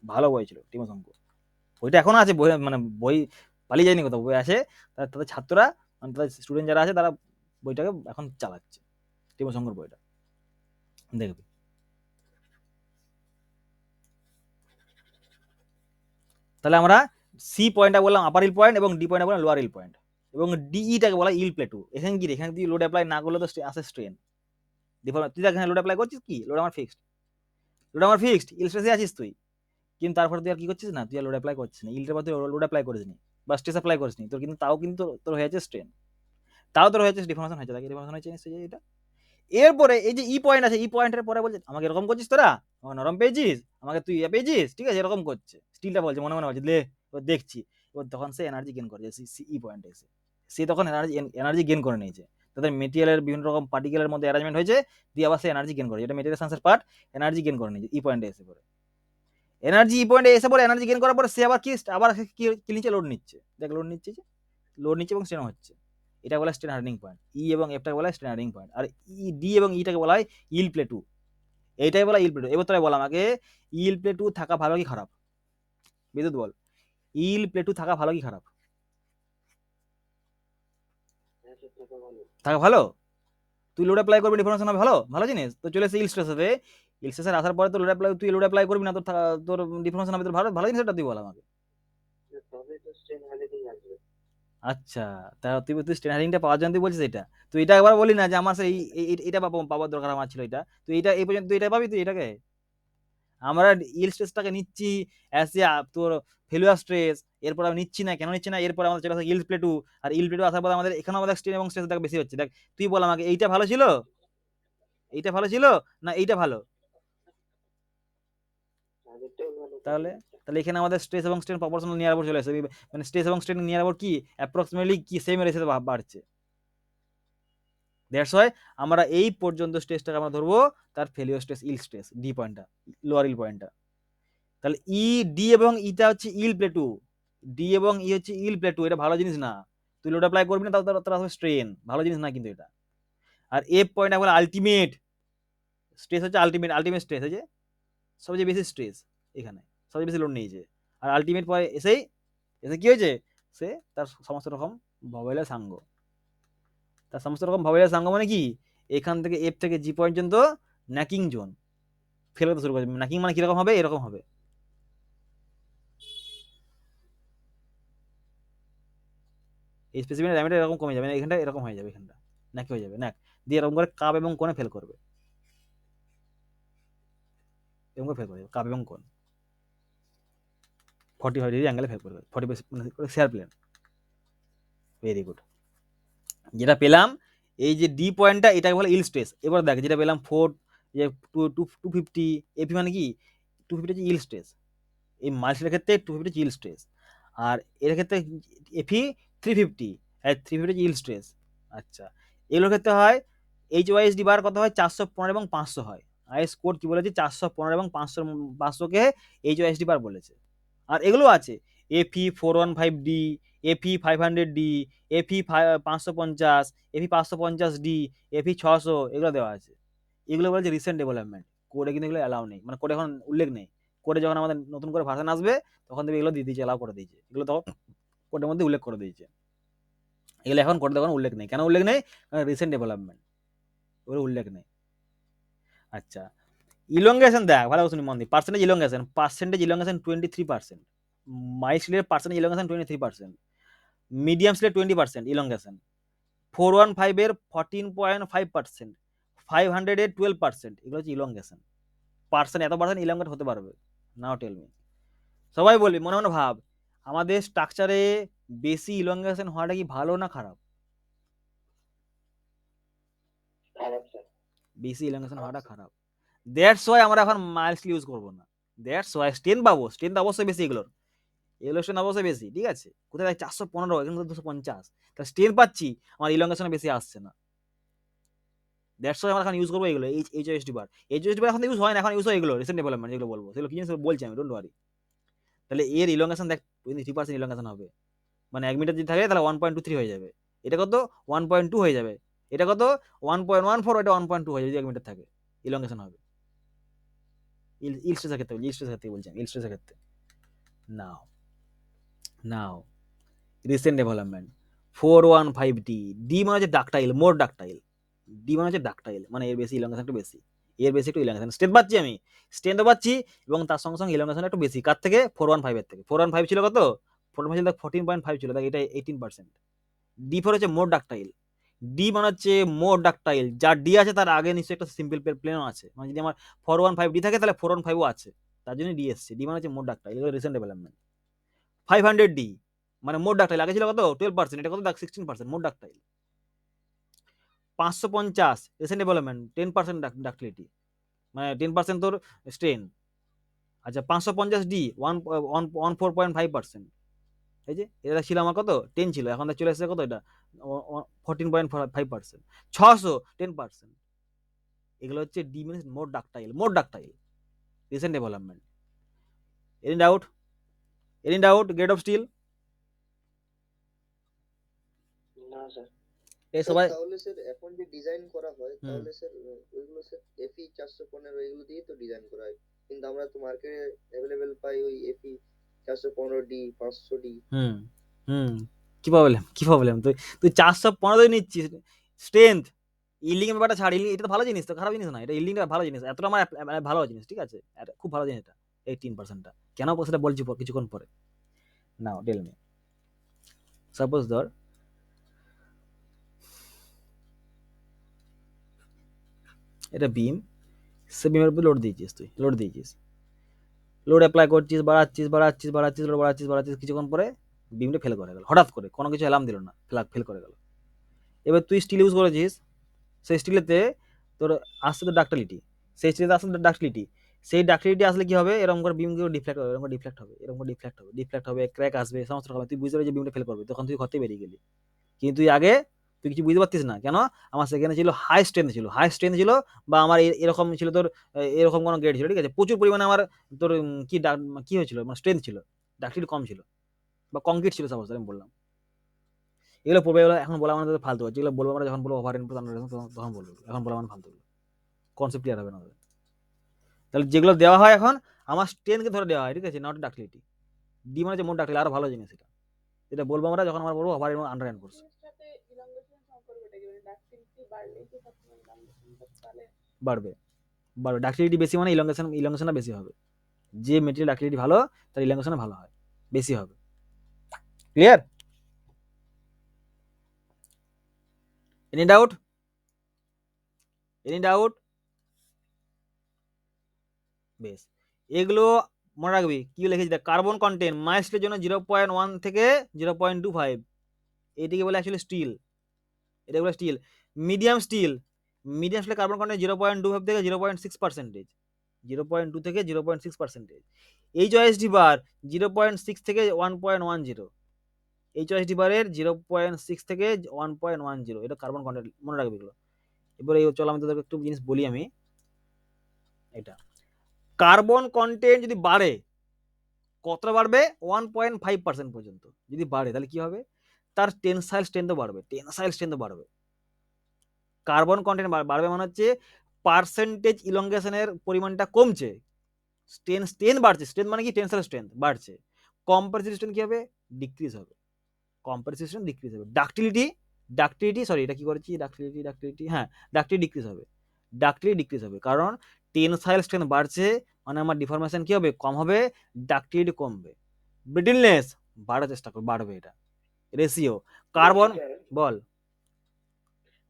ভালো বই ছিল টিমো শঙ্কু। বইটা এখনো আছে, বই মানে বই পালিয়ে যায়নি কোথাও, বই আছে। তাদের ছাত্ররা, মানে তাদের স্টুডেন্ট যারা আছে, তারা বইটাকে এখন চালাচ্ছে, টিমো শঙ্কর বইটা, দেখবি। তাহলে আমরা সি পয়েন্টটা বললাম আপার ইল পয়েন্ট, এবং ডি পয়েন্টটা বললাম লোয়ার ইল পয়েন্ট, এবং ডিইটাকে বলা ইল প্লেটু। এখানে কি, এখানে তুই লোড অ্যাপ্লাই না করলে তো আসে স্ট্রেন। তুই এখানে লোড অ্যাপ্লাই করছিস, কি লোড আমার ফিক্সড, লোড আমার ফিক্সড, ইল স্ট্রেসে আছিস তুই, কিন্তু তারপরে তুই আর কি করছিস না, তুই আর লোড অ্যাপ্লাই করছিস না, ইলটার পর তুই লোড অ্যাপ্লাই করিসনি বা স্ট্রেস অ্যাপ্লাই করিসনি, তোর কিন্তু তাও কিন্তু তোর হয়ে যাচ্ছে স্ট্রেন, তাও তোর হয়েছে ডিফর্মেশন হয়েছে, তাকে ডিফর্মেশন হয়েছে নিশ্চয়ই এটা। এরপরে এই যে ই পয়েন্ট আছে, ই পয়েন্টের পরে বলছে আমাকে এরকম করছিস তোরা, আমার নরম পেয়েছিস, আমাকে তুই পেয়েছিস, ঠিক আছে, এরকম করছে, স্টিলটা বলছে, মনে মনে বলছে লে, এবার দেখছি। এবার তখন সে এনার্জি গেন করে, ই পয়েন্টে এসে সে তখন এনার্জি গেন করে নিয়েছে, তাদের মেটেরিয়ালের বিভিন্ন রকম পার্টিকেলের মধ্যে অ্যারেঞ্জমেন্ট হয়েছে, দিয়ে আবার সে এনার্জি গেন করে, এটা মেটেরিয়াল সায়েন্সের পার্ট, এনার্জি গেন করে নিয়েছে ই পয়েন্টে এসে পরে। এনার্জি ই পয়েন্টে এসে পরে এনার্জি গেন করার পরে সে আবার কি নিচ্ছে, লোড নিচ্ছে, দেখ লোড নিচ্ছে, লোড নিচ্ছে এবং স্ট্রেন হচ্ছে, এটা বলা হয় স্ট্রেন হার্ডেনিং পয়েন্ট। ই এবং এফটাকে বলা হয় স্ট্রেন হার্ডেনিং পয়েন্ট, আর ই ডি এবং ইটাকে বলা হয় ইল প্লেটু, এইটাই বলা ইল প্লেটু। এবার তোরা বল আমাকে, ইল প্লেটু থাকা ভালো কি খারাপ? বিদ্যুৎ বল, ইল প্লেটু থাকা ভালো কি খারাপ? থাকা ভালো। তুই লোড অ্যাপ্লাই করবি, ডিফরমেশন হবে, ভালো ভালো জিনিস তো চলে এসে ইল স্ট্রেস হবে, ইল স্ট্রেসের আসার পরে তো লোড অ্যাপ্লাই, তুই লোড অ্যাপ্লাই করবি না, তোর ডিফরমেশন হবে, তোর ভালো ভালো জিনিস, এটা তুই বল আমাকে। তবে তো স্ট্রেন হার্ডেনিং আসবে। আচ্ছা, তা তুই স্ট্রেন হার্ডেনিংটা পাওয়ার জন্য তুই বলছিস এটা, তুই এটা একবার বলি না যে আমার সেই এটা পাওয়ার দরকার আমার ছিল, এটা তুই এটা এই পর্যন্ত তুই এটা পাবি, তুই এটাকে। আমরা ইল স্ট্রেসটাকে নিচ্ছি অ্যাজ এ তোর ফেলুয়ার স্ট্রেস, এরপর আমি নিচ্ছি না, কেন নিচ্ছি না, এরপর আমাদের চলে আসে ইল প্লেটু, আর ইল প্লেটু আসার পর আমাদের এখানে আমাদের স্ট্রেন এবং স্ট্রেস দেখ বেশি হচ্ছে। দেখ তুই বল আমাকে, এইটা ভালো ছিল, এইটা ভালো ছিল না এইটা ভালো? আগেরটাই ভালো। তাহলে তাহলে এখানে আমাদের স্ট্রেস এবং স্ট্রেন প্রপোর্শনাল নিয়ার অ্যাবাউট চলে আসে, মানে স্ট্রেস এবং স্ট্রেন নিয়ার অ্যাবাউট কি অ্যাপ্রক্সিমেটলি কি সেম রেশিওতে বাড়ছে। দ্যাটস ওয়াই আমরা এই পর্যন্ত স্ট্রেসটাকে আমরা ধরবো তার ফেলিওর স্ট্রেস, ইল স্ট্রেস, ডি পয়েন্টটা, লোয়ার ইল পয়েন্টটা। তাহলে ই ডি এবং ইটা হচ্ছে ইল প্লেটু, ডি এবং ই হচ্ছে ইল প্লেটু, এটা ভালো জিনিস না, তুই লোড অ্যাপ্লাই করবি না, তাও তার আসবে স্ট্রেন, ভালো জিনিস না কিন্তু এটা। আর এফ পয়েন্ট বলে আলটিমেট স্ট্রেস, হচ্ছে আলটিমেট, আলটিমেট স্ট্রেস হচ্ছে সবচেয়ে বেশি স্ট্রেস, এখানে সবচেয়ে বেশি লোড নিয়েছে। আর আলটিমেট পরে এসে কি হয়েছে, সে তার সমস্ত রকম ভবেলের সাঙ্গ, তার সমস্ত রকম ভবেলের সাঙ্গ মানে কি, এখান থেকে এফ থেকে জি পর্যন্ত ন্যাকিং জোন ফেল করতে শুরু করেছে। ন্যাকিং মানে কিরকম হবে, এরকম হবে, এই স্পেসিফিক ডায়ামিটার এরকম কমে যাবে, এখানটা এরকম হয়ে যাবে, এখানটা ন্যাক হয়ে যাবে, ন্যাক দিয়ে এরকম করে কাপ এবং কোণে ফেল করবে, এরকম করে ফেল করবে কাপ এবং কোণ 45 ডিগ্রি অ্যাঙ্গেলে ফেল করবে, 40 মানে শেয়ার প্লেন। ভেরি গুড, যেটা পেলাম এই যে ডি পয়েন্টটা, এটাকে বলে ইল স্ট্রেস। এবার দেখ যেটা পেলাম 4 যে 250 এপি মানে কি 250 হচ্ছে ইল স্ট্রেস, এই মাল্টির ক্ষেত্রে 250 হচ্ছে ইল স্ট্রেস, আর এর ক্ষেত্রে এফি 350, আর 350 হচ্ছে ইল স্ট্রেস। আচ্ছা, এগুলোর ক্ষেত্রে হয় এইচওয়াইএসডি বার কত হয়, 415 এবং 500 হয়। আইএস কোড কি বলেছে, 415 এবং 500কে এইচওয়াইএসডি বার বলেছে। আর এগুলো আছে এফি 415ডি, এফি 500D, এফি 550, এফি 550D, এফি 600, এগুলো দেওয়া আছে। এগুলো বলছে রিসেন্ট ডেভেলপমেন্ট, কোডে কিন্তু এগুলো অ্যালাউ নেই, মানে কোডে এখন উল্লেখ নেই। কোডে যখন আমাদের নতুন করে ভার্সন আসবে তখন তুমি এগুলো দিয়ে দিয়েছে, অ্যালাউ করে দিয়েছে, এগুলো তখন কোডের মধ্যে উল্লেখ করে দিয়েছে। এগুলো এখন কোডে তখন উল্লেখ নেই, কেন উল্লেখ নেই? কারণ রিসেন্ট ডেভেলপমেন্ট, ওগুলো উল্লেখ নেই। আচ্ছা, ইলংগেশন দেখ ভালো শুনি মন দি, পার্সেন্টেজ ইলংগেশন 23%, মাইল্ড স্টিলের পার্সেন্টেজ ইলংগেশন 23%, মিডিয়াম স্টিলের 20% ইলংগেশন, 415 এর 14.5%, 500 এর 12%, এগুলো হচ্ছে ইলংগেশন। পার্সেন্ট এত পার্সেন্ট ইলংগেট হতে পারবে, নাও টেল মি। সবাই বলবি মনে মনে ভাব, আমাদের স্ট্রাকচারে বেশি ইলংগেশন হওয়াটা কি ভালো না খারাপ? খারাপ স্যার। বেশি ইলংগেশন হওয়াটা খারাপ। দ্যাটস ওয়াই আমরা এখন মাইলস ইউজ করবো না। দ্যাটস ওয়াই স্ট্রেন্থ পাবো, স্ট্রেন্থ অবশ্যই বেশি এগুলোর, এগুলোর স্ট্রেন্থ অবশ্যই বেশি, ঠিক আছে? কোথায় 415, এখানে 250, তাহলে স্ট্রেন্থ পাচ্ছি, আমার ইলংগেশন বেশি আসছে না। দ্যাটস ওয়াই আমরা এখন ইউজ করবো এগুলো, এইচএসডি বার। এইচএসডি বার এখন ইউজ হয় না, এখন ইউজ হয় এগুলো রিসেন্ট ডেভেলপমেন্ট, যেগুলো বলবো সেগুলো কি জিনিস বলছি আমি, ডোন্ট ওয়ারি। তাহলে এর ইলংগেশন দেখ 23% ইলংগেশন হবে, মানে 1 মিটার যদি থাকে তাহলে 1.23 হয়ে যাবে, এটা কত 1.2 হয়ে যাবে, এটা কত 1.14, এটা 1.2 হয়ে যাবে, যদি 1 মিটার থাকে ইলংগেশন হবে। ইলস্ট্রেসের ক্ষেত্রে বলছি, ইলস্ট্রেসের ক্ষেত্রে বলছি আমি, ইলস্ট্রেসের ক্ষেত্রে। নাও নাও রিসেন্ট ডেভেলপমেন্ট 415D, ডি মানে হচ্ছে ডাকটাইল, মোর ডাকটাইল, ডি মানে হচ্ছে ডাকটাইল, মানে এর বেশি ইলংগেশন একটু বেশি, এর বেশি একটু ইলংগেশন স্ট্রেন্থ পাচ্ছি আমি, স্ট্রেন্থও পাচ্ছি, এবং তার সঙ্গে সঙ্গে ইলংগেশন একটু বেশি। কার থেকে? 415 এর থেকে। 415 ছিল কত? 415 ছিল 14.5 ছিল, দেখ এটা 18%। ডি ফোর হচ্ছে মোর ডাকটাইল, ডি মানে হচ্ছে মোর ডাকটাইল, যার ডি আছে তার আগে নিশ্চয়ই একটা সিম্পল প্লেনও আছে, মানে যদি আমার 415D থাকে তাহলে 415ও আছে, তার জন্য ডি এসছে। ডি মানে হচ্ছে মোর ডাকটাইল, এগুলো রিসেন্ট ডেভেলপমেন্ট। 500D মানে মোর ডাকটাইল, আগে ছিল কত 12%, এটা কত দেখ 16%, মোর ডাকটাইল। 550 রিসেন্ট ডেভেলপমেন্ট, 10% ডাকটিলিটি, মানে 10% তোর স্ট্রেন। আচ্ছা 550D 14.5%, এই যে এটা ছিল আমার কত 10 ছিল, এখন চলে এসেছে কত, এটা 14.5%। 600 10%, এগুলো হচ্ছে D means more ductile, more ductile recent development. Any doubt? Any doubt? Grade of steel? না স্যার। এই স্যার সবাই তাহলে স্যার এখন যে ডিজাইন করা হয় তাহলে স্যার ওইগুলো স্যার এফি 415 এগুলো দিয়ে তো ডিজাইন করা হয়, কিন্তু আমরা তো মার্কেটে অ্যাভেলেবেল পাই ওই এফি 415D 500D। হুম হুম কি প্রবলেম, কি প্রবলেম? তুই তুই 415 নিচ্ছিস স্ট্রেংথ, ইল্ডিং এর ব্যাপারটা ছাড়, এটা তো ভালো জিনিস, তো খারাপ জিনিস না, এটা ইল্ডিংটা ভালো জিনিস, এতটা আমার ভালো জিনিস, ঠিক আছে, এটা খুব ভালো জিনিস, এটা 18%টা কেন সেটা বলছি কিছুক্ষণ পরে। নাও টেল মি, সাপোজ ধর এটা বিম, সে বিমের উপর লোড দিয়েছিস, তুই লোড দিয়েছিস, লোড অ্যাপ্লাই করছিস, বাড়াচ্ছিস, লোড বাড়াচ্ছিস, কিছুক্ষণ পরে বিমটা ফেল করে গেল, হঠাৎ করে কোনো কিছু অ্যালার্ম দিল না, ফেল করে গেল। এবার তুই স্টিল ইউজ করেছিস, সেই স্টিলেতে তোর আসছে তো ডাক্টালিটি, সেই স্টিলেতে আসছে ডাক্টালিটি, সেই ডাক্টালিটি আসলে কি হবে, এরকম করে বিমগুলো ডিফ্লেক্ট হবে, এরকম ডিফ্লেক্ট হবে, এরকম করে ডিফ্লেক্ট হবে, ক্র্যাক আসবে, সমস্ত রকম, তুই বুঝতে পারবি যে বিমটা ফেল করবে, তখন তুই ঘর থেকে বেরিয়ে গেলি। কিন্তু তুই আগে তুই কিছু বুঝতে পারতিস না, কেন? আমার সেখানে ছিল হাই স্ট্রেন্থ ছিল, বা আমার এরকম ছিল তোর, এরকম কোনো গ্রেড ছিল, ঠিক আছে, প্রচুর পরিমাণে আমার তোর কি হয়েছিল, মানে স্ট্রেন্থ ছিল, ডাক্তারি কম ছিল, বা কংক্রিট ছিল, সাপোজ আমি বললাম। এগুলো পড়বে, এগুলো এখন বলা মানে ফালতু হচ্ছে, এগুলো বলবো আমরা যখন বলবো ওভার ইনপুট তখন বলবো, এখন বলা মানে ফালতু, কনসেপ্ট ক্লিয়ার হবে না। তাহলে যেগুলো দেওয়া হয় এখন আমার স্ট্রেন্থকে ধরে দেওয়া হয়, ঠিক আছে, নট ডাক্তারিটি। ডি মানে হচ্ছে মোট ডাক্তারি, আরো ভালো জিনিস এটা, এটা বলবো আমরা যখন আমরা বলবো ওভার আন্ডার এনফোর্স। জিনিসটাতে ইলংগেশন সম্পর্কটা কি, মানে ডাক্টিলিটি বাড়লেই কি সবসময় ইলংগেশনটা তাহলে বাড়বে, ডাক্তারিটি বেশি মানে ইলংগেশনটা বেশি হবে, যে মেটেরিয়াল ডাক্তারিটি ভালো তার ইলংগেশন ভালো হয়, বেশি হবে। Clear? Any doubt? Any doubt? বেশ, এগুলো মনে রাখবি, কি লিখেছি দেখ, কার্বন কন্টেন্ট মাইস্টের জন্য 0.1 থেকে 0.25, এটিকে বলে অ্যাকচুয়ালি স্টিল, এটা বলে steel. Medium steel carbon content 0.25 থেকে 0.6%, 0.2 থেকে 0.6%। এইচওএসডি বার 0.6 থেকে 1.10, এইচওএসডি বারের 0.6 থেকে 1.10, এটা কার্বন কন্টেন্ট, মনে রাখবি এগুলো। এবার এই চলো আমি তোদেরকে একটু জিনিস বলি আমি, এটা কার্বন কন্টেন্ট যদি বাড়ে কতটা বাড়বে? 1.5% পর্যন্ত যদি বাড়ে তাহলে কি হবে? তার টেনসাইল স্ট্রেংথও বাড়বে। কার্বন কন্টেন্ট বাড়বে মানে হচ্ছে পার্সেন্টেজ ইলংগেশনের পরিমাণটা কমছে, স্ট্রেংথ বাড়ছে। স্ট্রেংথ মানে কি? টেনসাইল স্ট্রেংথ বাড়ছে। কম্প্রেসিভ স্ট্রেংথ কি হবে? ডিক্রিজ হবে। ডাক্টিলিটি এটা কি করেছি? ডাক্টিলিটি ডিক্রিজ হবে কারণ টেনসাইল স্ট্রেংথ বাড়ছে মানে আমার ডিফরমেশন কি হবে? কম হবে, ডাক্টিলিটি কমবে। ব্রিটেলনেস বাড়বে। এটা রেশিও কার্বন স্যার, বল।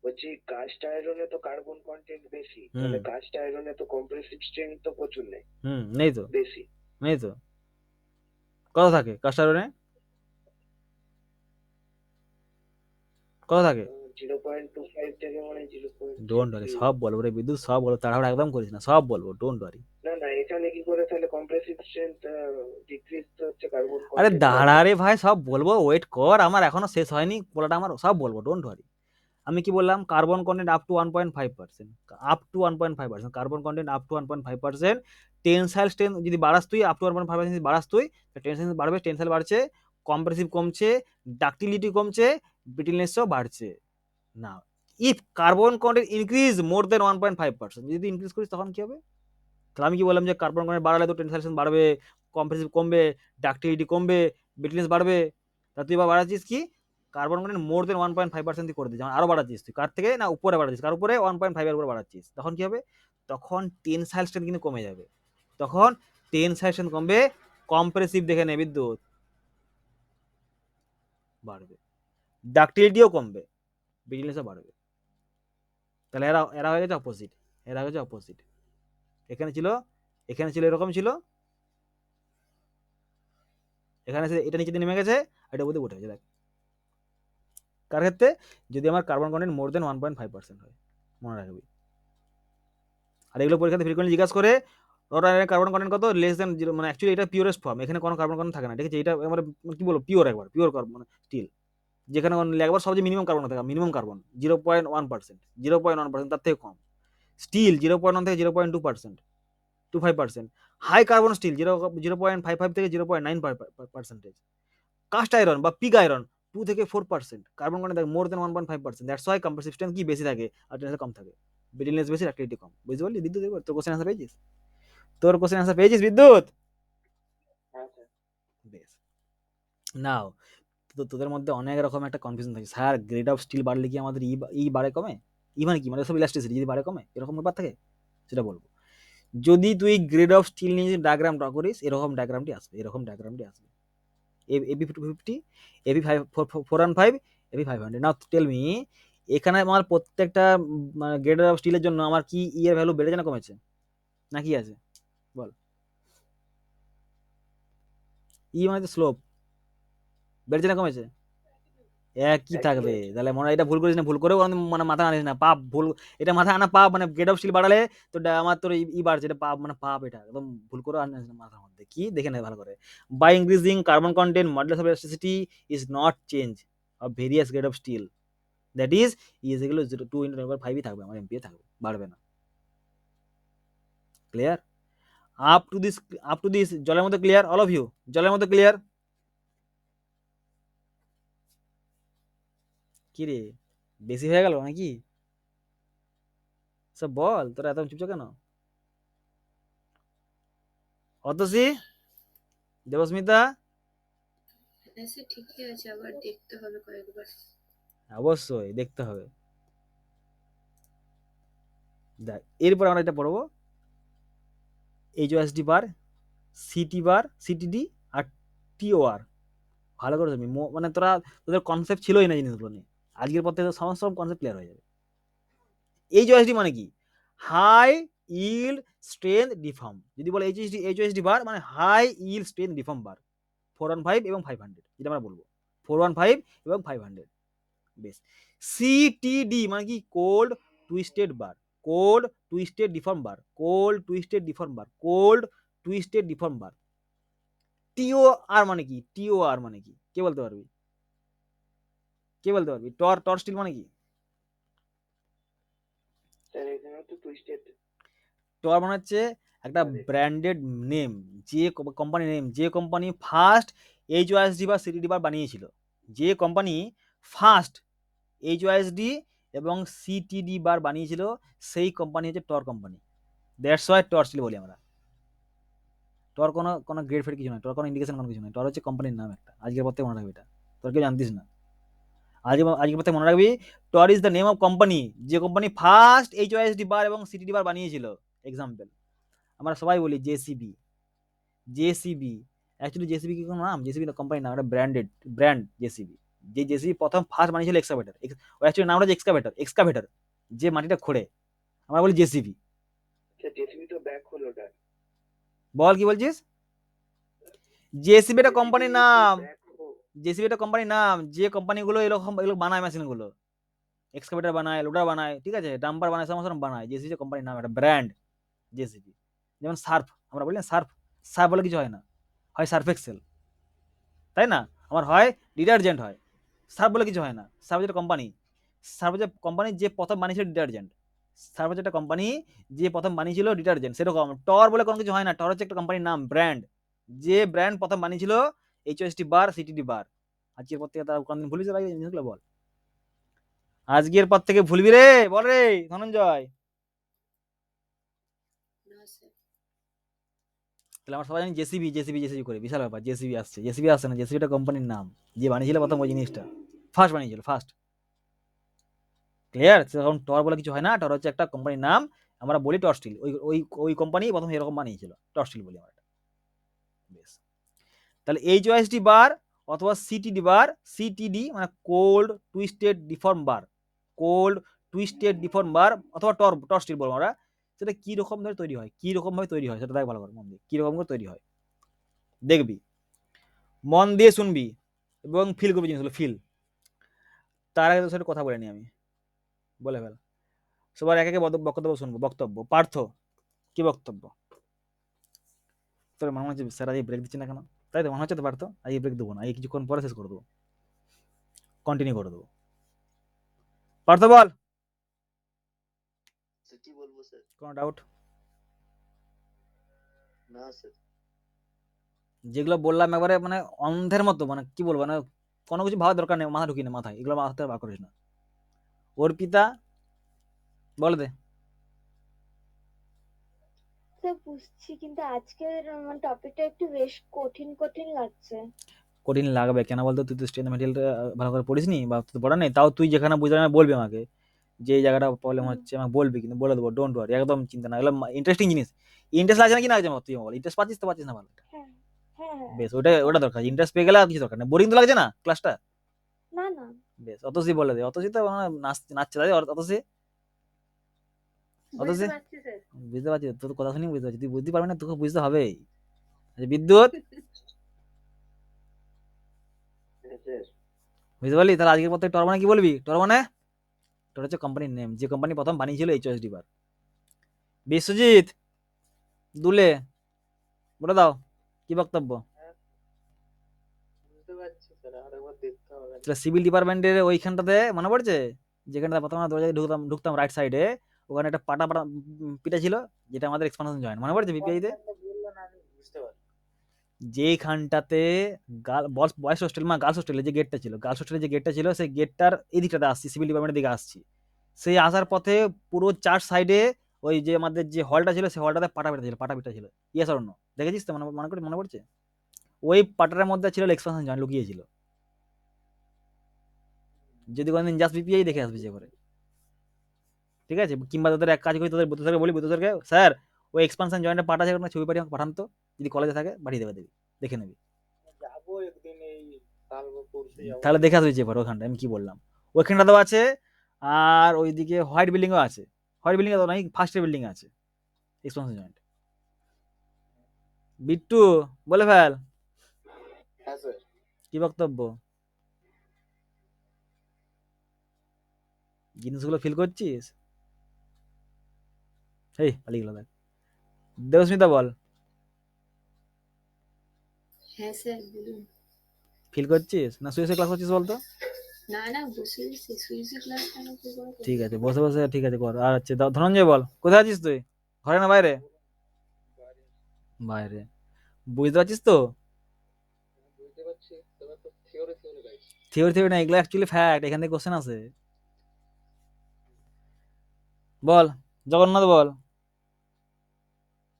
বলছি কাস্ট আয়রনে তো কার্বন কন্টেন্ট বেশি, তাহলে কাস্ট আয়রনে তো কম্প্রেসিভ স্ট্রেংথ তো প্রচুর নেই, নেই তো বেশি। কত থাকে কাস্ট আয়রনে? কত থাকে? 0.25 থেকে মানে 0.3। ডোন্ট ওয়ারি, সব বলবো রে বিদ্যুৎ, সব বলবো, তাড়াহুড়া একদম করিস না, সব বলবো, ডোন্ট ওয়ারি। না এখানে কি করে তাহলে কম্প্রেসিভ স্ট্রেংথ ডিক্রিজ হচ্ছে কার্বন আরে কন্টেন্ট? দাঁড়া রে ভাই, সব বলবো, ওয়েট কর, আমার এখনো শেষ হয়নি বলাটা, আমার সব বলবো, ডোন্ট ওয়ারি। আমি কি বললাম? Carbon content up to 1.5%, carbon content up to 1.5%। Tensile strength যদি বাড়াস তুই, আপ টু 1.5% যদি বাড়াস তুই, টেনসাইল বাড়বে, টেনসাইল বাড়ছে, কম্প্রেসিভ কমছে, ডাক্টিলিটি কমছে, ব্রিটেলনেসও বাড়ছে। না, ইফ কার্বন কন্টেন্ট ইনক্রিজ মোর দেন 1.5%, যদি ইনক্রিজ করিস তখন কি হবে? তাহলে আমি কি বললাম যে কার্বন কন্টেন্ট বাড়ালে তো টেনসাইল স্ট্রেংথ বাড়বে, কম্প্রেসিভ কমবে, ডাক্টিলিটি কমবে, ব্রিটেলনেস বাড়বে। তা তুই এবার বাড়াচ্ছিস কি? কার্বন কন্টেন্ট মোর দেন 1.5% করে দিচ্ছিস, আরো বাড়াচ্ছিস তুই। কার থেকে? না, উপরে বাড়াচ্ছিস, কার উপরে? 1.5 এর উপরে বাড়াচ্ছিস। তখন কি হবে? তখন টেনসাইল স্ট্রেংথ কিন্তু কমে যাবে। তখন টেনসাইল স্ট্রেংথ কমবে, কম্প্রেসিভ দেখে নে বিদ্যুৎ বাড়বে, ডাক্টিলিটিও কমবে, ব্রিটেলনেসও বাড়বে। তাহলে এরা হয়ে গেছে অপোজিট। এখানে ছিল এরকম ছিল, এখানে এটা নিচে নেমে গেছে, এটা উপরে উঠে গেছে। দেখ কার ক্ষেত্রে? যদি আমার কার্বন কন্টেন্ট মোর দেন 1.5% হয়, মনে রাখবি। আর এগুলো পরীক্ষাতে ফ্রিকোয়েন্টলি জিজ্ঞাসা করে, কার্বন কন্টেন্ট কত? লেস দেন 0, মানে অ্যাকচুয়ালি এটা পিওরেস্ট ফর্ম, এখানে কোনো কার্বন কন্টেন্ট থাকে না, ঠিক আছে? এটা আমরা কি বলবো, পিওর কার্বন স্টিল, যেখানে একবার সবচেয়ে মিনিমাম কার্বন থাকে, মিনিমাম কার্বন 0.1%, তার থেকে কম। স্টিল 0.1 থেকে 0.2%, 25%। হাই কার্বন স্টিল 0.55 থেকে 0.9%। কাস্ট আয়রন বা পিগ আয়রন 2 থেকে 4%, কার্বন কন্টেন্ট থাকে মোর দেন 1.5%। দ্যাটস ওয়াই কম্প্রেসিভ স্ট্রেংথ কি বেশি থাকে আর টেনসাইল কম থাকে, ব্রিটেলনেস বেশি, ডাক্টিলিটি কম। বুঝতে পারলি বিদ্যুৎ? তোর কোশ্চেন আনসার পেয়েছিস বিদ্যুৎ? হ্যাঁ স্যার। বেশ, নাও তো তোদের মধ্যে অনেক রকম একটা কনফিউশন থাকে, স্যার গ্রেড অফ স্টিল বাড়লে কি আমাদের ই বাড়ে কমে? ই মানে কি? মানে সব ইলাস্টিসিটি যদি বাড়ে কমে, এরকম ব্যাপার থাকে, সেটা বলবো। যদি তুই গ্রেড অফ স্টিল নিয়ে ডায়াগ্রাম ড্র করিস, এরকম ডায়াগ্রামটি আসবে। AB 50, AB 415, AB 500। Now tell me, এখানে আমার প্রত্যেকটা গ্রেড অফ স্টিলের জন্য আমার কি ই এর ভ্যালু বেড়েছে না কমেছে, না কি আছে বল? ই মানে স্লোপ, বেড়েছে না কমেছে? একই থাকবে। তাহলে মনে হয় এটা ভুল করিস না, ভুল করেও মানে মাথা আনিস না, পাপ ভুল, এটা মাথা আনা পাপ। মানে গ্রেড অফ স্টিল বাড়ালে তো আমার তোর ই বাড়ছে, এটা পাপ, মানে পাপ, এটা একদম ভুল করে আনিস না মাথার মধ্যে। কি দেখে নে ভালো করে, by increasing carbon content modulus of elasticity is not change of various grade of steel, that is এগুলো 2 × 10⁵ থাকবে, আমার এমপিএ থাকবে, বাড়বে না। ক্লিয়ার? আপ টু দিস জলের মধ্যে ক্লিয়ার? অল অফ ইউ জলের মধ্যে ক্লিয়ার? কি রে, বেশি হয়ে গেল নাকি? সব বল, তোরা এত চুপচাপ কেন? অতসী, দেবস্মিতা? এসে ঠিকই আছে, আবার দেখতে হবে কয়েকবার। অবশ্যই দেখতে হবে। দেখ এরপর আমরা এটা পড়বো, এইচওএসডি বার, সিটি বার, সিটিডি আর টিওআর। ভালো করে তুমি মানে তোদের কনসেপ্ট ছিলই না জিনিসগুলো নিয়ে, আজকের পর থেকে সমস্ত কনসেপ্ট ক্লিয়ার হয়ে যাবে। এইচওএসডি মানে কি? High yield strength deform. যদি বলে এইচওএসডি বার মানে high yield strength deform bar, 415 এবং 500, যেটা আমরা বলবো 415 এবং 500। বেশ। সিটিডি মানে কি? কোল্ড টুইস্টেড বার, কোল্ড টুইস্টেড ডিফর্ম বার, টিওআর মানে কি? কে বলতে পারবি? টর স্টিল মানে কি? স্যার এখানে তো টুইস্টেড। টর মানে হচ্ছে একটা ব্র্যান্ডেড নেম, যে কোম্পানি নেম, যে কোম্পানি ফার্স্ট এইচওএসডি বা সিটিডি বার বানিয়েছিল, যে কোম্পানি ফার্স্ট এইচওএসডি এবং সিটিডি বার বানিয়েছিল, সেই কোম্পানি হচ্ছে টর কোম্পানি। দ্যাটস ওয়াই টর স্টিল বলি আমরা। টর কোনো গ্রেড ফেড কিছু নয়, টর কোনো ইন্ডিকেশন কোনো কিছু নয়, টর হচ্ছে কোম্পানির নাম একটা। আজকের পর থেকে মনে রাখবি এটা, তোর কেউ জানতিস না। আজকের পর থেকে মনে রাখবি, Tor is the name of company, যে কোম্পানি ফার্স্ট এইচওএসডি বার এবং সিটিডি বার বানিয়েছিল। এক্সাম্পল আমরা সবাই বলি জেসিবি, জেসিবি অ্যাকচুয়ালি জেসিবি কি কোনো নাম? জেসিবি কোম্পানির নাম, একটা ব্র্যান্ড জেসিবি। যে জেসিবি প্রথম ফার্স্ট বানিয়েছিল এক্সকাভেটর, ও অ্যাকচুয়ালি নামটা হচ্ছে এক্সকাভেটর, যে মাটিটা খোঁড়ে, আমরা বলি জেসিবি। জেসিবি তো ব্যাক হলো ওটা। বল কি বলছিস? জেসিবি একটা কোম্পানির নাম, জেসিবি একটা কোম্পানির নাম, যে কোম্পানিগুলো এগুলো বানায়, মেশিনগুলো এক্সকাভেটর বানায়, লোডার বানায়, ঠিক আছে, ডাম্পার বানায়, সমস্ত বানায়। জেসিবি কোম্পানির নাম, একটা ব্র্যান্ড জেসিবি। যেমন সার্ফ, আমরা বলি না সার্ফ, সার্ফ বলে কিছু হয় না, হয় সার্ফ এক্সেল, তাই না? আমার হয় ডিটারজেন্ট হয়, সার্ফ বলে কিছু হয় না। সার্ফ হচ্ছে কোম্পানি, সার্ফ হচ্ছে কোম্পানি যে প্রথম বানিয়েছিল ডিটারজেন্ট, সার্ফ হচ্ছে একটা কোম্পানি যে প্রথম বানিয়েছিল ডিটারজেন্ট। সেরকম টর বলে কোনো কিছু হয় না, টর হচ্ছে একটা কোম্পানির নাম, ব্র্যান্ড, যে ব্র্যান্ড প্রথম বানিয়েছিল এইচওএসটি বার সিটিডি বার। আজকের পর থেকে তারা কোনদিন ভুলিস ভাই এই জিনিসগুলো? বল, আজকের পর থেকে ভুলবি রে? বল রে ধনঞ্জয়। না স্যার। তাহলে আমরা সবাই জানি জেসিবি জেসিবি জেসিবি করে, বিশাল ব্যাপার। জেসিবি আসছে, জেসিবি আসছে না, জেসিবিটা কোম্পানির নাম, যে বানিয়েছিল প্রথম ওই জিনিসটা, ফার্স্ট বানিয়েছিল, ফার্স্ট। ক্লিয়ার? তখন টর বলে কিছু হয় না, টর হচ্ছে একটা কোম্পানির নাম, আমরা বলি টর স্টিল। ওই ওই ওই কোম্পানি প্রথম এরকম বানিয়েছিল, টর স্টিল বলি আমরা। বেশ, তাহলে এইচওএসডি বার অথবা সিটিডি বার, সিটিডি মানে কোল্ড টুইস্টেড ডিফর্ম বার, কোল্ড টুইস্টেড ডিফর্ম বার, অথবা টর স্টিল বলবো আমরা। সেটা কি রকম ধরে তৈরি হয়, কি রকম ভাবে তৈরি হয় সেটা দেখ ভালো করে, মন দিয়ে কি রকম করে তৈরি হয় দেখবি, মন দিয়ে শুনবি এবং ফিল করবি জিনিসগুলো, ফিল। তার আগে তোর সাথে কথা বলে নি আমি, বলে ফেল। সবার এক একে বক্তব্য শুনবো। বক্তব্য, পার্থ কি বক্তব্য? তোর মনে হচ্ছে স্যার আজকে ব্রেক দিচ্ছে না কেন? তাই তো মনে হচ্ছে তো পার্থ, আজকে ব্রেক দেবো না, আজকে কিছুক্ষণ পরে শেষ করে দেবো, কন্টিনিউ করে দেবো। পার্থ বল, স্যার কি বলবো স্যার? কোনো ডাউট? না স্যার। যেগুলো বললাম একবারে মানে অন্ধের মতো, মানে কি বলবো, মানে কোনো কিছু ভাবার দরকার নেই, মাথা ঢুকিয়ে না, মাথায় এগুলো মাথায় বার করিস না। অর্পিতা বলে দে। স্যার বুঝছি, কিন্তু আজকের টপিকটা একটু বেশ কঠিন লাগছে। কঠিন লাগবে কেন বলতো? তুই তো স্ট্রেন্থ মেটেরিয়ালটা ভালো করে পড়িসনি, বা তুই পড়া নেই, তাও তুই যেখানে বুঝলে না বলবি আমাকে, যে এই জায়গাটা প্রবলেম হচ্ছে আমাকে বলবি, কিন্তু বলে দেবো, ডোন্ট ওয়ারি, একদম চিন্তা না। এগুলো ইন্টারেস্টিং জিনিস, ইন্টারেস্ট লাগছে না কি না লাগছে তুই বল, ইন্টারেস্ট পাচ্ছিস তো পাচ্ছিস না? ভালো, হ্যাঁ হ্যাঁ হ্যাঁ। বেশ, ওটা দরকার, ইন্টারেস্ট পেয়ে গেলে আর কিছু দরকার নেই। বোরিং তো লাগছে না ক্লাসটা? না না। বেশ, অতসি বলে দে, অতসি তো নাচছে তাই, অতসি বুঝতে পারছি স্যার। বুঝতে পারছি, তোর কথা শুনি বুঝতে পারছি, তুই বুঝতে পারবি না, তোকে বুঝতে হবে। আচ্ছা, বিদ্যুৎ স্যার বুঝতে পারলি? তাহলে আজকের পর থেকে টর মানে কি বলবি? টর মানে টর হচ্ছে কোম্পানির নেম, যে কোম্পানি প্রথম বানিয়েছিল এইচওএসডি বার। বিশ্বজিৎ দুলে বলে দাও কি বক্তব্য? বুঝতে পারছি স্যার, আরেকবার দেখতে হবে। তাহলে সিভিল ডিপার্টমেন্টের ওইখানটাতে মনে পড়ছে, যেখানটা প্রথমে দরজায় ঢুকতাম রাইট সাইডে, ওখানে একটা পাটা পাটা পিটা ছিল, যেটা আমাদের এক্সপানশন জয়েন্ট, মনে পড়ছে বিপিআইতে? বললো না, আমি বুঝতে পারছি। যেখানটাতে বয়েজ হোস্টেল গার্লস হোস্টেলের যে গেটটা ছিল, গার্লস হোস্টেলের যে গেটটা ছিল, সেই গেটটার এই দিকটাতে আসছি, সিভিল ডিপার্টমেন্টের দিকে আসছি। সেই আসার পথে পুরো চার সাইডে ওই যে আমাদের যে হলটা ছিল, সেই হলটাতে পাটা পিটা ছিল। Yes or no? দেখেছিস তো? মনে পড়ছে? ওই পাটার মধ্যে ছিল এক্সপানশন জয়েন্ট লুকিয়েছিল। যদি কোনোদিন যাস বিপিআই দেখে আসবি যে করে, ঠিক আছে? কিংবা তোদের এক কাজ করি, তোদের বুদ্ধ স্যারকে বলি, বুদ্ধ স্যারকে, স্যার ওই এক্সপানশন জয়েন্টের পাটা আছে, ছবি পাঠিয়ে আমাকে পাঠান তো, যদি কলেজে থাকে পাঠিয়ে দেবে, দেখে নেবি। যাবো একদিন, এই কাল বা পরশু যাবো। তাহলে দেখে আসবি যে ওখানটা আমি কি বললাম, ওইখানটাতেও আছে। আর ওইদিকে হোয়াইট বিল্ডিংও আছে, হোয়াইট বিল্ডিং তো নয়, ফার্স্টের বিল্ডিং আছে এক্সপানশন জয়েন্ট। বিট্টু বলে ফেল হ্যাঁ স্যার। কি বক্তব্য, জিনিসগুলো ফিল করছিস? এই পালিয়ে গেল দেখ। দেবস্মিতা বল, হ্যাঁ স্যার বলুন। ফিল করছিস না শুয়ে ক্লাস করছিস বলতো? না না, বসে বসে সুইজি ক্লাস কেন কি করে করবো? ঠিক আছে বসে বসে, ঠিক আছে কর। আর হচ্ছে ধনঞ্জয় বল, কোথায় আছিস তুই? ঘরে না বাইরে? বাইরে বুঝতে পারছিস তো? বুঝতে পারছি, তবে তো থিওরি গাইস। থিওরি না, এগুলো অ্যাকচুয়ালি ফ্যাক্ট, এখান থেকে কোশ্চেন আছে। বল জগন্নাথ বল।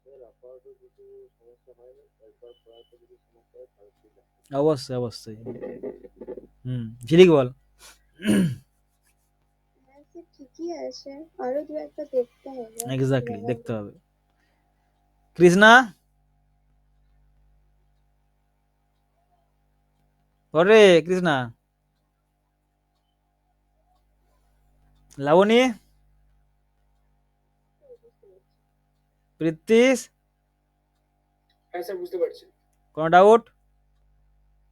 স্যার আপাতত কিছু সমস্যা হয়নি, একবার করার পর যদি সমস্যা হয় তাহলে ঠিক আছে। অবশ্যই অবশ্যই। ঝিলিক বল। হ্যাঁ স্যার ঠিকই আছে, আরো দু একটা দেখতে হবে এক্স্যাক্টলি, জায়গাগুলো। দেখতে হবে। কৃষ্ণা ওরে কৃষ্ণা। লাবণী, প্রীতিশ, হ্যাঁ স্যার বুঝতে পারছি। কোনো ডাউট?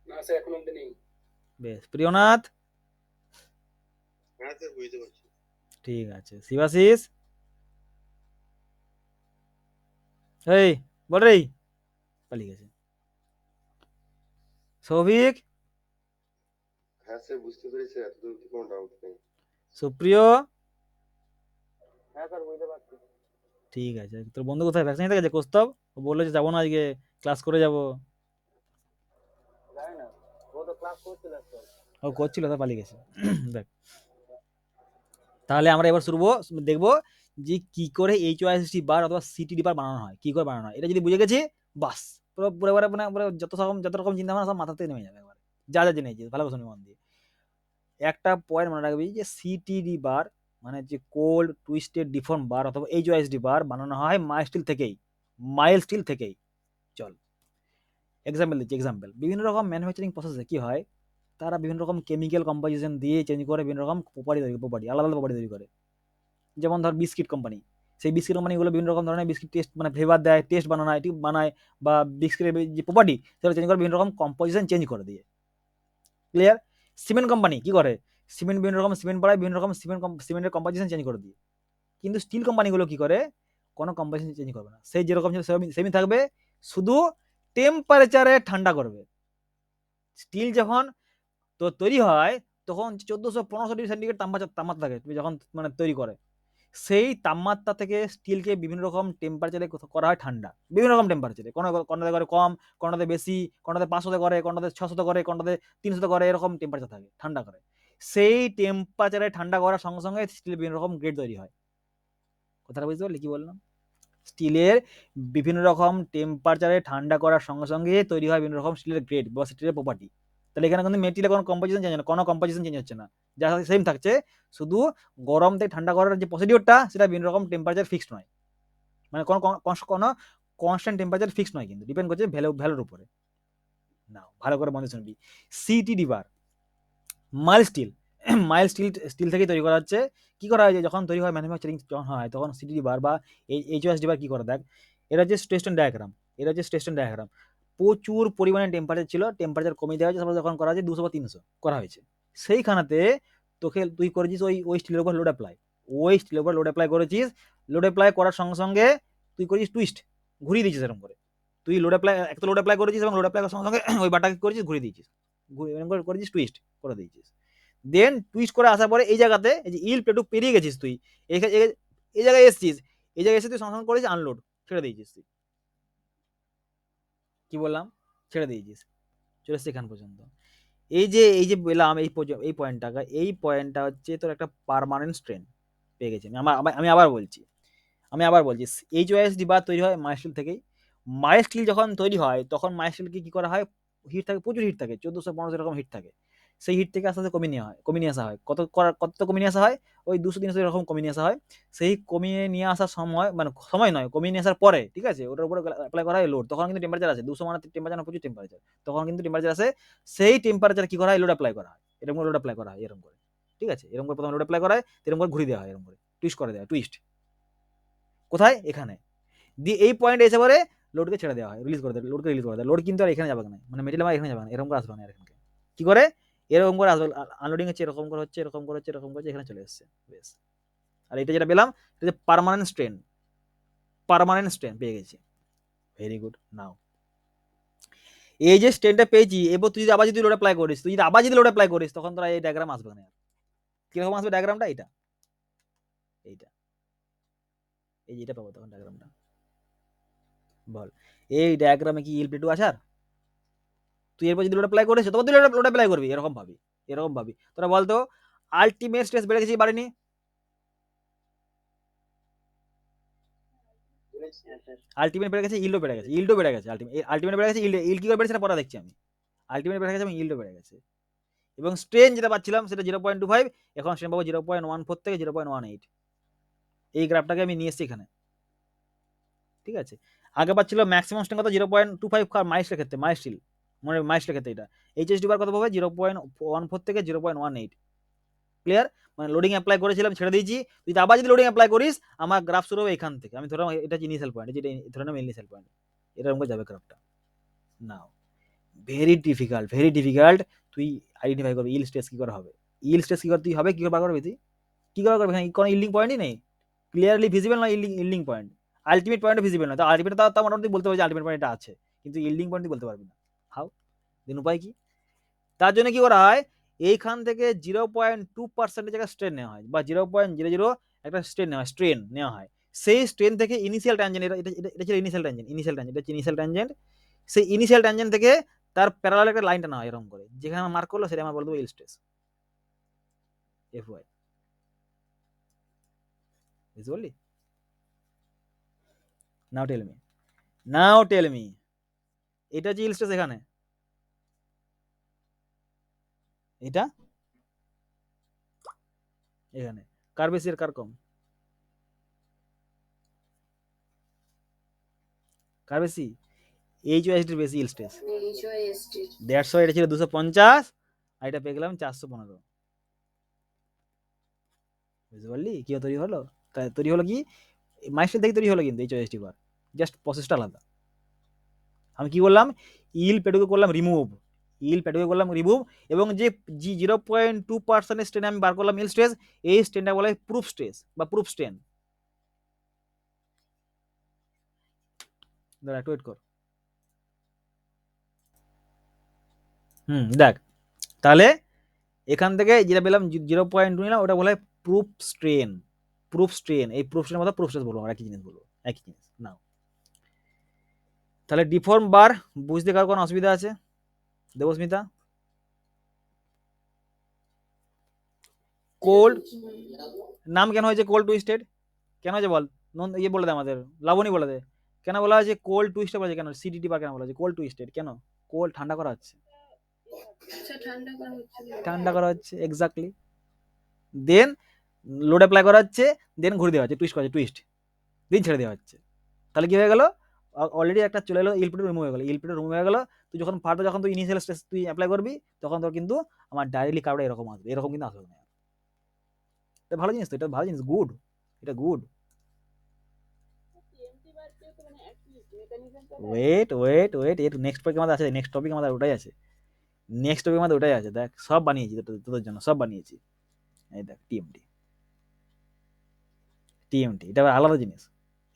না স্যার এখন অব্দি নেই। বেশ। প্রিয়নাথ, হ্যাঁ স্যার বুঝতে পারছি। ঠিক আছে। শিবাশিস, এই বল রে, পালিয়ে গেছে। সৌভিক, হ্যাঁ স্যার বুঝতে পেরেছি, এতদূর তো কোনো ডাউট নেই। সুপ্রিয়, হ্যাঁ স্যার বুঝতে পারছি। ঠিক আছে। তোর বন্ধু কোথায়, ভ্যাকসিন নিতে গেছে কৌস্তব? ও বললো যে যাবো না আজকে, ক্লাস করে যাবো। জানি না, ও তো ক্লাস করছিল স্যার। ও করছিল, তা পালিয়ে গেছে। দেখ, তাহলে আমরা এবার দেখবো যে কি করে এইচওআইএসটি বার অথবা সিটিডি বার বানানো হয়, কি করে বানানো হয়। এটা যদি বুঝে গেছি, বাস পুরো পুরো এবারে মানে পুরো যত রকম চিন্তা ভাবনা সব মাথা থেকে নেমে যাবে একবারে। যা যা জেনেছি ভালো করে শুনি মন দিয়ে। একটা পয়েন্ট মনে রাখবি যে সিটিডি বার মানে যে কোল্ড টুইস্টেড ডিফর্ম বার অথবা এইচওআইএসডি বার বানানো হয় মাইল স্টিল থেকেই। চল এক্সাম্পল দিচ্ছি। বিভিন্ন রকম ম্যানুফ্যাকচারিং প্রসেসে কি হয়, তারা বিভিন্ন রকম কেমিক্যাল কম্পোজিশন দিয়ে চেঞ্জ করে বিভিন্ন রকম প্রপার্টি আলাদা আলাদা প্রপার্টি তৈরি করে। যেমন ধর বিস্কিট কোম্পানি, সেই বিস্কিট কোম্পানিগুলো বিভিন্ন রকম ধরনের বিস্কিট টেস্ট মানে ফ্লেভার দেয়, টেস্ট বানায় বা বিস্কিটের যে প্রপার্টি সেটা চেঞ্জ করে বিভিন্ন রকম কম্পোজিশন চেঞ্জ করে দিয়ে। ক্লিয়ার? সিমেন্ট কোম্পানি কি করে, বিভিন্ন রকম সিমেন্ট বানায়, বিভিন্ন রকম সিমেন্টের কম্পোজিশন চেঞ্জ করে দিয়ে। কিন্তু স্টিল কোম্পানিগুলো কি করে, কোনো কম্পোজিশন চেঞ্জ করবে না, সেই যেরকম ছিল সেমই থাকবে, শুধু টেম্পারেচারে ঠান্ডা করবে। স্টিল যখন তো তৈরি হয় তখন 1400-1500 ডিগ্রি সেন্টিগ্রেড তাপমাত্রা থাকে যখন মানে তৈরি করে। সেই তাপমাত্রা থেকে স্টিলকে বিভিন্ন রকম টেম্পারেচারে করা হয় ঠান্ডা, বিভিন্ন রকম টেম্পারেচারে, কোনোটাতে করে কম, কোনোটাতে বেশি, কোনোটাতে 500 করে, কোনোটাতে 600 করে, কোনোটাতে 300 করে, এরকম টেম্পারেচার থাকে ঠান্ডা করে। সেই টেম্পারেচারে ঠান্ডা করার সঙ্গে সঙ্গে স্টিল বিভিন্ন রকম গ্রেড তৈরি হয়। কথাটা বুঝতে পারলি কি বললাম? স্টিলের বিভিন্ন রকম টেম্পারেচারে ঠান্ডা করার সঙ্গে সঙ্গে তৈরি হয় বিভিন্ন রকম স্টিলের গ্রেড বা স্টিলের প্রপার্টি। তাহলে এখানে কিন্তু মেটেরিয়ালের কোনো কম্পোজিশন চেঞ্জ হয় না, কোনো কম্পোজিশন চেঞ্জ হচ্ছে না, যা সেম থাকছে, শুধু গরম থেকে ঠান্ডা করার যে প্রসিডিওরটা সেটা বিভিন্ন রকম টেম্পারেচার ফিক্সড নয়, মানে কোনো কনস্ট্যান্ট টেম্পারেচার ফিক্সড নয়, কিন্তু ডিপেন্ড করছে ভ্যালুর উপরে। না ভালো করে মনে শুনবি, সিটিডি বার স্টিল থেকেই তৈরি করা হচ্ছে। কি করা হয়, যখন তৈরি হয় ম্যানুফ্যাকচারিং যখন হয় তখন সিটিডি বার বা এইচওএসডি বার কি করে দেখ, এটা হচ্ছে স্টেশন ডায়াগ্রাম। প্রচুর পরিমাণে টেম্পারেচার ছিল, টেম্পারেচার কমে দেওয়া হয়েছে, যখন করা হয়েছে 200 বা 300 করা হয়েছে, সেইখানেতে তুই করেছিস ওই স্টিলের উপর লোড অ্যাপ্লাই করেছিস। লোড অ্যাপ্লাই করার সঙ্গে সঙ্গে তুই করেছিস টুইস্ট, ঘুরিয়ে দিয়েছিস এরকম করে। তুই লোড অ্যাপ্লাই করেছিস এবং লোড অ্যাপ্লাই করার সঙ্গে সঙ্গে ওই বারটাকে করেছিস ঘুরিয়ে দিয়েছিস, এরকম করে করেছিস টুইস্ট করে দিয়েছিস। দেন টুইস্ট করে আসার পরে এই জায়গাতে এই যে ইল প্লেটু পেরিয়ে গেছিস তুই, এই জায়গায় এসেছিস, এই জায়গায় এসে তুই সঙ্গে সঙ্গে করেছিস আনলোড, ছেড়ে দিয়েছিস তুই। কি বললাম? ছেড়ে দিয়েছিস, চলে এসেছিস এখান পর্যন্ত। এই যে বললাম এই পয়েন্টটা হচ্ছে তোর একটা পার্মানেন্ট স্ট্রেন পেয়ে গেছি। আমি আবার বলছি এইচওআইএসডি বার তৈরি হয় মাইস্টিল থেকেই। মাইস্টিল যখন তৈরি হয় তখন মাইস্টিলকে কি করা হয়, হিট থাকে, প্রচুর হিট থাকে, 1400-1500 এরকম হিট থাকে। সেই হিট থেকে আস্তে আস্তে কমিয়ে নিয়ে আসা হয়। কত কমিয়ে নিয়ে আসা হয়, ওই 200-300 এরকম কমিয়ে নিয়ে আসা হয়। সেই কমিয়ে নিয়ে আসার সময় মানে সময় নয়, কমিয়ে নিয়ে আসার পরে, ঠিক আছে, ওটার উপরে অ্যাপ্লাই করা হয় লোড। তখন কিন্তু টেম্পারেচার আছে 200, মানে টেম্পারেচার প্রচুর টেম্পারেচার, তখন কিন্তু টেম্পারেচার আছে। সেই টেম্পারেচার কি করা হয়, লোড অ্যাপ্লাই করা হয়, এরকম করে লোড অ্যাপ্লাই করা হয় এরকম করে, ঠিক আছে, এরকম করে প্রথমে লোড অ্যাপ্লাই করা হয়, এরকম করে ঘুরিয়ে দেওয়া হয়, এরকম করে টুইস্ট করে দেওয়া হয়, টুইস্ট কোথায়, এখানে দিয়ে এই পয়েন্টে এসে পরে লোডকে ছেড়ে দেওয়া হয়, লোডকে রিলিজ করে দেওয়া। লোড কিন্তু আর এখানে যাবে না, মানে মেটেরিয়াল আমার এখানে যাবে না, এরকম করে আসবে না এখানে। কি করে, এরকম করে আসবে, আনলোডিং হচ্ছে এরকম করে হচ্ছে, এরকম করে হচ্ছে, এরকম করে এখানে চলে এসছে, বেশ। আর এটা যেটা পেলাম, এটা যে পার্মানেন্ট স্ট্রেন পেয়ে গেছি। Very good. নাও এই যে স্ট্রেনটা পেয়েছি, এবার তুই যদি আবার যদি লোড অ্যাপ্লাই করিস, তখন তোরা এই ডায়াগ্রাম আসবে না। কিরকম আসবে ডায়াগ্রামটা, এইটা এই যে এটা পাবো তখন ডায়াগ্রামটা, বল এই ডায়াগ্রামে কি ইল প্লে টু আছে আর? তুই এরপর যদি লোড অ্যাপ্লাই করিস তখন তুই লোড অ্যাপ্লাই করবি, এরকম ভাবি তোরা বলতো আলটিমেট স্ট্রেস বেড়ে গেছে কি বাড়েনি? আলটিমেট বেড়ে গেছে, ইল্ডও বেড়ে গেছে, আলটিমেট বেড়ে গেছে, ইল্ড কি করে বেড়েছে সেটা পরে দেখছি আমি। আলটিমেট বেড়ে গেছে এবং ইল্ডও বেড়ে গেছে, এবং স্ট্রেন যেটা পাচ্ছিলাম সেটা 0.25, এখন স্ট্রেন পাবো 0.14 থেকে 0.18। এই গ্রাফটাকে আমি নিয়ে এসেছি এখানে, ঠিক আছে। আগে পাচ্ছিল ম্যাক্সিমাম স্ট্রেন কত 0.25 মাইলসের ক্ষেত্রে, মাইলসের ক্ষেত্রে এটা এইচএসডি বার কত পাবে 0.14 থেকে 0.18। ক্লিয়ার? মানে লোডিং অ্যাপ্লাই করেছিলাম, ছেড়ে দিয়েছি, তুই আবার যদি লোডিং অ্যাপ্লাই করিস আমার গ্রাফ শুরু হবে এখান থেকে। আমি ধরলাম এটা ইনিশিয়াল পয়েন্ট, যেটা ধরলাম ইনিশিয়াল পয়েন্ট, এরকম করে যাবে গ্রাফটা। নাও ভেরি ডিফিকাল্ট তুই আইডেন্টিফাই করবি ইল স্ট্রেস কি করে হবে। ইল স্ট্রেস কি করে তুই হবে, কি করে বার করবি তুই, কি করে করবি? এখানে কোনো ইল্ডিং পয়েন্টই নেই, ক্লিয়ারলি ভিজিবল না yielding point, ultimate point visible না। তো আলটিমেট তাও মোটামুটি বলতে পারবি যে আলটিমেট পয়েন্ট এটা আছে, কিন্তু ইল্ডিং পয়েন্ট তুই বলতে পারবি না। হাউ দেন উপায় কি? তার জন্য কি করা হয়, এইখান থেকে 0.2% জায়গায় স্ট্রেন নেওয়া হয়, বা 0.00 একটা স্ট্রেন নেওয়া হয়। সেই স্ট্রেন থেকে ইনিশিয়াল ট্যানজেন্ট, এটা ছিল ইনিশিয়াল ট্যানজেন্ট, সেই ইনিশিয়াল ট্যানজেন্ট থেকে তার প্যারালাল একটা লাইন টানা হয় এরকম করে, যেখানে আমার মার্ক করলো সেটা আমরা বলবো ইল স্ট্রেস, এফওয়াই। বুঝতে পারলি? নাও টেল মি এটা যে ইল স্ট্রেস, এখানে এটা এখানে কার বেশি আর কার কম? কার বেশি? এইচওএসডির বেশি ইল স্ট্রেস। HYSD দ্যাটস ওয়াই এটা ছিল 250 আর এটা পেয়ে গেলাম 415। বুঝতে পারলি কি তৈরি হলো? তাই তৈরি হলো কি, মাইস্টেল থেকে তৈরি হলো, কিন্তু এইচওএসডি বার জাস্ট প্রসেসটা আলাদা। আমি কি করলাম, ইল প্লেটুকে করলাম রিমুভ, এবং যে 0.2% স্ট্রেন আমি বার করলাম ইল স্ট্রেস, এই স্ট্রেনটা বলা হয় প্রুফ স্ট্রেস বা প্রুফ স্ট্রেন। দাঁড়া একটু ওয়েট কর। দেখ তাহলে এখান থেকে যেটা পেলাম 0.2 নিলাম, ওটা বলা হয় প্রুফ স্ট্রেন। এই প্রুফ স্ট্রেনের মতো প্রুফ স্ট্রেস বলবো, একই জিনিস নাও। তাহলে ডিফর্ম বার বুঝতে কার কোনো অসুবিধা আছে? দেবস্মিতা? কোল্ড নাম কেন হয়েছে কোল্ড টুইস্টেড? কেন হয়েছে বল, ইয়ে বলে দে আমাদের, লাবণী বলে দে কেন বলা হয়েছে কোল্ড টুইস্টেড বলা হয়েছে, কেন সিডিটি বার কেন বলা হয়েছে কোল্ড টুইস্টেড? কেন? কোল্ড ঠান্ডা করা হচ্ছে, এক্স্যাক্টলি। দেন লোড অ্যাপ্লাই করা হচ্ছে, দেন ঘুরে দেওয়া হচ্ছে, টুইস্ট দিন ছেড়ে দেওয়া হচ্ছে। তাহলে কি হয়ে গেল, অলরেডি একটা চলে এলো, ইল প্লেট রিমুভ হয়ে গেল। তুই যখন ফার্দার যখন তুই ইনিশিয়াল স্টেজ তুই অ্যাপ্লাই করবি, তখন তোর কিন্তু আমার ডাইরেক্টলি কার্ডটা এরকম আসবে, এরকম কিন্তু আসবে না। এটা ভালো জিনিস তো, এটা ভালো জিনিস, গুড, এটা গুড। টিএমটি বার কেও তো মানে একই মেকানিজমটা ওয়েট এর নেক্সট টপিক আমাদের আছে, নেক্সট টপিক আমাদের ওটাই আছে, দেখ সব বানিয়েছি তোদের জন্য, সব বানিয়েছি। এই দেখ টিএমটি, এটা আলাদা জিনিস,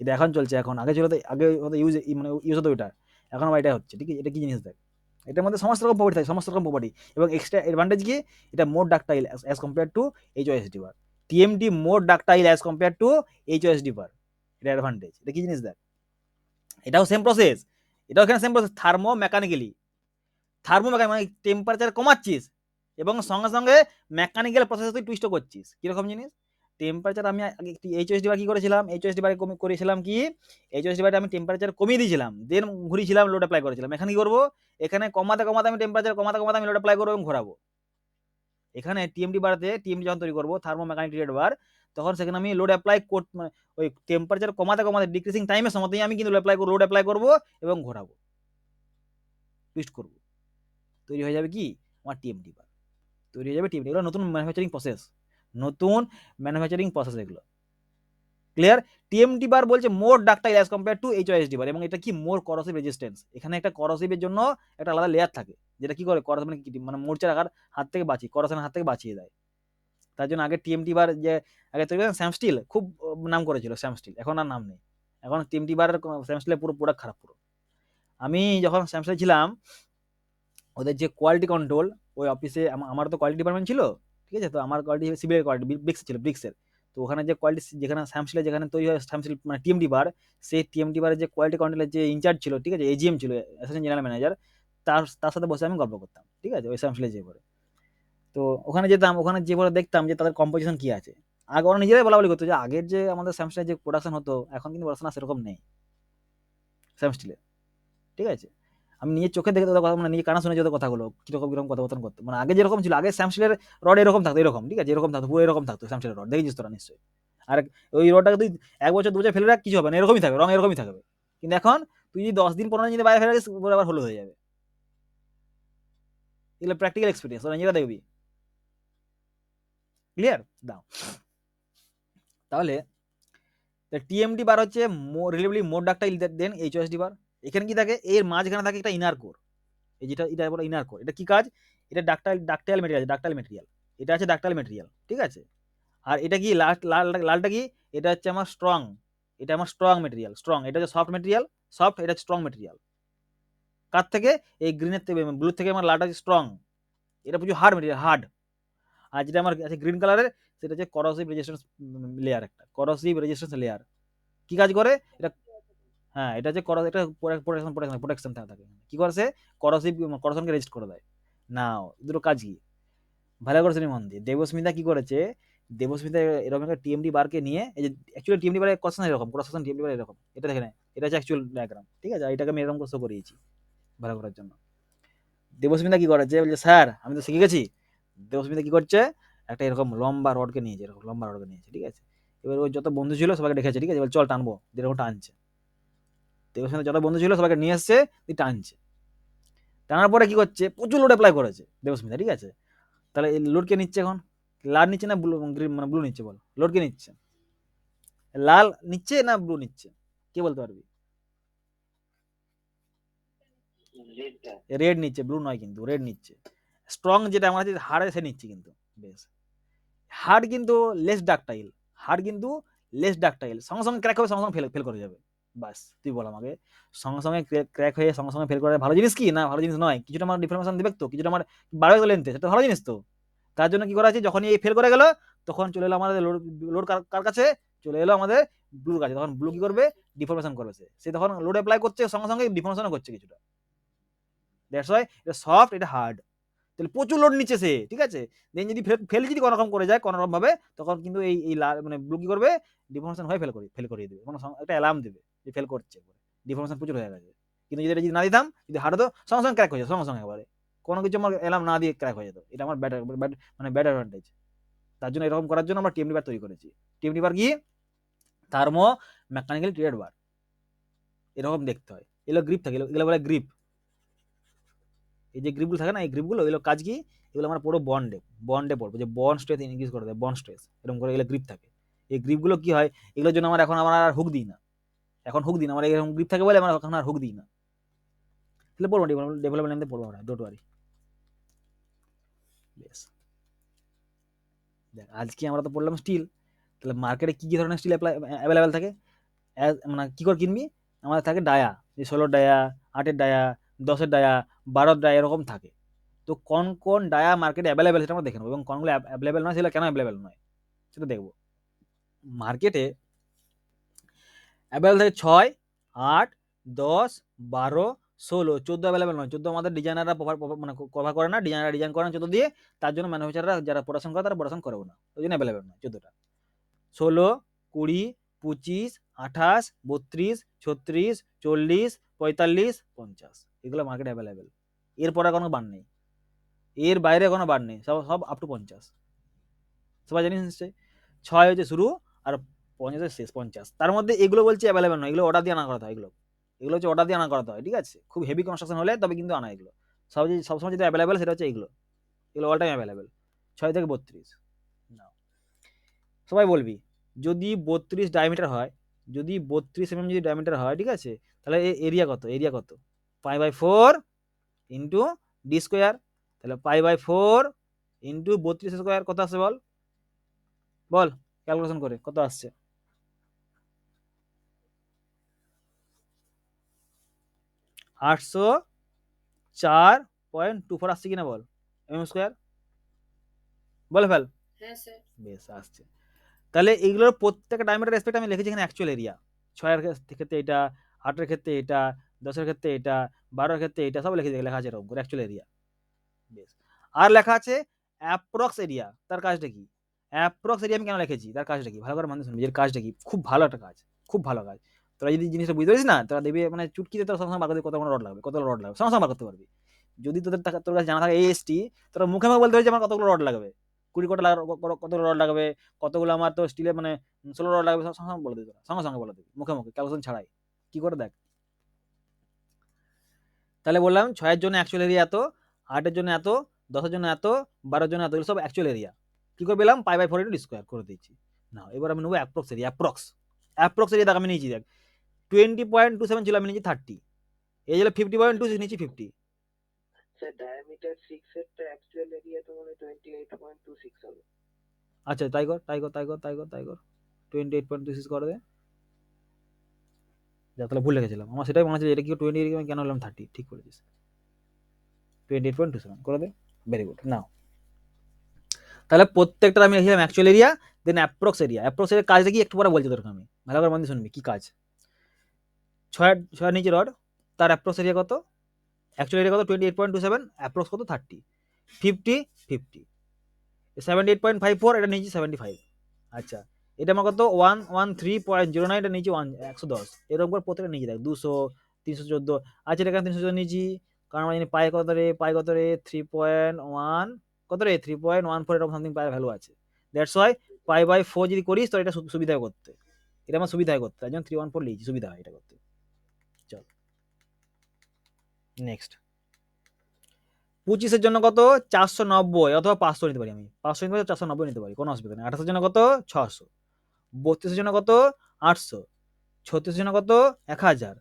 এটা এখন চলছে, এখন আগে ছিল, আগে ইউজ হতো ওইটা, এখন আবার এটা হচ্ছে, ঠিক আছে। এটা কি জিনিস দেখ, এটার মধ্যে সমস্ত রকম প্রপার্টি এবং এক্সট্রা অ্যাডভান্টেজ কি, এটা more ductile as compare to HOSD bar. TMT more ductile as compare to HOSD bar, এটা অ্যাডভান্টেজ। এটা কি জিনিস দেখ, এটাও সেম প্রসেস, থার্মো মেকানিক্যালি মানে টেম্পারেচার কমাচ্ছিস এবং সঙ্গে সঙ্গে মেকানিক্যাল প্রসেস তুই টুইস্ট করছিস। কিরকম জিনিস, টেম্পারেচার আমি এইচওএসডি বার কি করেছিলাম, এইচওএসডি বারে আমি টেম্পারেচার কমিয়ে দিয়েছিলাম, দেন ঘুরিয়েছিলাম, লোড অ্যাপ্লাই করেছিলাম। এখানে কি করবো, এখানে কমাতে আমি টেম্পারেচার কমাতে আমি লোড অ্যাপ্লাই করবো এবং ঘোরাবো। এখানে টিএমডি বারতে টিএমডি যখন তৈরি করবো থার্মো মেকানিক্যাল বার, তখন সেখানে আমি লোড অ্যাপ্লাই ওই টেম্পারেচার কমাতে ডিক্রিজিং টাইমের সময়তেই আমি কিন্তু লোড অ্যাপ্লাই করবো এবং ঘোরাবো, টুইস্ট করবো। তৈরি হয়ে যাবে কি আমার টিএমডি বার, এগুলো নতুন ম্যানুফ্যাকচারিং প্রসেস এগুলো। ক্লিয়ার? টিএমডি বার বলছে মোর ductile as compare to HOSD bar, এবং এটা কি মোর করসিভ রেজিস্ট্যান্স। এখানে একটা করসিভের জন্য একটা আলাদা লেয়ার থাকে, যেটা কি করে মানে মোর্চার হাত থেকে করসনের হাত থেকে বাঁচিয়ে দেয়। তার জন্য আগে টিএমটি বার যে আগে তৈরি স্যাম স্টিল খুব নাম করেছিল, স্যাম স্টিল এখন আর নাম নেই, এখন টিএমটি বার স্যাম স্টিলের পুরো প্রোডাক্ট খারাপ পুরো। আমি যখন স্যামসাং ছিলাম, ওদের যে কোয়ালিটি কন্ট্রোল ওই অফিসে, আমার তো কোয়ালিটি ডিপার্টমেন্ট ছিল, ঠিক আছে, তো আমার কোয়ালিটি সিভিলের কোয়ালিটি ব্রিক্স ছিল, ব্রিক্সের। তো ওখানে যে কোয়ালিটি যেখানে স্যামসিলের যেখানে তৈরি হয় স্যামসিল মানে টিএমটি বার, সেই টিএমটি বারের যে কোয়ালিটি কন্ট্রোলের যে ইনচার্জ ছিল, ঠিক আছে, এজিএম ছিল, অ্যাসিস্ট্যান্ট জেনারেল ম্যানেজার, তার সাথে বসে আমি গল্প করতাম, ঠিক আছে, ওই স্যামসিলে যে পরে। তো ওখানে যেতাম, ওখানে যে পরে দেখতাম যে তাদের কম্পোজিশন কি আছে। আগে ওরা নিজেরাই বলা বলি করতো যে আগের যে আমাদের স্যামসিলের যে প্রোডাকশন হতো, এখন কিন্তু প্রোডাকশন আর সেরকম নেই স্যামসিলের, ঠিক আছে। আমি নিজের চোখে দেখে তোদের কথা, মানে নিজে কানা শুনে ওদের কথাগুলো কিরকম কথাবার্তা করতো, মানে আগে যেরকম ছিল, আগে স্যামসিলের রড এরকম থাকতো, এরকম, ঠিক আছে, এরকম থাকতো, পুরো এরকম থাকতো স্যামসিলের রড, দেখেছিস তোরা নিশ্চয়ই। আর ওই রডটাকে তুই 1 বছর 2 বছর ফেলে রাখ, কিছু হবে না, এরকমই থাকবে, রং এরকমই থাকবে। কিন্তু এখন তুই যদি 10 দিন 15 দিন যদি বাইরে ফেলে রাখিস, পুরো আবার হলুদ হয়ে যাবে। এগুলো প্র্যাকটিক্যাল এক্সপিরিয়েন্স, তোরা নিজেরা দেখবি। ক্লিয়ার? দাও। তাহলে টিএমডি বার হচ্ছে রিলেটিভলি মোর ডাক্টাইল দেন এইচওএসডি বার। এখানে কি থাকে, এর মাঝখানে থাকে একটা ইনার কোর, এই যেটা এটা বলে ইনার কোর। এটা কি কাজ? এটা ডাক্টাইল মেটেরিয়াল, এটা আছে ডাক্টাইল মেটেরিয়াল, ঠিক আছে। আর এটা কি লালটা কি, এটা হচ্ছে আমার স্ট্রং, এটা আমার স্ট্রং মেটেরিয়াল, স্ট্রং, এটা হচ্ছে সফট মেটেরিয়াল, সফট, এটা স্ট্রং মেটেরিয়াল। কার থেকে? এই গ্রিনের থেকে, ব্লু থেকে আমার লালটা স্ট্রং, এটা প্রচুর হার্ড মেটেরিয়াল, হার্ড। আর যেটা আমার আছে গ্রিন কালারের, সেটা হচ্ছে করসিভ রেজিস্ট্যান্স লেয়ার, একটা করসিভ রেজিস্ট্যান্স লেয়ার। কি কাজ করে এটা? হ্যাঁ, এটা হচ্ছে এটা প্রোটেকশন থাকে। কি করছে? করসনকে রেজিস্ট করে দেয়। নাও দুটো কাজ কি, ভালো করে শুনি মন দিয়ে। দেবস্মিতা কি করেছে, দেবস্মিতা এরকম একটা টিএমডি বারকে নিয়ে, এই যে অ্যাকচুয়ালি টিএমডি বারের কোশ্চেন এরকম, ক্রস টিএমডি বার এরকম, এটা দেখে নেয়, এটা হচ্ছে অ্যাকচুয়াল ডায়াগ্রাম, ঠিক আছে। এটাকে আমি এরকম শো করিয়েছি ভালো করার জন্য। দেবস্মিতা কি করেছে, বলছে স্যার আমি তো শিখে গেছি। দেবস্মিতা কি করছে, একটা এরকম লম্বা রডকে নিয়েছে, এরকম লম্বা রডকে নিয়েছে, ঠিক আছে। এবার ওই যত বন্ধু ছিল সবাইকে ডেকেছে, ঠিক আছে, এবার চল টানবো, যেরকম টানছে। দেবস্মিতা যত বন্ধু ছিল সবাইকে নিয়ে এসছে, টানছে। টানার পরে কি করছে, প্রচুর লোড অ্যাপ্লাই করেছে দেবস্মিতা, ঠিক আছে। তাহলে এই লোড কে নিচ্ছে এখন, লাল নিচ্ছে না ব্লু, মানে ব্লু নিচ্ছে, বল লোড কে নিচ্ছে, লাল নিচ্ছে না ব্লু নিচ্ছে, কে বলতে পারবি? রেড নিচ্ছে, ব্লু নয় কিন্তু, রেড নিচ্ছে। স্ট্রং যেটা আমার আছে হার্ড, সে নিচ্ছে কিন্তু, বেশ হার্ড কিন্তু লেস ডাকটাইল, হার্ড কিন্তু লেস ডাকটাইল, সঙ্গে সঙ্গে ক্র্যাক হবে, সঙ্গে সঙ্গে ফেল করে যাবে। বাস তুই বল আমাকে, সঙ্গে সঙ্গে ক্র্যাক হয়ে সঙ্গে সঙ্গে ফেল করে ভালো জিনিস কি না? ভালো জিনিস নয়। কিছুটা আমার ডিফরমেশন দিবে তো, কিছুটা আমার বাড়বে তো লেন্থে, সেটা ভালো জিনিস তো। তার জন্য কি করা আছে, যখনই এই ফেল করে গেল, তখন চলে এলো আমাদের লোড কার কাছে, চলে এলো আমাদের ব্লুর কাছে। তখন ব্লু কি করবে, ডিফরমেশন করবে, সে তখন লোড অ্যাপ্লাই করছে, সঙ্গে সঙ্গে ডিফরমেশনও করছে কিছুটা। দ্যাটস ওয়াই এটা সফট, এটা হার্ড। তাহলে প্রচুর লোড নিচ্ছে সে, ঠিক আছে। দেন যদি ফেল যদি কোনো রকম করে যায় কোনো রকম ভাবে, তখন কিন্তু এই মানে ব্লু কি করবে, ডিফরমেশন হয়ে ফেল করিয়ে দেবে, মানে একটা অ্যালার্ম দেবে যে ফেল করছে, ডিফরমেশন প্রচুর হয়ে গেছে। কিন্তু যদি না দিতাম, যদি হার্ড হতো, সঙ্গে সঙ্গে ক্র্যাক হয়ে যেত, সঙ্গে সঙ্গে একবারে কোনো কিছু আমার অ্যালার্ম না দিয়ে ক্র্যাক হয়ে যেত। এটা আমার মানে ব্যাড অ্যাডভান্টেজ। তার জন্য এরকম করার জন্য আমরা টিএমডি বার তৈরি করেছি। টিএমডি বার কি, থার্মো মেকানিক্যাল ট্রিয়েড বার, এরকম দেখতে হয়। এগুলো গ্রিপ থাকে, এগুলো বলে গ্রিপ। এই যে গ্রিপগুলো থাকে না, এই গ্রিপগুলো, এগুলো কাজ কি, এগুলো আমরা পুরো বন্ডে পড়বো, যে বন্ড স্ট্রেস ইনক্রিজ করে দেয়, বন্ড স্ট্রেস এরকম করে এগুলো গ্রিপ থাকে। এই গ্রিপগুলো কি হয়, এগুলোর জন্য আমরা আর হুক দিই না, আমার এরকম গ্রিপ থাকে বলে আমরা এখন আর হুক দিই না। তাহলে পড়বো ডেভেলপমেন্ট পড়বো আমরা, ডোন্ট ওয়ারি। বেশ, দেখ আজকে আমরা তো পড়লাম স্টিল। তাহলে মার্কেটে কি কি ধরনের স্টিল অ্যাভেলেবেল থাকে, মানে কি করে কিনবি, আমাদের থাকে ডায়া, যে 16 ডায়া, 8-এর ডায়া, 10-এর ডায়া, 12-এর ডায়া, এরকম থাকে। তো কোন কোন ডায়া মার্কেটে অ্যাভেলেবেল সেটা আমরা দেখে নেবো, এবং কোনগুলো অ্যাভেলেবেল নয়, সেগুলো কেন অ্যাভেলেবেল নয় সেটা দেখবো। মার্কেটে অ্যাভেলেবেল থাকে 6, 8, 10, 12, 16, 14 অ্যাভেলেবেল নয়। 14 আমাদের ডিজাইনাররা মানে কভার করে না, ডিজাইনাররা ডিজাইন করে না 14 দিয়ে, তার জন্য ম্যানুফ্যাকচাররা যারা প্রোডাকশন করে তারা প্রোডাকশন করেও না, ওই জন্য অ্যাভেলেবেল নয় 14টা। 16, 20, 25, 28, 32, 36, 40, 45, 50, এগুলো মার্কেট অ্যাভেলেবেল। এরপরে কোনো বার নেই, এর বাইরে কোনো বার নেই, সব আপ টু 50। সবাই জানিস নিশ্চয়ই, 6 হচ্ছে শুরু আর 50 শেষ, 50। তার মধ্যে এগুলো বলছে অ্যাভেলেবেল নয়, এগুলো অর্ডার দিয়ে আনা করাতে হয়, এগুলো হচ্ছে অর্ডার দিয়ে আনা করাতে হয়, ঠিক আছে। খুব হেভি কনস্ট্রাকশন হলে তবে কিন্তু আনা এগুলো। সবসময় যেটা অ্যাভেলেবেল সেটা হচ্ছে এগুলো অল টাইম অ্যাভেলেবেল। 6 থেকে 32। সবাই বলবি, যদি 32 ডায়ামিটার হয়, যদি 32 mm যদি ডায়ামিটার হয়, ঠিক আছে, তাহলে এরিয়া কত, π/4 ইন্টু ডি স্কোয়ার। তাহলে π/4 ইন্টু 32 স্কোয়ার কত আসছে বল ক্যালকুলেশন করে কত আসছে? 804.24 আসছে কিনা বল, mm স্কোয়ার বলে ফেল। হ্যাঁ স্যার। বেশ আসছে। তাহলে এইগুলোর প্রত্যেকটা ডায়ামিটার রেসপেক্ট আমি লিখেছি এখানে অ্যাকচুয়াল এরিয়া। 6 এর ক্ষেত্রে এটা, 8 এর ক্ষেত্রে এটা, 10 এর ক্ষেত্রে এটা, 12 এর ক্ষেত্রে এটা, সব লেখা আছে এরকম করে অ্যাকচুয়াল এরিয়া। বেশ। আর লেখা আছে অ্যাপ্রক্স এরিয়া। তার কাজটা কি? অ্যাপ্রক্স এরিয়া আমি কেন লিখেছি? তার কাজটা কি? ভালো করে মনে শুনবি, এর কাজটা কি? খুব ভালো একটা কাজ, খুব ভালো কাজ। তোরা যদি জিনিসটা বুঝতে পারিস না, তোরা দেখবি মানে চুটকিতে তোরা সঙ্গে সঙ্গে বার করতে কত রড লাগবে, কত রড লাগবে, সঙ্গে সঙ্গে বার করতে পারবি। যদি তোর কাছে জানা থাকে এএসটি, তোরা মুখে মুখে বলতে পারবি যে আমার কতগুলো রড লাগবে, 20 কতগুলো রড লাগবে, কতগুলো আমার তো স্টিলের মানে 16 রড লাগবে, সঙ্গে সঙ্গে বলে দিবি, তোরা সঙ্গে সঙ্গে বলে দিবি মুখে মুখে, ক্যালকুলেশন ছাড়াই। কি করে দেখ। তাহলে বললাম 6 এর জন্য অ্যাকচুয়াল এরিয়া এত, 8 এর জন্য এত, 10 এর জন্য এত, 12 এর জন্য এত, এগুলো সব অ্যাকচুয়াল এরিয়া। কি করে পেলাম? পাই বাই 4 ইন্টু স্কোয়ার করে দিচ্ছি। না, এবার আমি নেবো অ্যাপ্রক্স এরিয়া। অ্যাপ্রক্স এরিয়া দেখ আমি নিয়েছি, দেখ 20.27 ছিল, আমি নিয়েছি 30। এই হলো 50.26 নিয়েছি 50। স্যার ডায়ামিটার 6 এরটা অ্যাকচুয়াল এরিয়া তো মানে 28.26 হবে। আচ্ছা তাই কর, তাই কর, তাই কর, তাই কর, তাই কর, 28.26 করে দে। যা, তাহলে ভুল লিখেছিলাম, আমার সেটাই মনে হচ্ছে এটা কি 20 কেন হলাম 30। ঠিক করেছিস, 28.27 করে দে। Very good. নাও তাহলে প্রত্যেকটা আমি লিখলাম অ্যাকচুয়াল এরিয়া, দেন অ্যাপ্রক্স এরিয়া। অ্যাপ্রক্স এরিয়ার কাজটা কি একটু পরে বলছি তোর, আমি ভালো করে মন দিয়ে শুনবি কি কাজ। 6 নিচে রড, তার অ্যাপ্রক্স এরিয়া কত? অ্যাকচুয়াল এরিয়া কত? 28.27, অ্যাপ্রক্স কত? 30। 50 50, 78.54, এটা নিয়েছি 75। আচ্ছা, এটা আমার কত? 113.09, এটা নিয়েছি 110। এরকম করে প্রত্যেকটা নিয়েছি, দেখ 200, 314। আচ্ছা, এটা এখানে 314 নিয়েছি, কারণ আমরা জানি পাই কত রে, 3.1 কত রে, 3.14 এরকম সামথিং পায়ের ভ্যালু আছে। দ্যাটস ওয়াই পাই বাই 4 যদি করিস তো এটা সুবিধা হয় করতে, এটা আমার সুবিধা হয় করতে, তাই জন্য 314 লিখছি, সুবিধা হয় এটা করতে। চল নেক্সট। 25 এর জন্য কত? 490 অথবা 500 নিতে পারি আমি, 500 নিতে পারি, 490 নিতে পারি, কোনো অসুবিধা নেই। 28 এর জন্য কত? 600। 32 এর জন্য কত? 800। 36 এর জন্য কত? 1000।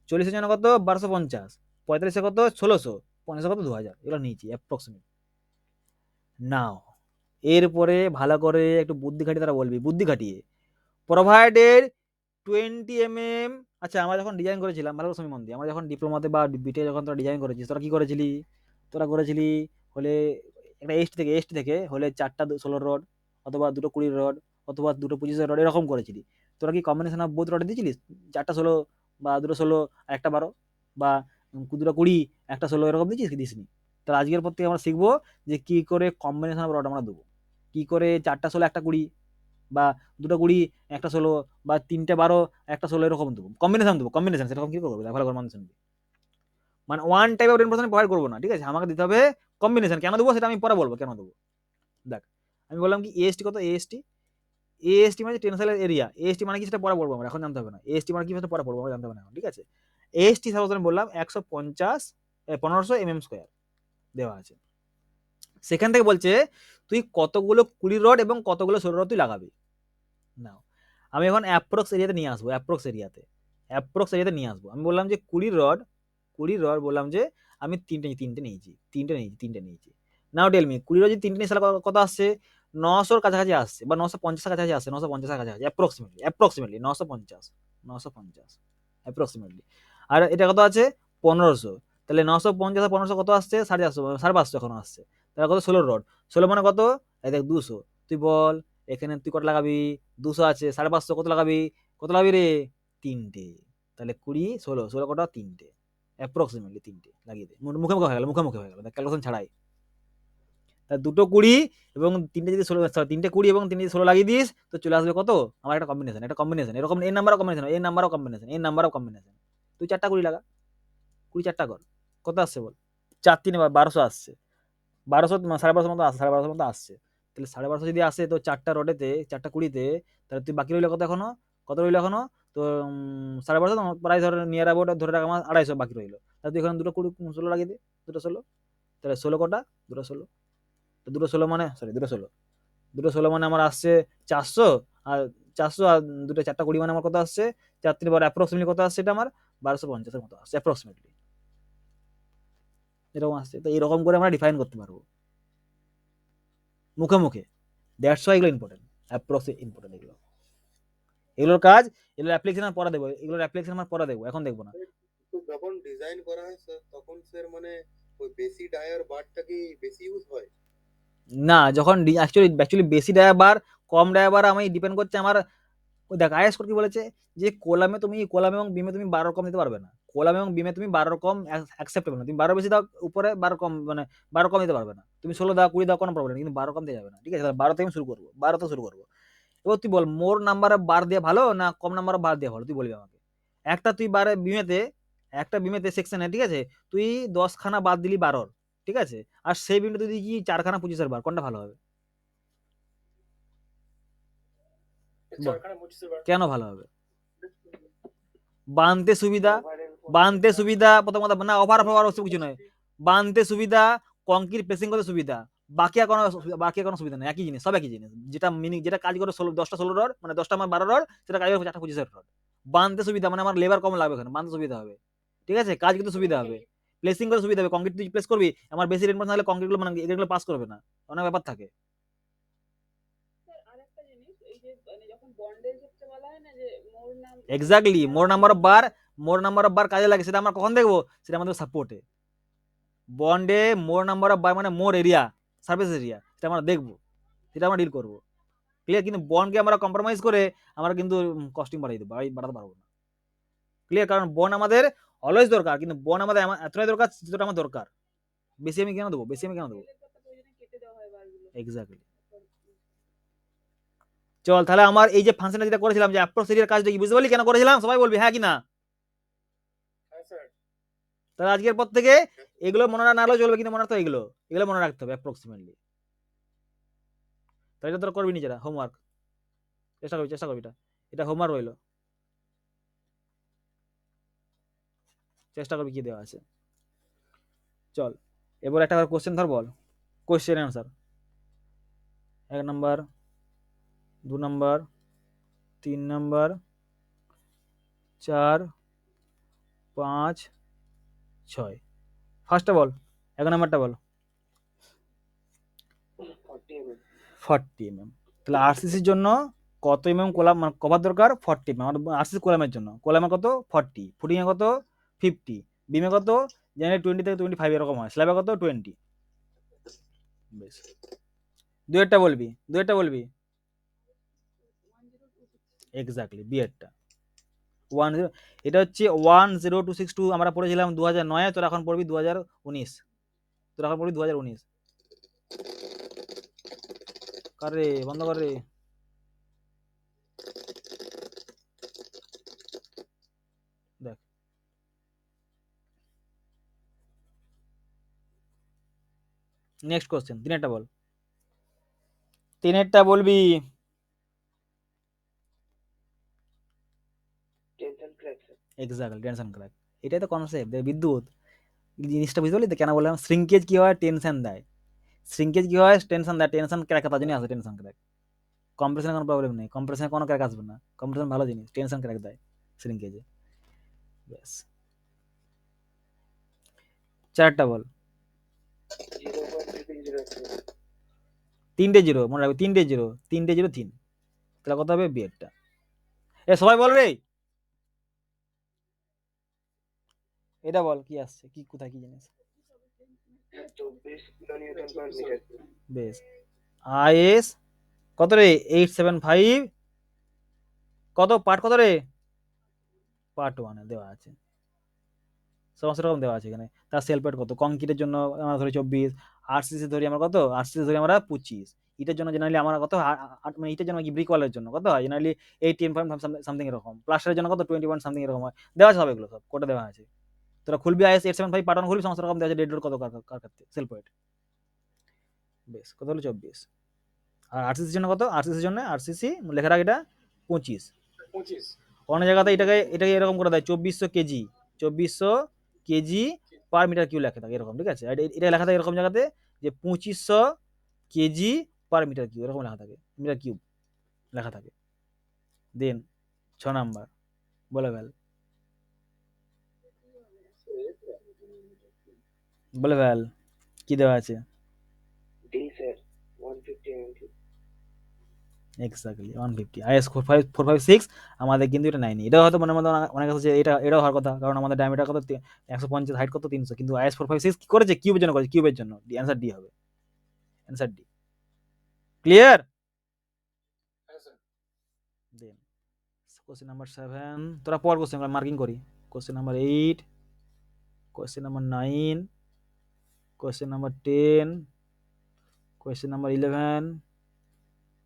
40 এর জন্য কত? 1250। 45 এর কত? 1600। 50 কত? 2000। এগুলো নিয়েছি অ্যাপ্রক্সিমেট। নাও এরপরে ভালো করে একটু বুদ্ধি খাটিয়ে তারা বলবি, বুদ্ধি খাটিয়ে প্রোভাইডেড 20 mm। আচ্ছা, আমরা যখন ডিজাইন করেছিলাম, ভালো করে মন দিয়ে, আমরা যখন ডিপ্লোমাতে বা বিটে যখন তোরা ডিজাইন করেছিস, তোরা কি করেছিলি? তোরা করেছিলি হলে একটা এসটি থেকে হলে 4টা 16 রড, অথবা 2টো 20 রড, অথবা 2টো 25 রড, এরকম করেছিলি। তোরা কি কম্বিনেশন অফ বোথ রড দিয়েছিলিস? 4টা 16 বা 2টো 16 আর একটা 12, বা 2টো 20 একটা 16, এরকম দিয়েছিস কি দিসনি? তাহলে আজকের পর থেকে আমরা শিখবো যে কি করে কম্বিনেশন অফ রড আমরা দেবো, কি করে 4টা 16 একটা 20, বা 2টো 20 একটা 16, বা 3টে 12 একটা 16, এরকম দেবো, কম্বিনেশন দেবো। কম্বিনেশন সেরকম কি করবো ভালো করে মানুষ শুনবি, মানে one type of information provide করবো না, ঠিক আছে? আমাকে দিতে হবে কম্বিনেশন। কেন দেবো সেটা আমি পরে বলবো কেন দেবো। দেখ আমি বললাম কি এএসটি কত? এএসটি মানে টেনসাইলের এরিয়া। এএসটি মানে কি সেটা পরে পড়বো আমরা, এখন জানতে হবে না। এএসটি মানে কি সেটা পরে পড়বো, আমরা জানতে হবে না এখন, ঠিক আছে? এএসটি সাপোজ আমি বললাম 1500 mm স্কোয়ার দেওয়া আছে। সেখান থেকে বলছে তুই কতগুলো 20 রড এবং কতগুলো 16 রড তুই লাগাবি। নাও আমি এখন অ্যাপ্রক্স এরিয়াতে নিয়ে আসবো, অ্যাপ্রক্স এরিয়াতে নিয়ে আসবো। আমি বললাম যে 20 রড বললাম যে আমি তিনটে নিয়েছি। নাও টেল মি 20 রড যদি 3টে নিয়ে কত আসছে? 900 কাছাকাছি আসছে, বা 950 কাছাকাছি আসছে, 950 কাছাকাছি অ্যাপ্রক্সিমেটলি 950 অ্যাপ্রক্সিমেটলি। আর এটা কত আছে? 1500। তাহলে 950 আর 1500 কত আসছে? 550 এখন আসছে। তাহলে কত? 16 রড। 16 মানে কত? এই দেখ 200। তুই বল এখানে তুই কত লাগাবি? 200 আছে, 550 কত লাগাবি? কত লাগাবি রে? 3টে। তাহলে 20 16 কটা? 3টে, অ্যাপ্রক্সিমেটলি 3টে লাগিয়ে দে। মুখে হয়ে গেল, দেখ ক্যালকুলেশন ছাড়াই। তা 2টো 20 এবং 3টে যদি 16, 3টে 20 এবং 3টে 16 লাগিয়ে দিস তো চলে আসবে কত? আমার একটা কম্বিনেশন, এরকম এর নাম্বারও কম্বিনেশন, তুই 4টা 20 লাগা, 20 4টা কর, কত আসছে বল? 4 3 1200 আসছে, 1200 1250 মতো আসছে, 1250 মতো আসছে। তাহলে 1250 যদি আসে তো 4টা রডেতে, 4টা 20তে, তাহলে তুই বাকি রইল কত এখনো? তো 1250 প্রায় ধরে নিয়ার অ্যাবাউট ধরে রাখ আমার 250 বাকি রইল। তাহলে তুই এখানে 2টো 20 16 লাগিয়ে দে, 2টো 16। তাহলে 16 কটা? 2টো 16। তো 2টো 16 মানে 2টো 16 মানে আমার আসছে 400, আর 400 আর 2টো 4টা 20 মানে আমার কত আসছে? 4 3 বার অ্যাপ্রক্সিমেটলি কত আসছে? এটা আমার 1250 এর মতো আসছে অ্যাপ্রক্সিমেটলি, এরকম আসছে। তো এরকম করে আমরা ডিফাইন করতে পারবো মুখে। দ্যাটস ওয়াই এগুলো ইম্পর্টেন্ট, অ্যাপ্রক্স ইম্পর্টেন্ট এগুলোর কাজ, এগুলোর অ্যাপ্লিকেশন আমরা পরে দেখবো, এখন দেখবো না। তো যখন ডিজাইন করা হয় স্যার তখন স্যার মানে ওই বেশি ডায়ার বারটা কি বেশি ইউজ হয়? না, যখন অ্যাকচুয়ালি বেশি ডায়া বার কম ডায়াবার আমি ডিপেন্ড করছে আমার দেখ আইএস কোড কি বলেছে যে কলামে এবং বিমে তুমি 12 রকম দিতে পারবে না। কলাম এবং বিমে তুমি 12 রকম অ্যাকসেপ্টেবল না। তুমি 12 বেশি দাও উপরে 12 কম মানে 12 কম দিতে পারবে না। তুমি 16 দাও 20 দাও কোনো প্রবলেম নেই, কিন্তু 12 কম দেওয়া যাবে না। ঠিক আছে? তাহলে 12 থেকে আমি শুরু করব। 12 থেকে শুরু করব। এবার তুই বল মোর নাম্বারে বার দেওয়া ভালো না কম নাম্বারে বার দেওয়া ভালো? তুই বলবি আমাকে। একটা তুই বারে বিমেতে সেকশনে, ঠিক আছে? তুই 10 খানা বাদ দিলি 12 ঠিক আছে? আর সেই বিমে তুই দিলি 4 খানা 25 বার, কোনটা ভালো হবে? বল। 4 খানা 25 বার। কেন ভালো হবে? বানতে সুবিধা প্রথম কথা না, ওভার ওসব কিছু নয়। বানতে সুবিধা, কংক্রিট প্রেসিং করতে সুবিধা, বাকি আর কোনো সুবিধা নেই। একই জিনিস, সব একই জিনিস। যেটা কাজ করে 10টা 16 রড মানে 10টা আমার 12 রড, সেটা কাজ করে 4টা 25 রড। বানতে সুবিধা মানে আমার লেবার কম লাগবে, এখানে বানতে সুবিধা হবে। ঠিক আছে? কাজ কিন্তু সুবিধা হবে। প্লেসিং করে সুবিধা হবে। কংক্রিট তুই প্লেস করবি, আমার বেশি রেনফোর্স হলে কংক্রিটগুলো মানে এগুলো পাস করবে না, অনেক ব্যাপার থাকে। স্যার আরেকটা জিনিস, এই যে মানে যখন বন্ডের ক্ষেত্রে বলা হয় না যে এক্স্যাক্টলি মোর নাম্বার অফ বার কাজে লাগে, সেটা আমরা কখন দেখবো? সেটা আমাদের সাপোর্টে। বন্ডে মোর নাম্বার অফ বার মানে মোর এরিয়া, সার্ভিস এরিয়া, সেটা আমরা দেখবো, সেটা আমরা ডিল করবো। ক্লিয়ার? কিন্তু বন্ডকে আমরা কম্প্রোমাইজ করে আমরা কিন্তু কস্টিং বাড়াতে পারবো না। ক্লিয়ার? কারণ বন্ড আমাদের অলওয়েজ দরকার, কিন্তু বন্ড আমাদের এতটাই দরকার যেটা আমার দরকার। বেশি আমি কেন দেবো? কেটে দেওয়া হয় বারগুলো। এক্স্যাক্টলি। চল তাহলে আমার এই যে ফাংশনটা যেটা করেছিলাম যে অ্যাপ্রক্স এরিয়ার কাজটা কি বুঝতে পারলি কেন করেছিলাম? সবাই বলবি হ্যাঁ কি না? হ্যাঁ স্যার। তাহলে আজকের পর থেকে এগুলো মনে না হলেও চলবে, কিন্তু মনে রাখতে হবে এগুলো মনে রাখতে হবে অ্যাপ্রক্সিমেটলি। তাহলে এটা তোরা করবি নিজেরা হোমওয়ার্ক, চেষ্টা করবি এটা হোমওয়ার্ক রইলো, চেষ্টা করবি কি দেওয়া আছে। চল এবার একটা কোশ্চেন ধর, বল question answer. 1 number, 2 number, 3 number, 4, 5, 6। ফার্স্টটা বল, 1 নাম্বারটা বল। 40 mm। তাহলে আরসিসির জন্য কত এমএম কোলাম মানে কভার দরকার? 40 mm। আমার আরসিসি কোলামের জন্য কোলামে কত? 40, ফুটিংয়ে কত? 50, বিমে কত? জেনারেলি 20 থেকে 25 এরকম হয়, স্ল্যাবে কত? 20। বেশ, দুয়েরটা বলবি এক্স্যাক্টলি। বিয়েরটা 10, এটা হচ্ছে 10262 আমরা পড়েছিলাম 2009-এ, তোরা এখন পড়বি 2019। কারে বন্ধ কর রে। দেখ নেক্সট কোশ্চেন, তিনেরটা বল। তিনেরটা বলবি। Exactly, tension crack. এটাই তো কনসেপ্ট। বিদ্যুৎ জিনিসটা বুঝতে পারলি তো কেন বললাম? শ্রিঙ্কেজ কি হয়? টেনশন দেয়। টেনশন দেয়। টেনশন ক্র্যাক তার জন্য আসে টেনশন ক্র্যাক। কম্প্রেশনে কোনো প্রবলেম নেই, কম্প্রেশনে কোনো ক্র্যাক আসবে না। কম্প্রেশন ভালো জিনিস, টেনশন ক্র্যাক দেয় শ্রিঙ্কেজে। ব্যাস, 4টা বল। 3টে 0 মনে রাখবি, 3টে 0, 3। তাহলে কত হবে? বিয়েরটা। সবাই বল রে, এটা বল কি আসছে, কি কোথায় কি জিনিস? 24 কিলোনিউটন পার মিটার। বেশ, আইএস কত রে? 875 কত পার্ট কত রে? পার্ট 1 এ দেওয়া আছে, সমস্ত রকম দেওয়া আছে এখানে। তার সেল পেট কত? কংক্রিটের জন্য আমরা ধরি 24, আরসিসি ধরি আমরা কত? আরসিসি ধরি আমরা 25। ইটের জন্য জেনারেলি আমরা কত? মানে ইটের জন্য কি ব্রিক ওয়ালের জন্য কত হয়? জেনারেলি 18 সামথিং এরকম। প্লাস্টারের জন্য কত? 20 সামথিং এরকম হয়। দেওয়া আছে সব, এগুলো সব কোটা দেওয়া আছে। তোরা খুলবি আইএস 875 পার্ট 1 খুলবি, সমস্ত রকম দেওয়া আছে। ডেড লোড কত কার ক্ষেত্রে, সেল পয়েন্ট। বেশ, কত হলো? 24। আর আরসিসির জন্য কত? আরসিসি লেখা রাখ এটা 25। 25। অনেক জায়গাতে এটাকে এরকম করে দেয় 2400 কেজি পার মিটার কিউ লেখা থাকে এরকম। ঠিক আছে? এটা লেখা থাকে এরকম জায়গাতে যে 2500 কেজি পার মিটার কিউ, এরকম লেখা থাকে, মিটার কিউব লেখা থাকে। দেন 6 নাম্বার বলে ভ্যাল কি দেওয়া আছে? D sir 150 mm। Exactly 150। Is 456 আমাদের কিন্তু এটা নেয়নি। এটা হয়তো মনে মধ্যে অনেক আছে যে এটাও হওয়ার কথা, কারণ আমাদের ডায়ামিটার কত? 150, হাইট কত? 300। কিন্তু আইএস 456 কি করেছে? কিউবের জন্য করেছে, কিউবের জন্য। অ্যান্সার ডি হবে, answer D. Clear? sir. Then question number 7 তোরা পর কোশ্চেন মার্কিং করি question number 8 question number 9 question number 10 question number 11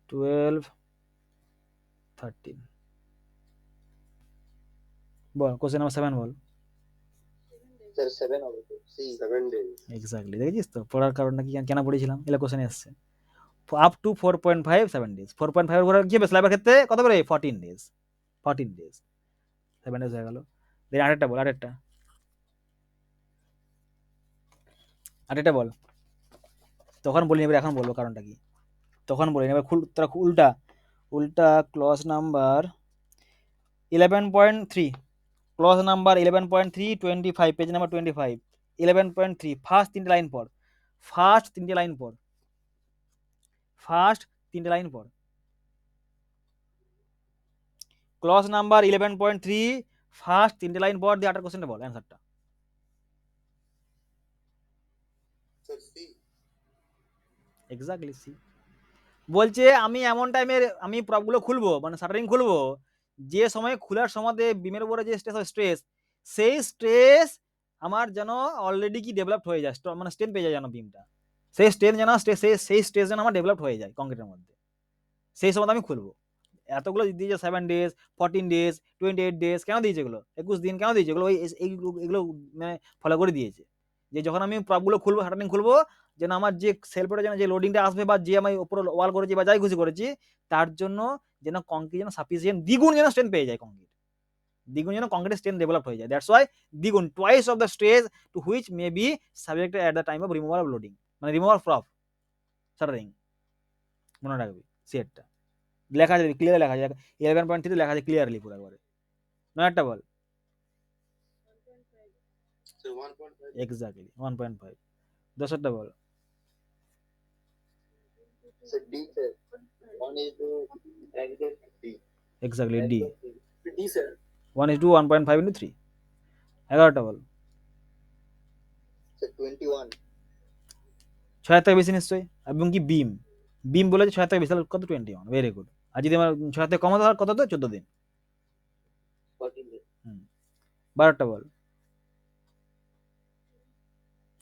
12 13 বল কোশ্চেন নাম্বার 7 বল স্যার 7 হবে তো সি 7 days. এক্স্যাক্টলি দেখেছিস তো পড়ার কারণটা কি কেন পড়েছিলাম এলা কোশ্চেন আসছে আপ টু 4.5 7 ডেজ 4.5 এর উপরে কি হবে স্ল্যাবের ক্ষেত্রে কত করে 14 ডেজ 7 ডেজ হয়ে গেল দেন আরেকটা বল আরেকটা বল তখন বলি এবার এখন বলবো কারণটা কি তখন বলি এবার তোরা উল্টা clause number 11.3 clause number 11.3 25 page number 25 11.3 first তিনটে লাইন পড় ক্লজ নাম্বার 11.3 ফার্স্ট তিনটে লাইন পড় দিয়ে 8 কোশ্চেনটা বল অ্যানসারটা Sir, C. এক্স্যাক্টলি সি বলছে আমি এমন টাইমে আমি প্রবগুলো খুলবো মানে শাটারিং খুলবো যে সময় খোলার সময়তে বিমের উপরে যে স্ট্রেস সেই স্ট্রেস আমার যেন অলরেডি কি ডেভেলপ হয়ে যায় মানে স্ট্রেন পেয়ে যায় যেন বিমটা সেই স্ট্রেন যেন সেই স্ট্রেস যেন আমার ডেভেলপ হয়ে যায় কংক্রিটের মধ্যে সেই সময় আমি খুলবো এতগুলো দিয়েছে 7 ডেজ 14 ডেজ 28 ডেজ কেন দিয়েছে এগুলো 21 দিন কেন দিয়েছে এগুলো এগুলো মানে ফলো করে দিয়েছে যে যখন আমি প্রবগুলো খুলবো শাটারিং খুলবো যেন আমার যে সেলফের যেন যে লোডিংটা আসবে বা যে আমি উপরে ওয়াল করেছি বা যাই খুশি করেছি তার জন্য যেন কংক্রিট যেন সাফিসিয়েন্ট দ্বিগুণ যেন স্ট্রেন পেয়ে যায় দ্বিগুণ যেন কংক্রিট স্ট্রেন ডেভেলপ হয়ে যায় দ্যাটস ওয়াই দ্বিগুণ twice of the stress to which may be subjected at the time of removal of loading মানে রিমুভাল অফ শাটারিং মনে রাখবি সেটটা লেখা যাবে ক্লিয়ার লেখা যায় 11.3 লেখা যায় ক্লিয়ারলি পুরো একবারে নয়টা বল Sir, 1.5. এক্স্যাক্টলি 1.5 দশটা বল sir D sir 1 exact D exactly D D, sir. 1:1.5 into 3 11টা বল স্যার 21 ছয় থেকে বেশি নিশ্চয়ই এবং কি বিম বলেছে 6 থেকে বেশি তাহলে কত 21 ভেরি গুড আর যদি আমার 6 থেকে কম হতো তাহলে কত তো 14 দিন 14 ডে 12টা বল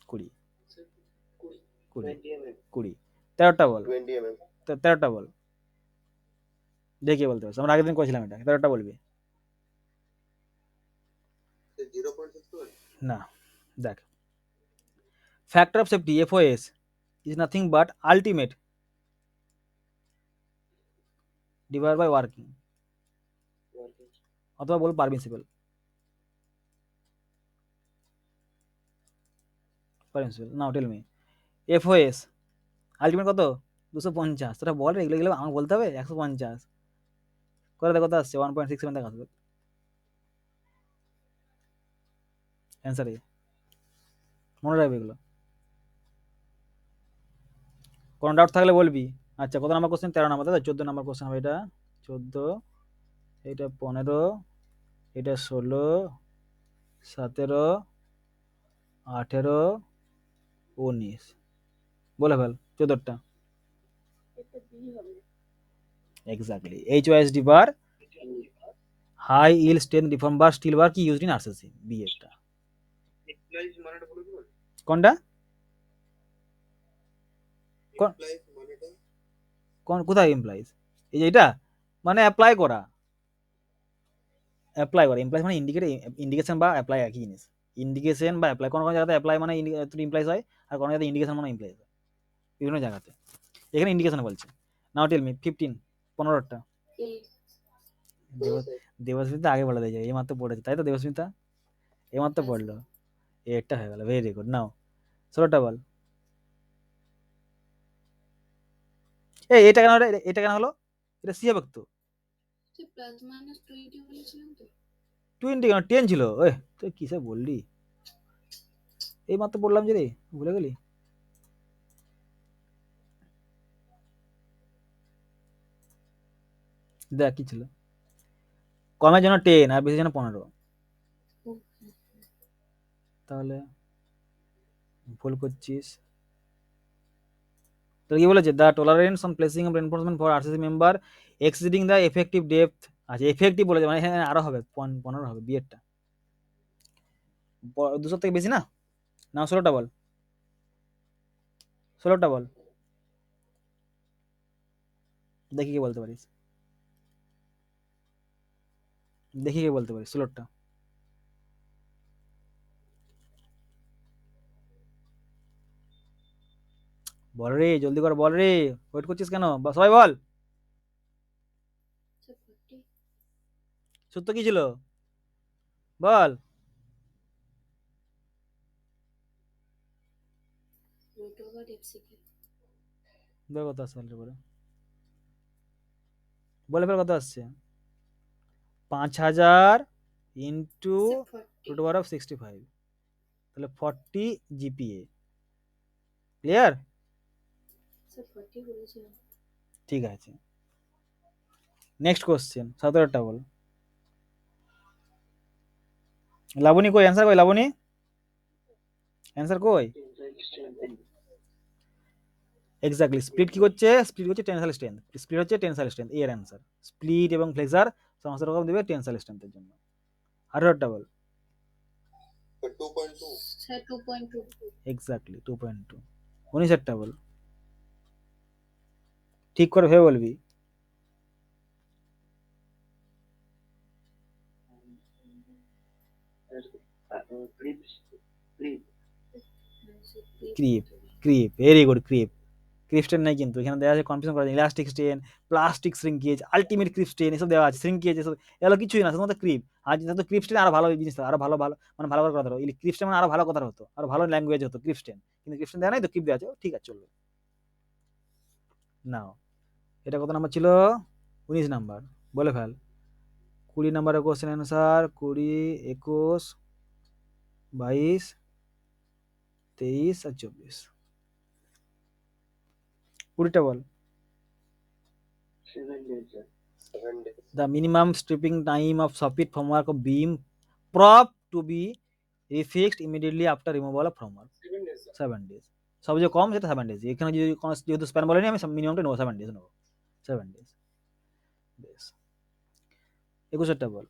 20 Sir, 20 20 mm 20 13টা বল 20 mm. 13টা বল দেখে বলতে পারছি আমরা আগের দিন করেছিলাম এটা 13টা বলবি Sir, 0.61. না দেখ factor of safety FOS is nothing but ultimate divided by working অথবা বল পারমিসিবল নাও টেল মি FOS আলটিমেট কত 250 তোরা বল এগুলো আমাকে বলতে হবে 150 করে দেখো কত আসছে 1.67 দেখা আসবে অ্যান্সার মনে রাখবে এগুলো কোনো ডাউট থাকলে বলবি আচ্ছা কত নাম্বার কোশ্চেন 13 নাম্বার দাদা 14 নাম্বার কোশ্চেন হবে এটা 14 এটা 15 এটা 16 17 18 19 বলে ফেল 14টা এটা বি হবে এক্স্যাক্টলি HYSD বার হাই ইল স্ট্রেন্থ রিফর্ম বার স্টিল বার কি ইউজড ইন আরসিসি বি একটা Implies মানেটা বলে দিবেন? কোনটা কোন Implies মানেটা? কোথায় এমপ্লয়িজ এই যে এটা মানে অ্যাপ্লাই করা এমপ্লয় মানে ইন্ডিকেশন বা অ্যাপ্লাই একই জিনিস ইন্ডিকেশন বা অ্যাপ্লাই কোনো জায়গাতে অ্যাপ্লাই মানে ইমপ্লয়িজ হয় আর কোনো জায়গাতে ইন্ডিকেশন মানে ইমপ্লয়িজ হয় বিভিন্ন জায়গাতে এখানে ইন্ডিকেশন বলছে নাও টেল মি 15টা এ দেবস্মিতা আগে বলে দেয় এইমাত্র পড়েছে তাই তো দেবস্মিতা এইমাত্র হ্যাঁ, পড়লো এটা হয়ে গেল ভেরি গুড নাও 16টা বল এটা কেন হলো এটা সি হবে তো প্লাস মাইনাস 20 বলেছিলাম তো 20 কেন 10 ছিল ওই তুই কিসে বললি এই মাত্র বললাম যে রে ভুলে গেলি দেখ কি ছিল কমের জন্য 10 আর বেশি জন্য 15 তাহলে ভুল করছিস তো কি বলেছে, the tolerance on placing of reinforcement for RCC member exceeding the effective depth. আচ্ছা এফেক্টিভ বলেছে, মানে হ্যাঁ আরো হবে 15 হবে বিয়েরটা 200 থেকে বেশি না, না 16টা বল, 16টা বল, দেখি কি বলতে পারিস, দেখি কি বলতে পারিস 16টা। বল রে, জলদি কর বল রে, ওয়েট করছিস কেন, সবাই বল। স্যার 40 সত্য কি ছিল বল। Root over এফসিকে। বল কত আসছে তাহলে পরে, বলে ফের কত আসছে, 5000 into sir 40 root over of 65, তাহলে 40 জিপিএ। ক্লিয়ার? স্যার 40 বলেছিলাম। ঠিক আছে, নেক্সট কোশ্চেন 17টা বল। লাবণী কই, অ্যান্সার কই লাবণী, অ্যান্সার কই? এক্স্যাক্টলি, স্প্লিট কি করছে, স্প্লিট হচ্ছে টেনসাইল স্ট্রেংথ, স্প্লিট হচ্ছে টেনসাইল স্ট্রেংথ, এর অ্যান্সার স্প্লিট এবং ফ্লেক্সার সমস্ত রকম দেবে টেনসাইল স্ট্রেংথের জন্য। 18টা বল। 2.2 স্যার 2.2 এক্স্যাক্টলি 2.2। 19টা বল, ঠিক করে ভেবে বলবি। Creep, creep, very good, creep, creep strain নাই কিন্তু এখানে দেওয়া আছে, কনফিউশন করা যায়, elastic strain, plastic shrinkage, ultimate creep strain, এসব দেওয়া আছে, শ্রিঙ্কেজ এসব, এগুলো কিছুই না, শুধুমাত্র ক্রিপ। আর যেহেতু ক্রিপ স্ট্রেন আরো ভালো জিনিস, আরো ভালো ভালো মানে ভালো করে কথা হতো, ক্রিপ স্ট্রেন মানে আরো ভালো কথা হতো, আরো ভালো ল্যাঙ্গুয়েজ হতো ক্রিপ স্ট্রেন, কিন্তু ক্রিপ স্ট্রেন দেওয়া নাই তো, ক্রিপ দেওয়া আছে, ঠিক আছে চলবে। নাও এটা কত নাম্বার ছিল, 19 নাম্বার, বলে ফেল। 20 নাম্বারের question answer, 20, 21, 22, 23 R 24। 20টা ball. 7 days, sir. 7 days The minimum stripping time of soffit formwork of beam prop to be refixed immediately after removal of formwork 7 days, sir. 7 days। সবচেয়ে কম সেটা 7 days, এখানে যদি যেহেতু span বলেনি আমি মিনিমামটা নেবো 7 days নেবো, 7 days। বেশ, 21টা বল।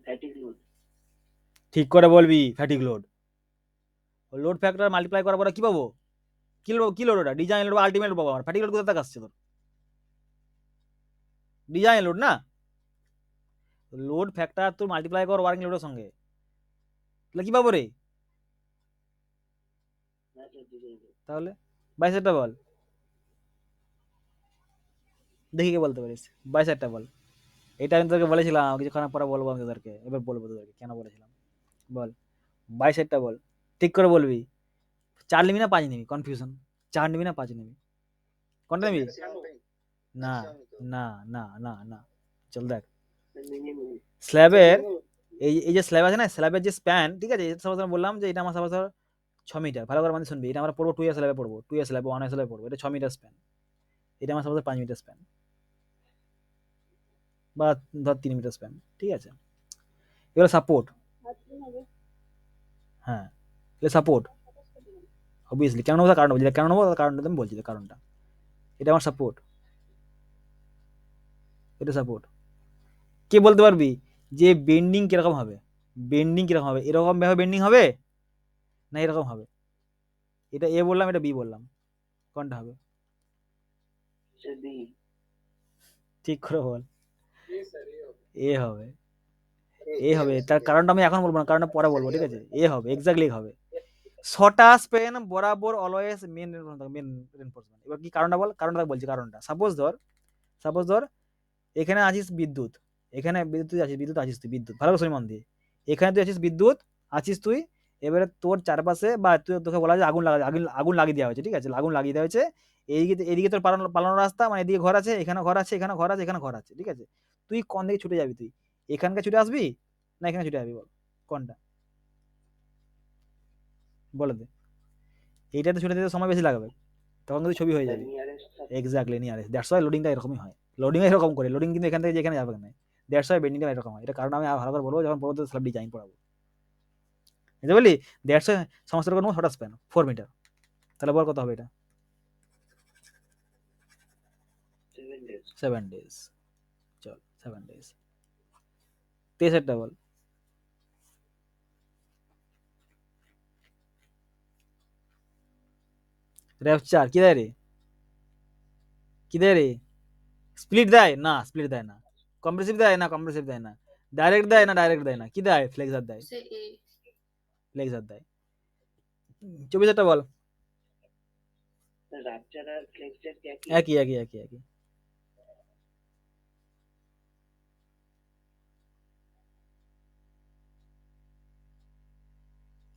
Fatigue load. ঠিক করে বলবি, fatigue load, load factor multiply করার পরে কি পাবো, কি লোড ওটা, ডিজাইন লোড বা আলটিমেট লোড পাবো, ফ্যাটিক লোড কোথা থেকে আসছে তোর, ডিজাইন লোড না, লোড ফ্যাক্টর তোর মাল্টিপ্লাই কর ওয়ার্কিং লোডের সঙ্গে, তাহলে কি পাবো রে, তাহলে 22টা বল, দেখি কে বলতে পারিস, 22টা বল। এটা আমি তোকে বলেছিলাম কিছুক্ষণ পরে বলবো আমি তোদেরকে, এবার বলবো তোদেরকে কেন বলেছিলাম, বল 22টা বল, ঠিক করে বলবি, 4 নিবি না 5 নিবি, কনফিউশন, 4 নিবি না 5 নিবি, কোনটা নিবি? না না না না না, চল দেখ, স্ল্যাবের এই যে স্ল্যাব আছে না, স্ল্যাবের যে স্প্যান, ঠিক আছে, সাপোজ আমি বললাম যে এটা আমার সাপোজ 6 মিটার, ভালো করে মানে শুনবি, এটা আমরা পড়বো 2 এর স্ল্যাবে পড়বো, 2 এর স্ল্যাবে 1 এর স্ল্যাবে পড়বো, এটা 6 মিটার স্প্যান, এটা আমার সাপোজ 5 মিটার স্প্যান বা ধর 3 মিটার স্প্যান, ঠিক আছে, এগুলো সাপোর্ট, হ্যাঁ এগুলো সাপোর্ট অবভিয়াসলি, কেন নেবো তার কারণ বলছি, কেন নেবো তার কারণটা আমি বলছি, কারণটা, এটা আমার সাপোর্ট, এটা সাপোর্ট। কে বলতে পারবি যে বেন্ডিং কিরকম হবে, বেন্ডিং কিরকম হবে, এরকম ভাবে বেন্ডিং হবে না এরকম হবে, এটা এ বললাম এটা বি বললাম, কোনটা হবে, ঠিক করে বল। Yes, sir. এ হবে, এ হবে, তার কারণটা আমি এখন বলবো না, কারণটা পরে বলবো, ঠিক আছে, এ হবে, এক্স্যাক্টলি হবে, 6টা স্পেন বরাবর অলওয়েজ মেন রেনফোর্সমেন্ট। এবার কি কারণটা বল, কারণটা বলছি, কারণটা সাপোজ ধর এখানে আছিস বিদ্যুৎ, এখানে বিদ্যুৎ আছিস তুই, বিদ্যুৎ ভালো করে মন দিয়ে, এখানে তুই আছিস বিদ্যুৎ আছিস তুই, এবারে তোর চারপাশে বা তোকে বলা যায় আগুন লাগিয়ে দেওয়া হয়েছে, ঠিক আছে, আগুন লাগিয়ে দেওয়া হয়েছে, এদিকে তোর পালানোর রাস্তা, মানে এদিকে ঘর আছে, এখানে ঘর আছে, এখানে ঘর আছে, এখানে ঘর আছে, ঠিক আছে, তুই কোন দিকে ছুটে যাবি, তুই এখানকে ছুটে আসবি না এখানে ছুটে যাবি, বল কোনটা, বলে দে, এইটাতে ছুটে যেতে সময় বেশি লাগবে, তখন কিন্তু ছবি হয়ে যাবে, এক্স্যাক্টলি নিয়ারেস্ট, দ্যাটস ওয়াই লোডিংটা এরকমই হয়, লোডিং এরকম করে, লোডিং কিন্তু এখান থেকে যেখানে যাবে না, দ্যাটস ওয়াই বেন্ডিংটা এরকম হয়, এটা কারণ আমি ভালো করে বলবো যখন পড়বো তো সব ডিজাইন পড়াবো, বুঝতে পারলি, দ্যাটস ওয়াই সমস্ত রকম 6টা স্প্যান 4 মিটার, তাহলে বল কত হবে এটা? 7 days 7 days। চল 7 days। তেইশেরটা বল। র্যাপচার কি দেয় রে? কি দেয় রে? স্প্লিট দেয় না, স্প্লিট দেয় না। কম্প্রেসিভ দেয় না, কম্প্রেসিভ দেয় না। ডাইরেক্ট দেয় না, ডাইরেক্ট দেয় না। কি দেয়? ফ্লেক্সার দেয়, সে এ ফ্লেক্সার দেয়। 24টা বল। রাপচার আর ফ্লেক্সের কি একই? একই একই একই একই।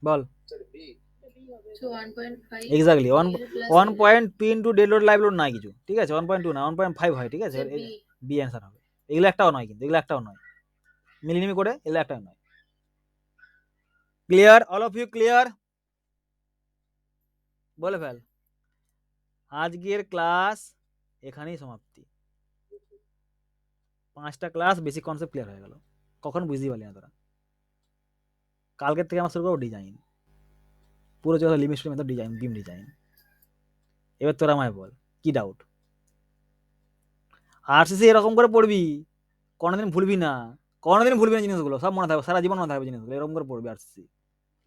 বল। Sir B. So 1.5 exactly A plus 1.2 into dead load live load নাই কিছু, ঠিক আছে? 1.2 না 1.5 হয়, ঠিক আছে? সে B বি অ্যান্সার হবে। এগুলো একটাও নয় কিন্তু, এগুলো একটাও নয়। মিলিনিমি করে এগুলো একটাও নয়। Clear? All of you clear? বলে ফেল। আজকের ক্লাস এখানেই সমাপ্তি। 5টা ক্লাস বেসিক কনসেপ্ট ক্লিয়ার হয়ে গেল। কখন বুঝতেই পারলি না তোরা। কালকের থেকে আমরা শুরু করবো ডিজাইন, পুরো চলো লিমিট স্টোরি মেথড ডিজাইন, বিম ডিজাইন। এবার তোরা আমায় বল কি ডাউট? আরসিসি এরকম করে পড়বি, কোনোদিন ভুলবি না, কোনোদিন ভুলবি না জিনিসগুলো, সব মনে থাকবে, সারা জীবন মনে থাকবে জিনিসগুলো। এরকম করে পড়বি আরসিসি,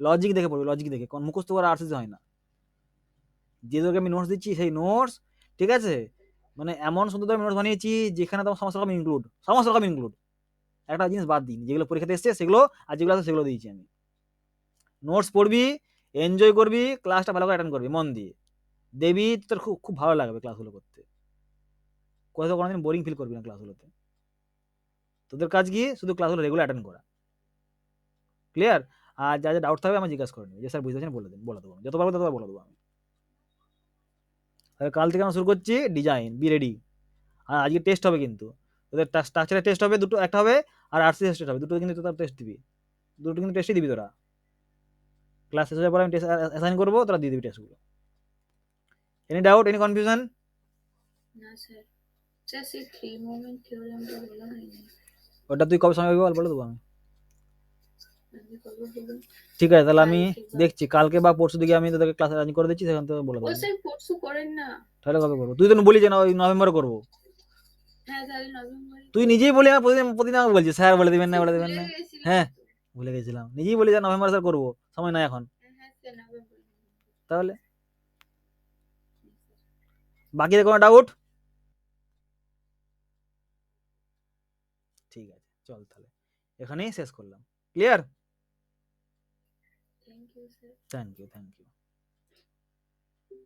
লজিক দেখে পড়বি, লজিক দেখে। কোন মুখস্থ করে আরসিসি হয় না। যে তোকে আমি নোটস দিচ্ছি সেই নোটস, ঠিক আছে, মানে এমন সুন্দর আমি নোটস বানিয়েছি যেখানে তোমার সমস্ত রকম ইনক্লুড, সমস্ত রকম ইনক্লুড। একটা জিনিস বাদ দিই, যেগুলো পরীক্ষাতে এসছে সেগুলো, আর যেগুলো আছে সেগুলো দিয়েছি আমি। নোটস পড়বি, এনজয় করবি, ক্লাসটা ভালো করে অ্যাটেন্ড করবি মন দিয়ে, দেবী তোর খুব খুব ভালো লাগবে ক্লাসগুলো করতে। কোথাও কোনোদিন বোরিং ফিল করবি না ক্লাসগুলোতে। তোদের কাজ কি? শুধু ক্লাসগুলো রেগুলার অ্যাটেন্ড করা। ক্লিয়ার? আর যা যা ডাউট থাকবে আমি জিজ্ঞাসা করে নিবি, যে স্যার বুঝতে পারছেন বলে দেবো আমি, যত পারবো ততবার বলে দেবো আমি। তাহলে কাল থেকে আমরা শুরু করছি ডিজাইন, বি রেডি। আর আজকে টেস্ট হবে কিন্তু, তোদের স্ট্রাকচারের টেস্ট হবে দুটো, একটা হবে আর আরসিসি টেস্ট হবে, দুটো কিন্তু তোরা টেস্ট দিবি, দুটো কিন্তু টেস্টই দিবি তোরা। ক্লাস শেষ হয়ে যাওয়ার পর আমি টেস্ট অ্যাসাইন করবো, তোরা দিয়ে দিবি টেস্টগুলো। Any doubt, any confusion? না স্যার। স্যার সেই 3 মোমেন্ট থিওরেমটা বলা হয়নি। ওটা তুই কবে সময় পাবি বলে দেবো আমি। আমি কবে বলুন? ঠিক আছে, তাহলে আমি কালকে বা- দেখছি কালকে বা পরশু দিকে আমি তোদেরকে ক্লাস অ্যারেঞ্জ করে দিচ্ছি, সেখান থেকে বলে ও দেবো। স্যার পরশু করেন না। তাহলে কবে করবো? তুই তো বলি যে ওই নভেম্বরে করবো। হ্যাঁ তাহলে নভেম্বরে তুই নিজেই বলি, আমার প্রতিদিন প্রতিদিন আমাকে বলছিস স্যার বলে দেবেন না, বলে দেবেন ভুলে না। গেছিলাম হ্যাঁ তো। ভুলে গেছিলাম, নিজেই বলি যে নভেম্বর স্যার করবো, সময় নাই এখন। হ্যাঁ স্যার নভেম্বরে। তাহলে বাকিদের কোনো ডাউট? ঠিক আছে, চল তাহলে এখানেই শেষ করলাম। Clear? Thank you sir. Thank you, thank you.